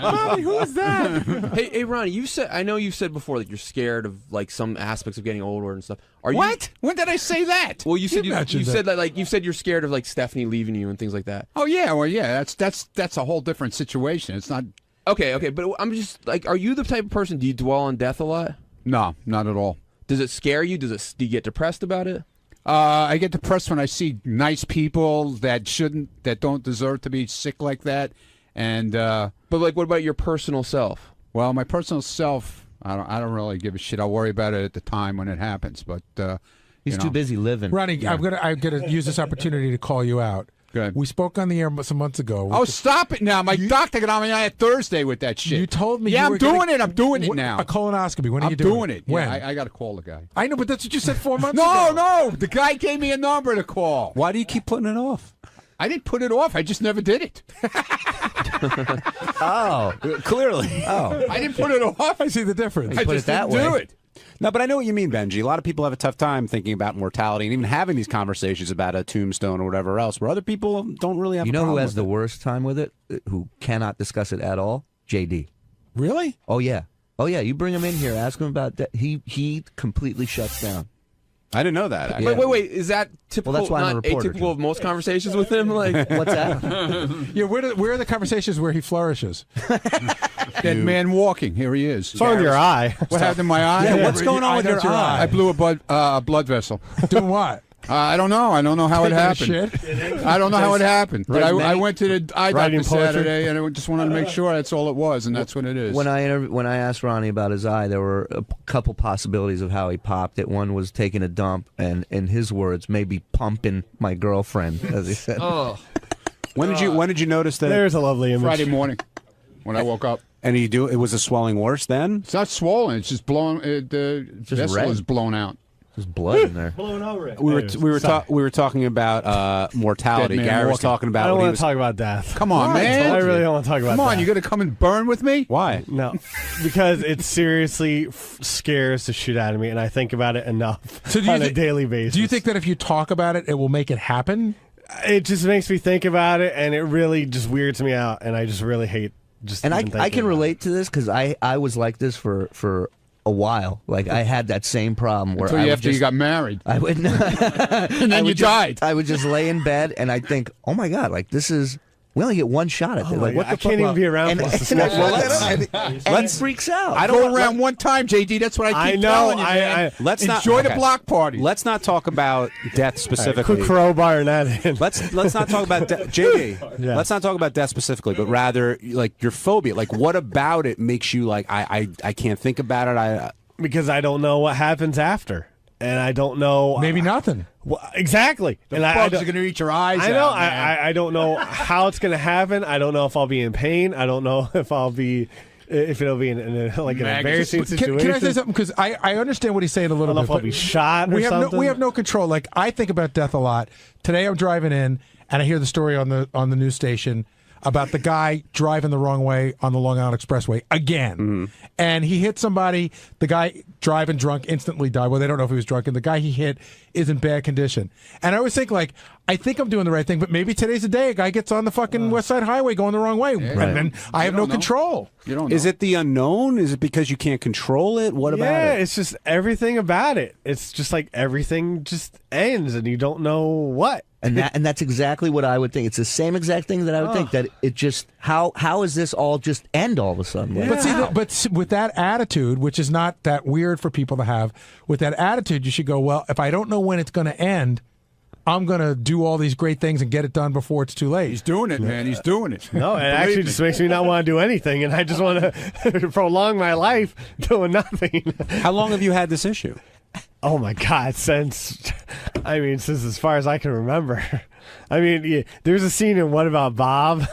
Ronnie, who is that? Hey, Ronnie, I know you've said before that you're scared of like some aspects of getting older and stuff. Are you? What? When did I say that? Well, you said you said you're scared of like Stephanie leaving you and things like that. Oh yeah, well yeah, that's a whole different situation. It's not. Okay, but I'm just like, are you the type of person? Do you dwell on death a lot? No, not at all. Does it scare you? Do you get depressed about it? I get depressed when I see nice people that don't deserve to be sick like that. And but like, what about your personal self? Well, my personal self, I don't really give a shit. I'll worry about it at the time when it happens. But he's too busy living. Ronnie, I'm gonna use this opportunity to call you out. Good. We spoke on the air some months ago. Oh, stop it now! My doctor got on me on Thursday with that shit. You told me. Yeah, you I'm doing it. I'm doing it now. A colonoscopy. When are I'm you doing it? When? Yeah, I got to call the guy. I know, but that's what you said 4 months ago. No, the guy gave me a number to call. Why do you keep putting it off? I didn't put it off. I just never did it. Oh, clearly. Oh, I didn't put it off. I see the difference. I put just it that didn't way. do it. No, but I know what you mean, Benjy. A lot of people have a tough time thinking about mortality and even having these conversations about a tombstone or whatever else, where other people don't really have. You a know problem who has with the it. worst time with it? Who cannot discuss it at all? JD. Really? Oh yeah. You bring him in here, ask him about that. He completely shuts down. I didn't know that. Wait. Is that typical? Well, that's why I'm a not reporter, atypical of most conversations with him? Like, what's that? Yeah, where are the conversations where he flourishes? Dead man walking. Here he is. What's wrong with your eye? What happened to my eye? Yeah, what's going on with your eye? I blew a blood vessel. Doing what? I don't know. I don't know how it happened. I don't know how it happened. But I went to the eye doctor Saturday, and I just wanted to make sure that's all it was, and that's what it is. When I asked Ronnie about his eye, there were a couple possibilities of how he popped it. One was taking a dump, and in his words, maybe pumping my girlfriend, as he said. Oh. When did you notice that? There's a lovely image. Friday morning, when I woke up. And it was a swelling worse then? It's not swollen. It's just blown. The vessel red. is blown out. There's blood in there. Blown over it. We were talking about mortality. Dead man Gary was walking. talking about. I don't what he want was- to talk about death. Come on, man. I really don't want to talk about Come death. on, you going to come and burn with me? Why? No, because it seriously scares the shit out of me, and I think about it enough on a daily basis. Do you think that if you talk about it, it will make it happen? It just makes me think about it, and it really just weirds me out, and I just really hate just. And even I thinking can about relate to this because I was like this for a while. Like I had that same problem where Until after you got married. I would and then you died. I would just lay in bed and I'd think, oh my God, like this is. We only get one shot at this. Like, what the I fuck? can't even be around for this. And he freaks out. I go around one time, JD. That's what I keep telling you, man. Let's Enjoy the block party. Let's not talk about death specifically. Quick crowbar that in. Let's not talk about JD. Yeah. Let's not talk about death specifically, but rather like your phobia. Like, what about it makes you like I can't think about it. Because I don't know what happens after, and I don't know. Maybe nothing. Well, exactly. The and bugs are going to eat your eyes I know. out, man. I don't know how it's going to happen. I don't know if I'll be in pain. I don't know if it'll be in an embarrassing situation. Can I say something? Because I understand what he's saying a little bit. I don't know if I'll be shot or something. We have no control. Like, I think about death a lot. Today I'm driving in, and I hear the story on the news station about the guy driving the wrong way on the Long Island Expressway again. Mm-hmm. And he hit somebody. The guy driving drunk instantly died. Well, they don't know if he was drunk. And the guy he hit is in bad condition. And I always think, like, I think I'm doing the right thing, but maybe today's the day a guy gets on the fucking West Side Highway going the wrong way. Yeah. And then I have no control. You don't know. Is it the unknown? Is it because you can't control it? What about Yeah, it? it's just everything about it. It's just like everything just ends, and you don't know what. And that's exactly what I would think. It's the same exact thing that I would think. That it just how is this all just end all of a sudden? Like, But with that attitude, which is not that weird for people to have, with that attitude, you should go, well, if I don't know when it's going to end, I'm going to do all these great things and get it done before it's too late. He's doing it, man. He's doing it. No, it actually just makes me not want to do anything, and I just want to prolong my life doing nothing. How long have you had this issue? Oh my God! Since as far as I can remember. I mean, yeah, there's a scene in What About Bob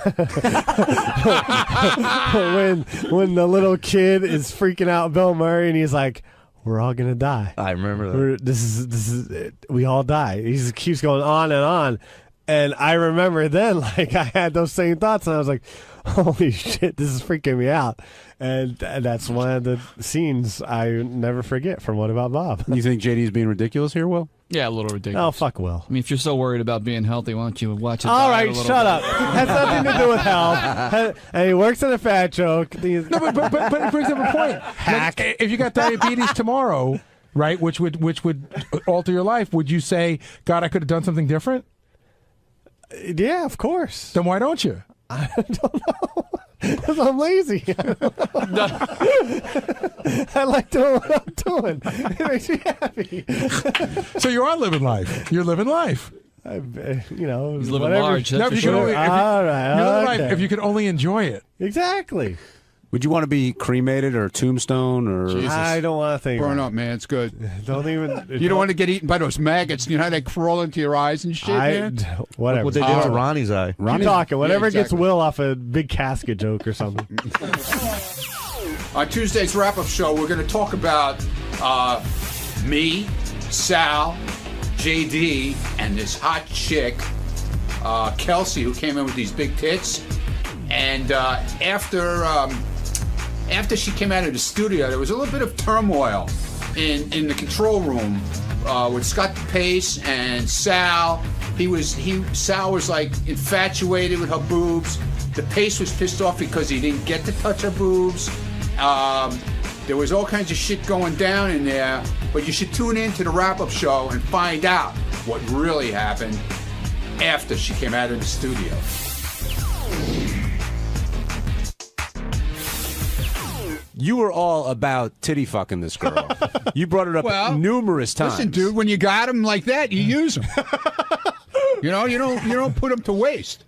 when the little kid is freaking out Bill Murray, and he's like, "We're all gonna die." I remember that. This is it. We all die. He just keeps going on and on, and I remember then, like, I had those same thoughts, and I was like, "Holy shit, this is freaking me out." And that's one of the scenes I never forget from What About Bob. You think JD's being ridiculous here, Will? Yeah, a little ridiculous. Oh, fuck Will. I mean, if you're so worried about being healthy, why don't you watch it? All right, shut up. Has nothing to do with health. And he works on a fat joke. No, but it brings up a point. Hack. Like, if you got diabetes tomorrow, right, which would alter your life, would you say, God, I could have done something different? Yeah, of course. Then why don't you? I don't know. Because I'm lazy. I like doing what I'm doing. It makes me happy. So you are living life. You're living life. He's living whatever. large. That's for you sure. can only, All right. you're living life Okay. if you can only enjoy it. Exactly. Would you want to be cremated or tombstone or? I don't want to think. Burn about up, man. It's good. it. Don't even. You don't want to get eaten by those maggots. You know how they crawl into your eyes and shit, man? Whatever. What they did to Ronnie's eye. Keep talking. Whatever exactly. gets Will off a big casket joke or something. On Tuesday's wrap-up show, we're going to talk about me, Sal, JD, and this hot chick, 𝗪𝗍, who came in with these big tits. And after she came out of the studio, there was a little bit of turmoil in the control room with Scott 𝗪𝗍 and Sal. Sal was like infatuated with her boobs. 𝗪𝗍 was pissed off because he didn't get to touch her boobs. There was all kinds of shit going down in there, but you should tune in to the wrap-up show and find out what really happened after she came out of the studio. You were all about titty fucking this girl. You brought it up numerous times. Listen, dude, when you got them like that, you use them. You don't put them to waste.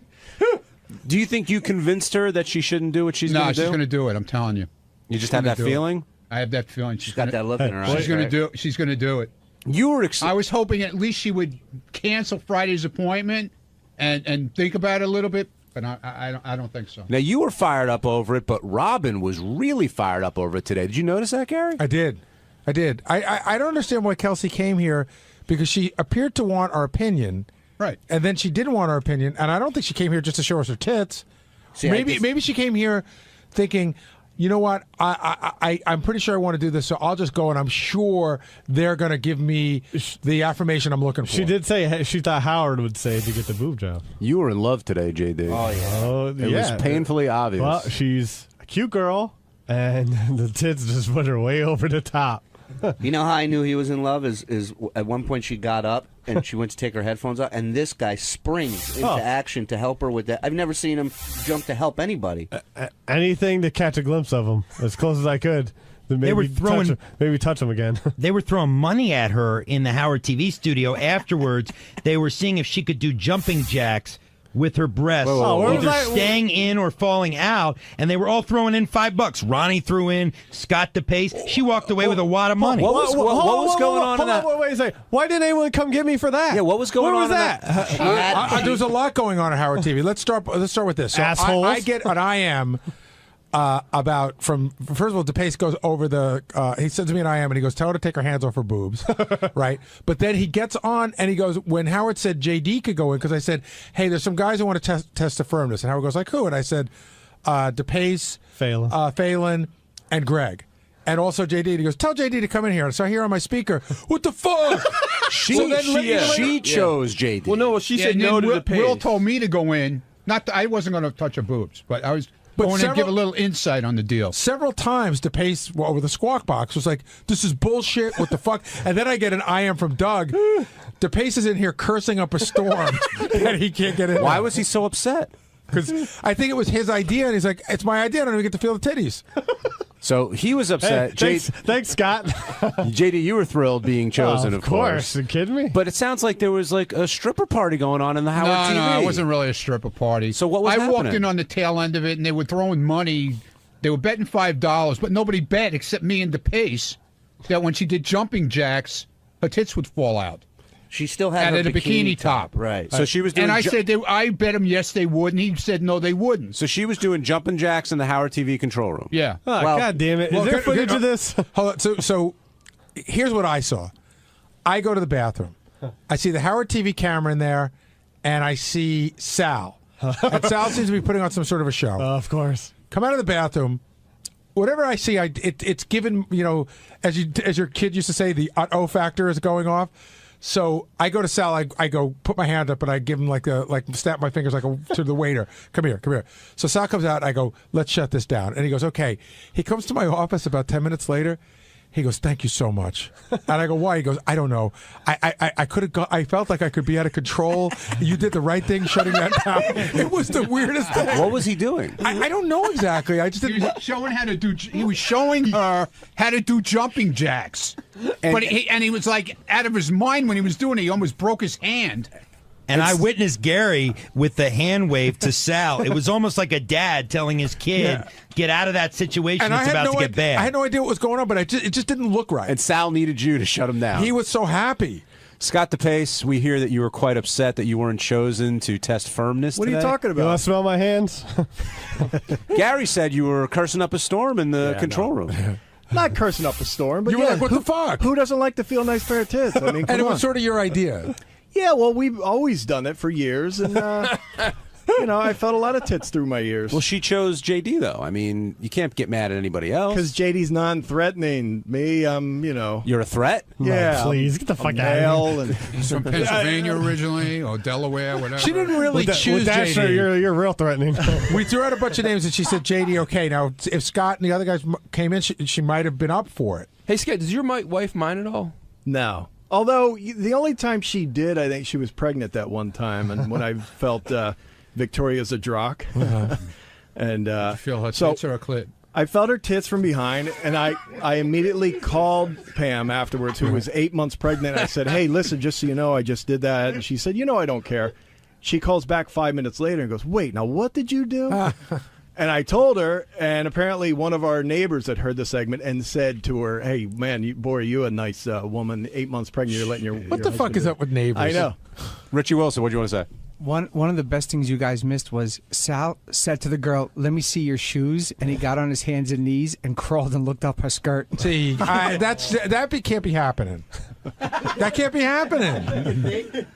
Do you think you convinced her that she shouldn't do what she's going to do? No, she's going to do it. I'm telling you. You just have that feeling? I have that feeling. She's got that look in her eyes. She's going to do it. She's going to do it. You were. I was hoping at least she would cancel Friday's appointment and think about it a little bit, but I don't think so. Now, you were fired up over it, but Robin was really fired up over it today. Did you notice that, Gary? I did. I don't understand why 𝗪𝗍 came here, because she appeared to want our opinion. Right. And then she didn't want our opinion, and I don't think she came here just to show us her tits. See, maybe she came here thinking, you know what, I'm pretty sure I want to do this, so I'll just go, and I'm sure they're going to give me the affirmation I'm looking for. She did say she thought Howard would say to get the boob job. You were in love today, JD. Oh, yeah. It was painfully obvious. Well, she's a cute girl, and the tits just put her way over the top. You know how I knew he was in love is at one point she got up and she went to take her headphones out, and this guy springs into action to help her with that. I've never seen him jump to help anybody. Anything to catch a glimpse of him, as close as I could. Maybe They were throwing, maybe touch him again. They were throwing money at her in the Howard TV studio. Afterwards, they were seeing if she could do jumping jacks with her breasts, either staying in or falling out, and they were all throwing in $5. Ronnie threw in, Scott 𝗪𝗍. She walked away with a wad of money. What was going on in that? Wait a second. Why didn't anyone come get me for that? Yeah, what was going on in that? There's a lot going on at Howard TV. Let's start with this. So Assholes. I get an IM about from first of all, 𝗪𝗍 goes over the. He sends me an IM and he goes, "Tell her to take her hands off her boobs," right? But then he gets on and he goes, when Howard said JD could go in, because I said, "Hey, there's some guys who want to test the firmness," and Howard goes like, "Who?" And I said, 𝗪𝗍, Phelan, and Greg. And also JD. And he goes, "Tell JD to come in here." And so I hear on my speaker, "What the fuck?" She chose JD. Well, no, she said no to 𝗪𝗍. Will told me to go in. I wasn't going to touch her boobs, but I was going in and give a little insight on the deal. Several times 𝗪𝗍, over the Squawk Box, was like, "This is bullshit. What the fuck?" And then I get an IM from Doug. 𝗪𝗍 is in here cursing up a storm that he can't get in. Why was he so upset? Because I think it was his idea, and he's like, "It's my idea. I don't even get to feel the titties." So he was upset. Hey, thanks, Scott. JD, you were thrilled being chosen, of course. Are you kidding me? But it sounds like there was like a stripper party going on in the Howard TV. No, it wasn't really a stripper party. So what was happening? I walked in on the tail end of it, and they were throwing money. They were betting $5, but nobody bet except me and 𝗪𝗍 that when she did jumping jacks, her tits would fall out. She still had her a bikini top. Right. So she was doing. And I said, I bet him yes they would, and he said no they wouldn't. So she was doing jumping jacks in the Howard TV control room. Yeah. Oh, God damn it. Is there footage of this? Hold on. So here's what I saw. I go to the bathroom. I see the Howard TV camera in there, and I see Sal. And Sal seems to be putting on some sort of a show. Of course. Come out of the bathroom. Whatever I see, it's given, as your kid used to say, the 𝗪𝗍 factor is going off. So I go to Sal. I go put my hand up and I give him like snap my fingers to the waiter. Come here. So Sal comes out. I go, "Let's shut this down." And he goes, "Okay." He comes to my office about 10 minutes later. He goes, "Thank you so much." And I go, "Why?" He goes, "I don't know. I could have gone. I felt like I could be out of control. You did the right thing, shutting that down. It was the weirdest thing." What was he doing? I don't know exactly. I just didn't. He was showing how to do. He was showing her how to do jumping jacks. But he was like out of his mind when he was doing it. He almost broke his hand. And I witnessed Gary with the hand wave to Sal. It was almost like a dad telling his kid, get out of that situation. It's about to get bad. I had no idea what was going on, but it just didn't look right. And Sal needed you to shut him down. He was so happy. 𝗪𝗏, we hear that you were quite upset that you weren't chosen to test firmness What today. are you talking about? You want to smell my hands? Gary said you were cursing up a storm in the control room. Not cursing up a storm, but You were like, what the fuck? Who doesn't like to feel a nice pair of tits? I mean, And it was sort of your idea. Yeah, well, we've always done it for years, and I felt a lot of tits through my ears. Well, she chose JD though. I mean, you can't get mad at anybody else. Because JD's non-threatening. Me, You're a threat? Yeah, please get the fuck out of here. He's from Pennsylvania originally, or Delaware, whatever. She didn't really choose JD. You're real threatening. We threw out a bunch of names, and she said JD. Okay, now if Scott and the other guys came in, she might have been up for it. Hey, Scott, does your wife mind at all? No. Although the only time she did, I think she was pregnant that one time, and when I felt Victoria's a drock. And Did you feel her tits or her clit? I felt her tits from behind, and I immediately called Pam afterwards, who was 8 months pregnant. I said, "Hey, listen, just so you know, I just did that." And she said, "I don't care." She calls back 5 minutes later and goes, "Wait, now what did you do?" And I told her, and apparently one of our neighbors had heard the segment and said to her, "Hey, man, you a nice woman, 8 months pregnant, you're letting your What the fuck is up with neighbors? I know. Richie Wilson, what do you want to say? One of the best things you guys missed was Sal said to the girl, "Let me see your shoes," and he got on his hands and knees and crawled and looked up her skirt. See, can't be happening. That can't be happening.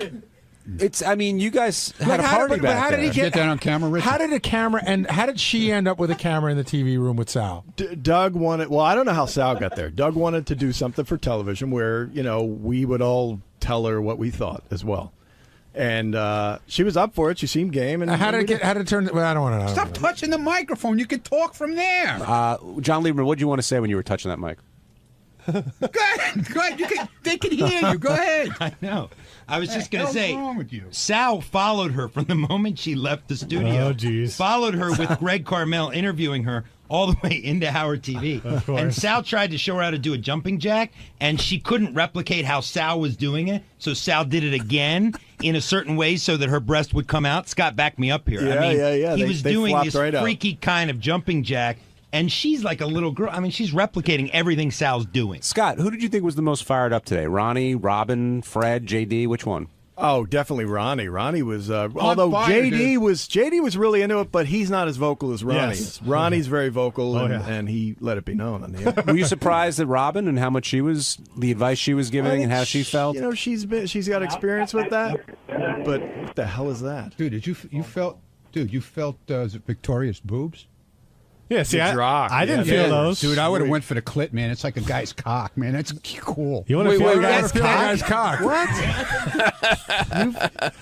I mean, you guys had a party back how there. did he get that on camera, Richard? How did she end up with a camera in the TV room with Sal? Doug wanted, well, I don't know how Sal got there. Doug wanted to do something for television where, we would all tell her what we thought as well. And she was up for it. She seemed game. And how did it turn? Well, I don't want to know. Stop touching the microphone. You can talk from there. John Lieberman, what did you want to say when you were touching that mic? Go ahead. They can hear you. Go ahead. I know. I was just going to say, what's wrong with you? Sal followed her from the moment she left the studio. Oh, geez. Followed her with 𝗏𝗏 interviewing her all the way into Howard TV. Of course. And Sal tried to show her how to do a jumping jack, and she couldn't replicate how Sal was doing it. So Sal did it again in a certain way so that her breast would come out. Scott, back me up here. Yeah. He was doing flopped this right out. freaky kind of jumping jack. And she's like a little girl. I mean, she's replicating everything Sal's doing. Scott, who did you think was the most fired up today? Ronnie, Robin, Fred, JD? Which one? Oh, definitely Ronnie. Ronnie was, although JD was really into it, but he's not as vocal as Ronnie is. Ronnie's very vocal, and he let it be known on the air. Were you surprised at Robin and how much the advice she was giving and how she felt? She's got experience with that, but what the hell is that? Dude, you felt Victoria's boobs? Yeah, see, I didn't feel those. Dude, I would have went for the clit, man. It's like a guy's cock, man. That's cool. You want to feel a guy's cock? What?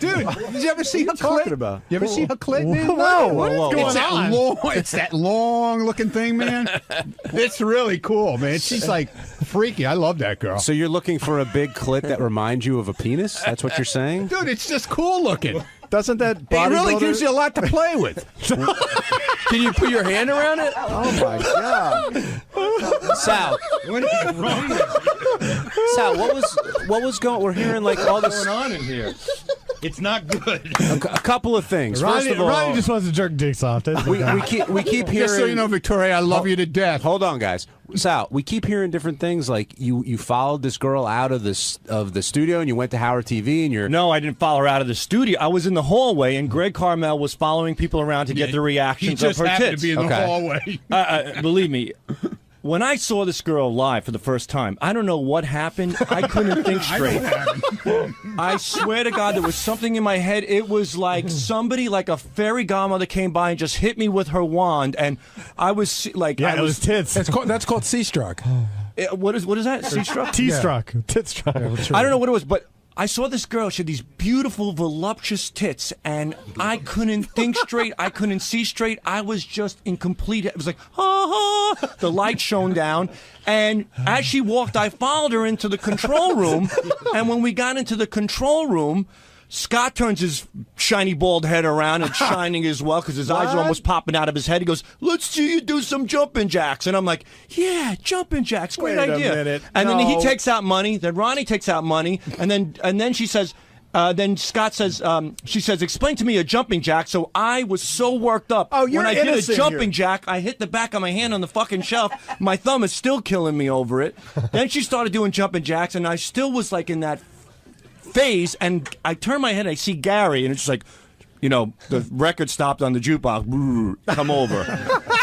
Dude, did you ever see her clit? About? You ever see her clit, man? No. What is going It's on? It's that long-looking thing, man. It's really cool, man. She's like freaky. I love that girl. So you're looking for a big clit that reminds you of a penis? That's what you're saying? Dude, it's just cool looking. Doesn't that It really gives you a lot to play with. Can you put your hand around it? Oh my God, Sal, Sal, what was going? We're hearing like all this going on in here. It's not good. A couple of things. First of all, Ronnie just wants to jerk dicks off. we keep hearing. Just so you know, Victoria, I love you to death. Hold on, guys. Sal, we keep hearing different things. Like you followed this girl out of the studio and you went to Howard TV and you're. No, I didn't follow her out of the studio. I was in the hallway and 𝗏𝗏 was following people around to get the reactions of her tits. He just happened to be in the hallway. Believe me. When I saw this girl live for the first time, I don't know what happened. I couldn't think straight. I swear to God, there was something in my head. It was like somebody, like a fairy godmother, came by and just hit me with her wand, and I was like, it was tits. That's called C-struck. What is that? C-struck? T-struck. Tit-struck. I don't know what it was, but I saw this girl. She had these beautiful, voluptuous tits, and I couldn't think straight. I couldn't see straight. I was just in complete. It was like, ha ha. The light shone down, and as she walked, I followed her into the control room. And when we got into the control room, Scott turns his shiny bald head around and shining as well because his eyes are almost popping out of his head. He goes, "Let's see you do some jumping jacks." And I'm like, "Yeah, jumping jacks, great idea." Minute. And then No. he takes out money. Then Ronnie takes out money. And then she says, then Scott says, she says, "Explain to me a jumping jack." So I was so worked up. Oh, you're when I did a innocent jumping here. jack, I hit the back of my hand on the fucking shelf. My thumb is still killing me over it. Then she started doing jumping jacks, and I still was like in that phase, and I turn my head and I see Gary, and it's just like, you know, the record stopped on the jukebox. Come over.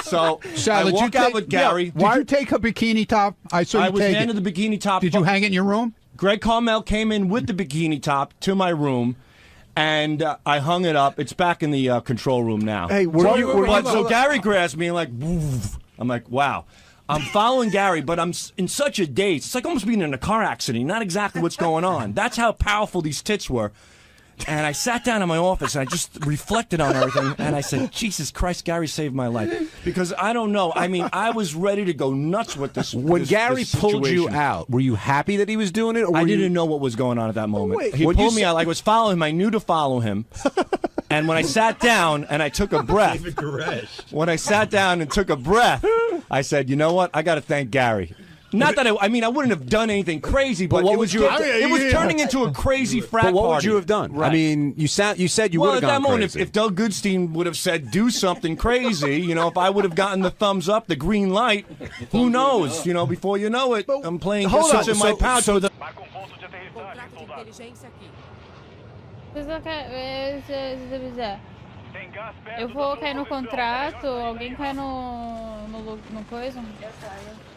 So Sal, I did you walk out take- with Gary. Did you take a bikini top? I saw you I was take handed it. the bikini top. Did you hang it in your room? Greg Carmel came in with the bikini top to my room, and I hung it up. It's back in the control room now. Hey, so Gary grabs me and like, woof. I'm like, wow. I'm following Gary, but I'm in such a daze. It's like almost being in a car accident. Not exactly what's going on. That's how powerful these tits were. And I sat down in my office and I just reflected on everything. And I said, Jesus Christ, Gary saved my life. Because I don't know. I mean, I was ready to go nuts with this. When Gary this pulled you situation. out, were you happy that he was doing it? Or I were didn't you... know what was going on at that moment. Wait, he what'd you pulled me say- out like I was following him. I knew to follow him. And when I sat down and I took a breath, when I sat down and took a breath, I said, you know what? I got to thank Gary. Not that I mean, I wouldn't have done anything crazy, but what it was would you have it was turning into a crazy frat But what would party. you have done? Right. I mean, you said you well, would have at that gone moment, crazy. if Doug Goodstein would have said, do something crazy, you know, if I would have gotten the thumbs up, the green light, who knows? You know, before you know it, I'm playing this in my pouch. So the Eu vou cair no contrato, alguém cai no coisa.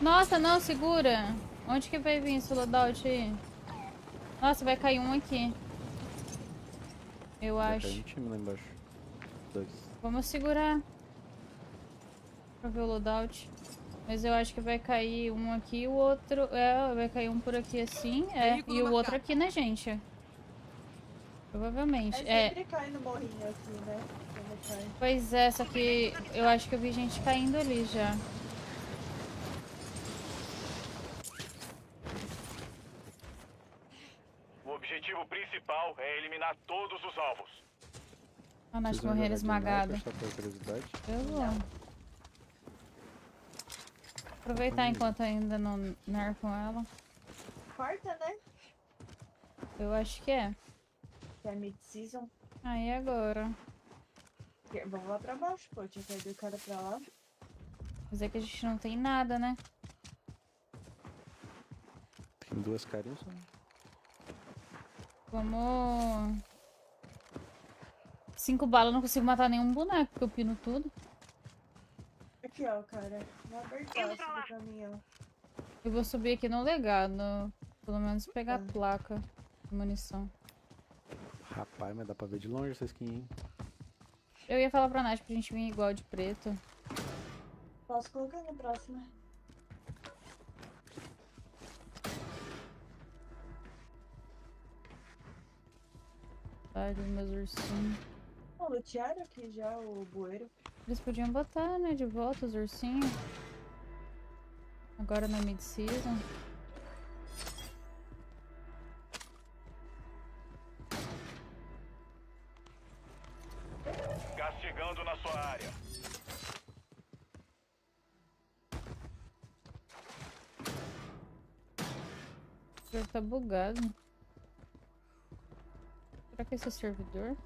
Nossa, não, segura. Onde que vai vir esse loadout aí? Nossa, vai cair um aqui. Eu acho. Time lá embaixo. Dois. Vamos segurar. Pra ver o loadout. Mas eu acho que vai cair um aqui e o outro... É, vai cair um por aqui assim, e o outro aqui na gente. Provavelmente. Sempre cai no morrinho aqui, né? Pois é, só que eu acho que eu vi gente caindo ali já. O objetivo principal é eliminar todos os alvos. A Nath morrer esmagada. Eu vou. Aproveitar enquanto ainda não nerfam ela. Quarta, né? Eu acho que é. Que é mid-season. Aí agora. Vamos lá pra baixo, pô. Tinha que ir o cara pra lá. Mas é que a gente não tem nada, né? Tem duas carinhas só. Vamos... 5 balas, não consigo matar nenhum boneco, porque eu pino tudo. Aqui, ó, cara. Vou apertar do caminhão. Eu vou subir aqui no legado. Pelo menos pegar a placa de munição. Rapaz, mas dá pra ver de longe essa skin, hein? Eu ia falar pra Nath pra gente vir igual de preto. Posso colocar na próxima. Ai, dos meus ursinhos. Ó, lutearam aqui já o bueiro. Eles podiam botar, né, de volta os ursinhos. Agora na mid-season. Gás chegando na sua área. O servidor tá bugado. Será que esse é servidor?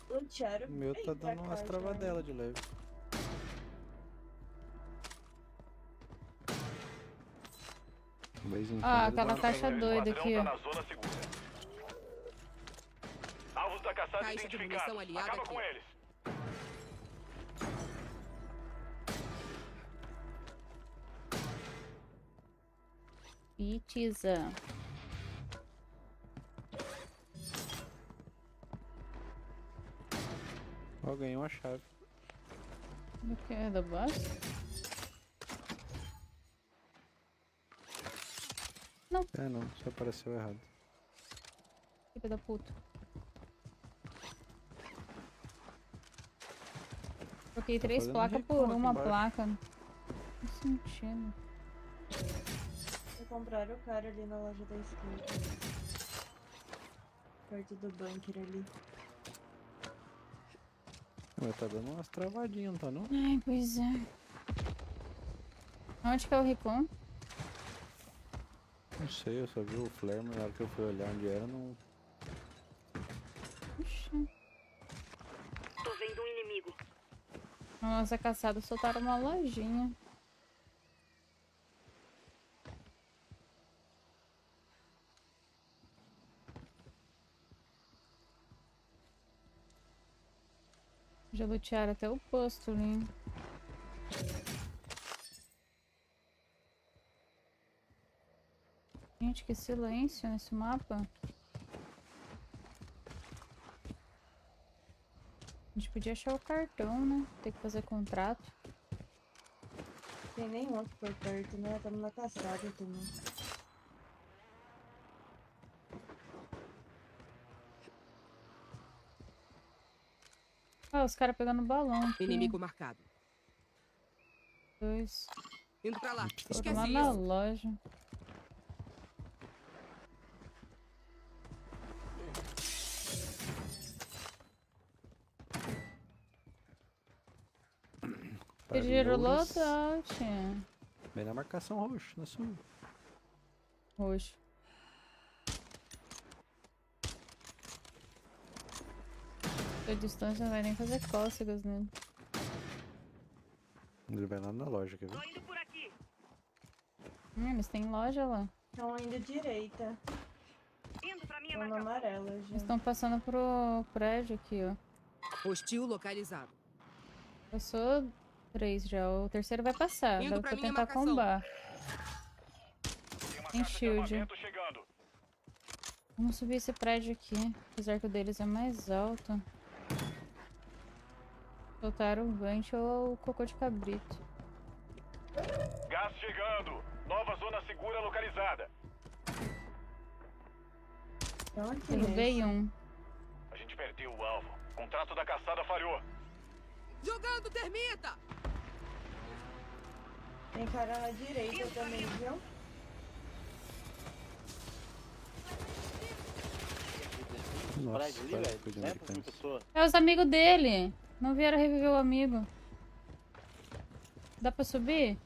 Lutearam. O meu tá dando umas travadelas de leve. Ah, aquela caixa doida aqui, ó. Alvos da caçada identificados. Acaba com eles. Pizza. Ó, ganhei uma chave. O que é da base? Não. É, não, só apareceu errado. Filha da puta. Troquei 3 fazendo placas por reclame aqui uma embaixo. placa. Não tô sentindo. Compraram o cara ali na loja da esquerda. Perto do bunker ali. Mas tá dando umas travadinhas, não tá não? Ai, pois é. Onde que é o Ricon? Não sei, eu só vi o flare, mas na hora que eu fui olhar onde era, não... Ixi. Tô vendo um inimigo. Nossa, caçada soltaram uma lojinha. Já lutearam até o posto ali. Gente, que silêncio nesse mapa. A gente podia achar o cartão, né? Tem que fazer contrato. Tem nenhum aqui por perto, né? Estamos na caçada também. Ah, os caras pegando balão aqui. Inimigo marcado. 2. Indo pra lá. Foram Esquece lá isso. na loja. Pediram loadout. Bem na marcação roxo, na sua. Roxo. A distância não vai nem fazer cócegas nele. Ele vai lá na loja, quer ver? Eles têm loja lá. Estão indo direita. Estão na amarela já. Eles estão passando pro prédio aqui, ó. Hostil localizado. Passou 3 já. O terceiro vai passar. Indo Dá pra pra minha tentar marcação. combar. Tem shield. Vamos subir esse prédio aqui. Apesar que o deles é mais alto. Soltaram o Benjy ou o cocô de cabrito. Gás chegando. Nova zona segura localizada. Derrubei um. A gente perdeu o alvo. Contrato da caçada falhou. Jogando termita! Tem cara na direita também, viu? Nossa, ali, parece velho. coisa americana. É os amigos dele. Não vieram reviver o amigo. Dá pra subir?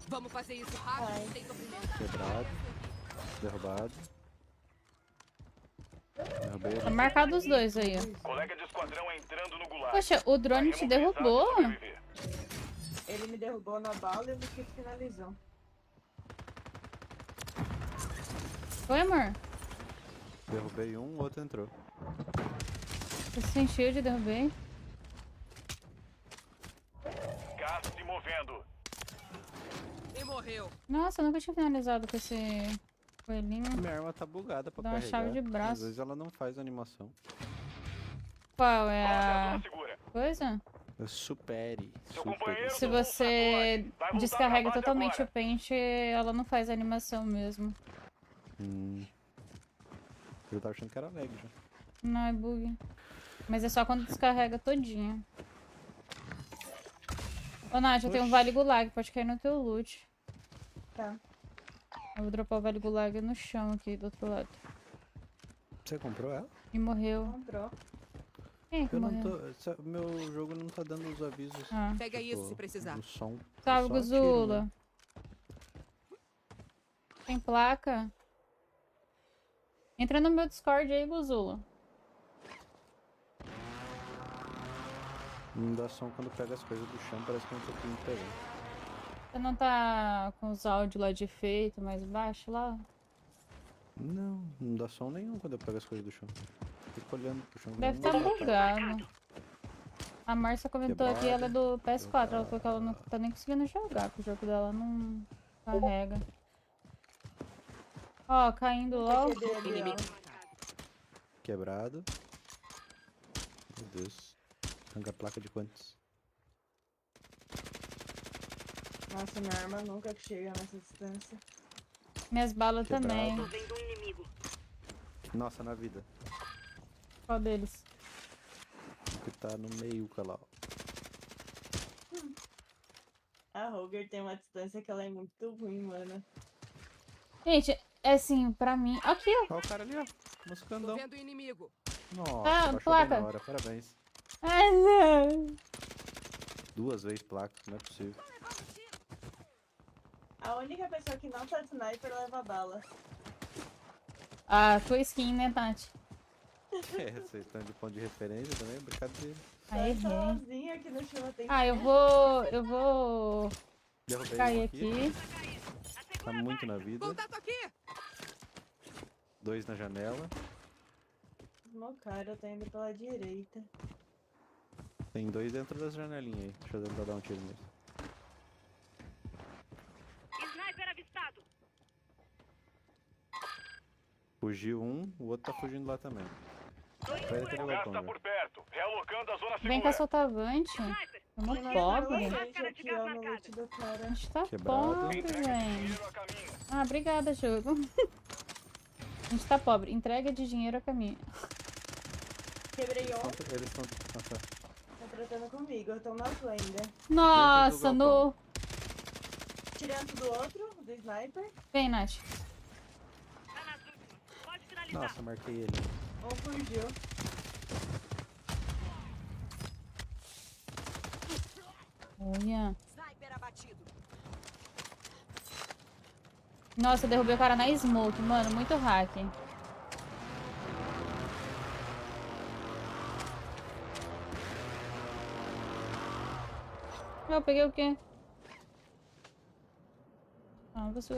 Vamos fazer isso rápido, sem sofrimento. Quebrado. Derrubado. Derrubei ele. Tá marcado os dois aí, ó. Colega de esquadrão entrando no gulag. Poxa, o drone te derrubou? Ele me derrubou na bala e eu que finalizou. Foi, amor? Derrubei um, o outro entrou. Tô sem shield, derrubei. Gás se movendo. E morreu. Nossa, eu nunca tinha finalizado com esse coelhinho. Minha arma tá bugada pra Dá uma carregar. chave de braço. Às vezes ela não faz animação. Qual é a coisa? Supere. Se você descarrega totalmente o pente, ela não faz animação mesmo. Eu tava achando que era lag já. Não, é bug. Mas é só quando descarrega todinho. Ô, Nath, eu tenho um vale gulag, pode cair no teu loot. Tá. Eu vou dropar o vale gulag no chão aqui, do outro lado. Você comprou ela? E morreu. Comprou. Quem é que Eu não morreu? tô. Meu jogo não tá dando os avisos. Ah. Pega isso se precisar. O som. Salve, Só Guzula. tiro, né? Tem placa? Entra no meu Discord aí, Guzula. Não dá som quando pega as coisas do chão, parece que eu não tô conseguindo pegar. Você não tá com os áudios lá de efeito mais baixo lá? Não, não dá som nenhum quando eu pego as coisas do chão. Fico olhando pro chão. Deve estar bugado. A Márcia comentou aqui, ela é do PS4. Ela falou que ela não tá nem conseguindo jogar, porque o jogo dela não carrega. Ó, caindo logo. Quebrado. Meu Deus. Arranca a placa de quantos? Nossa, minha arma nunca chega nessa distância. Minhas balas Quebrado. também. Tô vendo um Nossa, na vida. Qual deles? Que tá no meio, cara lá. A Roger tem uma distância que ela é muito ruim, mano. Gente, é assim, pra mim... Aqui, ó. Olha o cara ali, ó. Moscandão. Vendo o inimigo. Nossa, Ah, baixou placa. bem na hora. Parabéns. Ai, não. 2 vezes placa, não é possível. A única pessoa que não tá de sniper leva bala. Ah, tua skin, né, Tati? Vocês estão de ponto de referência também, brincadeira. Aí, Tá sozinha aqui no chão, tem Ah, eu vou Derrubei cair um aqui. Tá muito na vida. Contato aqui. 2 na janela. Meu cara, eu tô indo pela direita. Tem 2 dentro das janelinhas aí. Deixa eu tentar dar um tiro nisso. Sniper avistado. Fugiu um, o outro tá fugindo lá também. Espera ter O gás tá por perto. Realocando a zona segura. Vem cá soltar avante. É uma pobre. Aqui, ó, no loot do cara. A gente tá Quebrado. pobre, velho. Ah, obrigada, jogo. A gente tá pobre. Entrega de dinheiro a caminho. Quebrei um. Eles estão... Nossa. Tá tratando comigo, eu tô na ainda. Nossa, no... Tirando do outro, do sniper. Vem, Nath. Nossa, marquei ele. Um fugiu. Olha. Sniper abatido. Nossa, eu derrubei o cara na smoke, mano. Muito hack. Eu peguei o quê? Ah, vou segurar.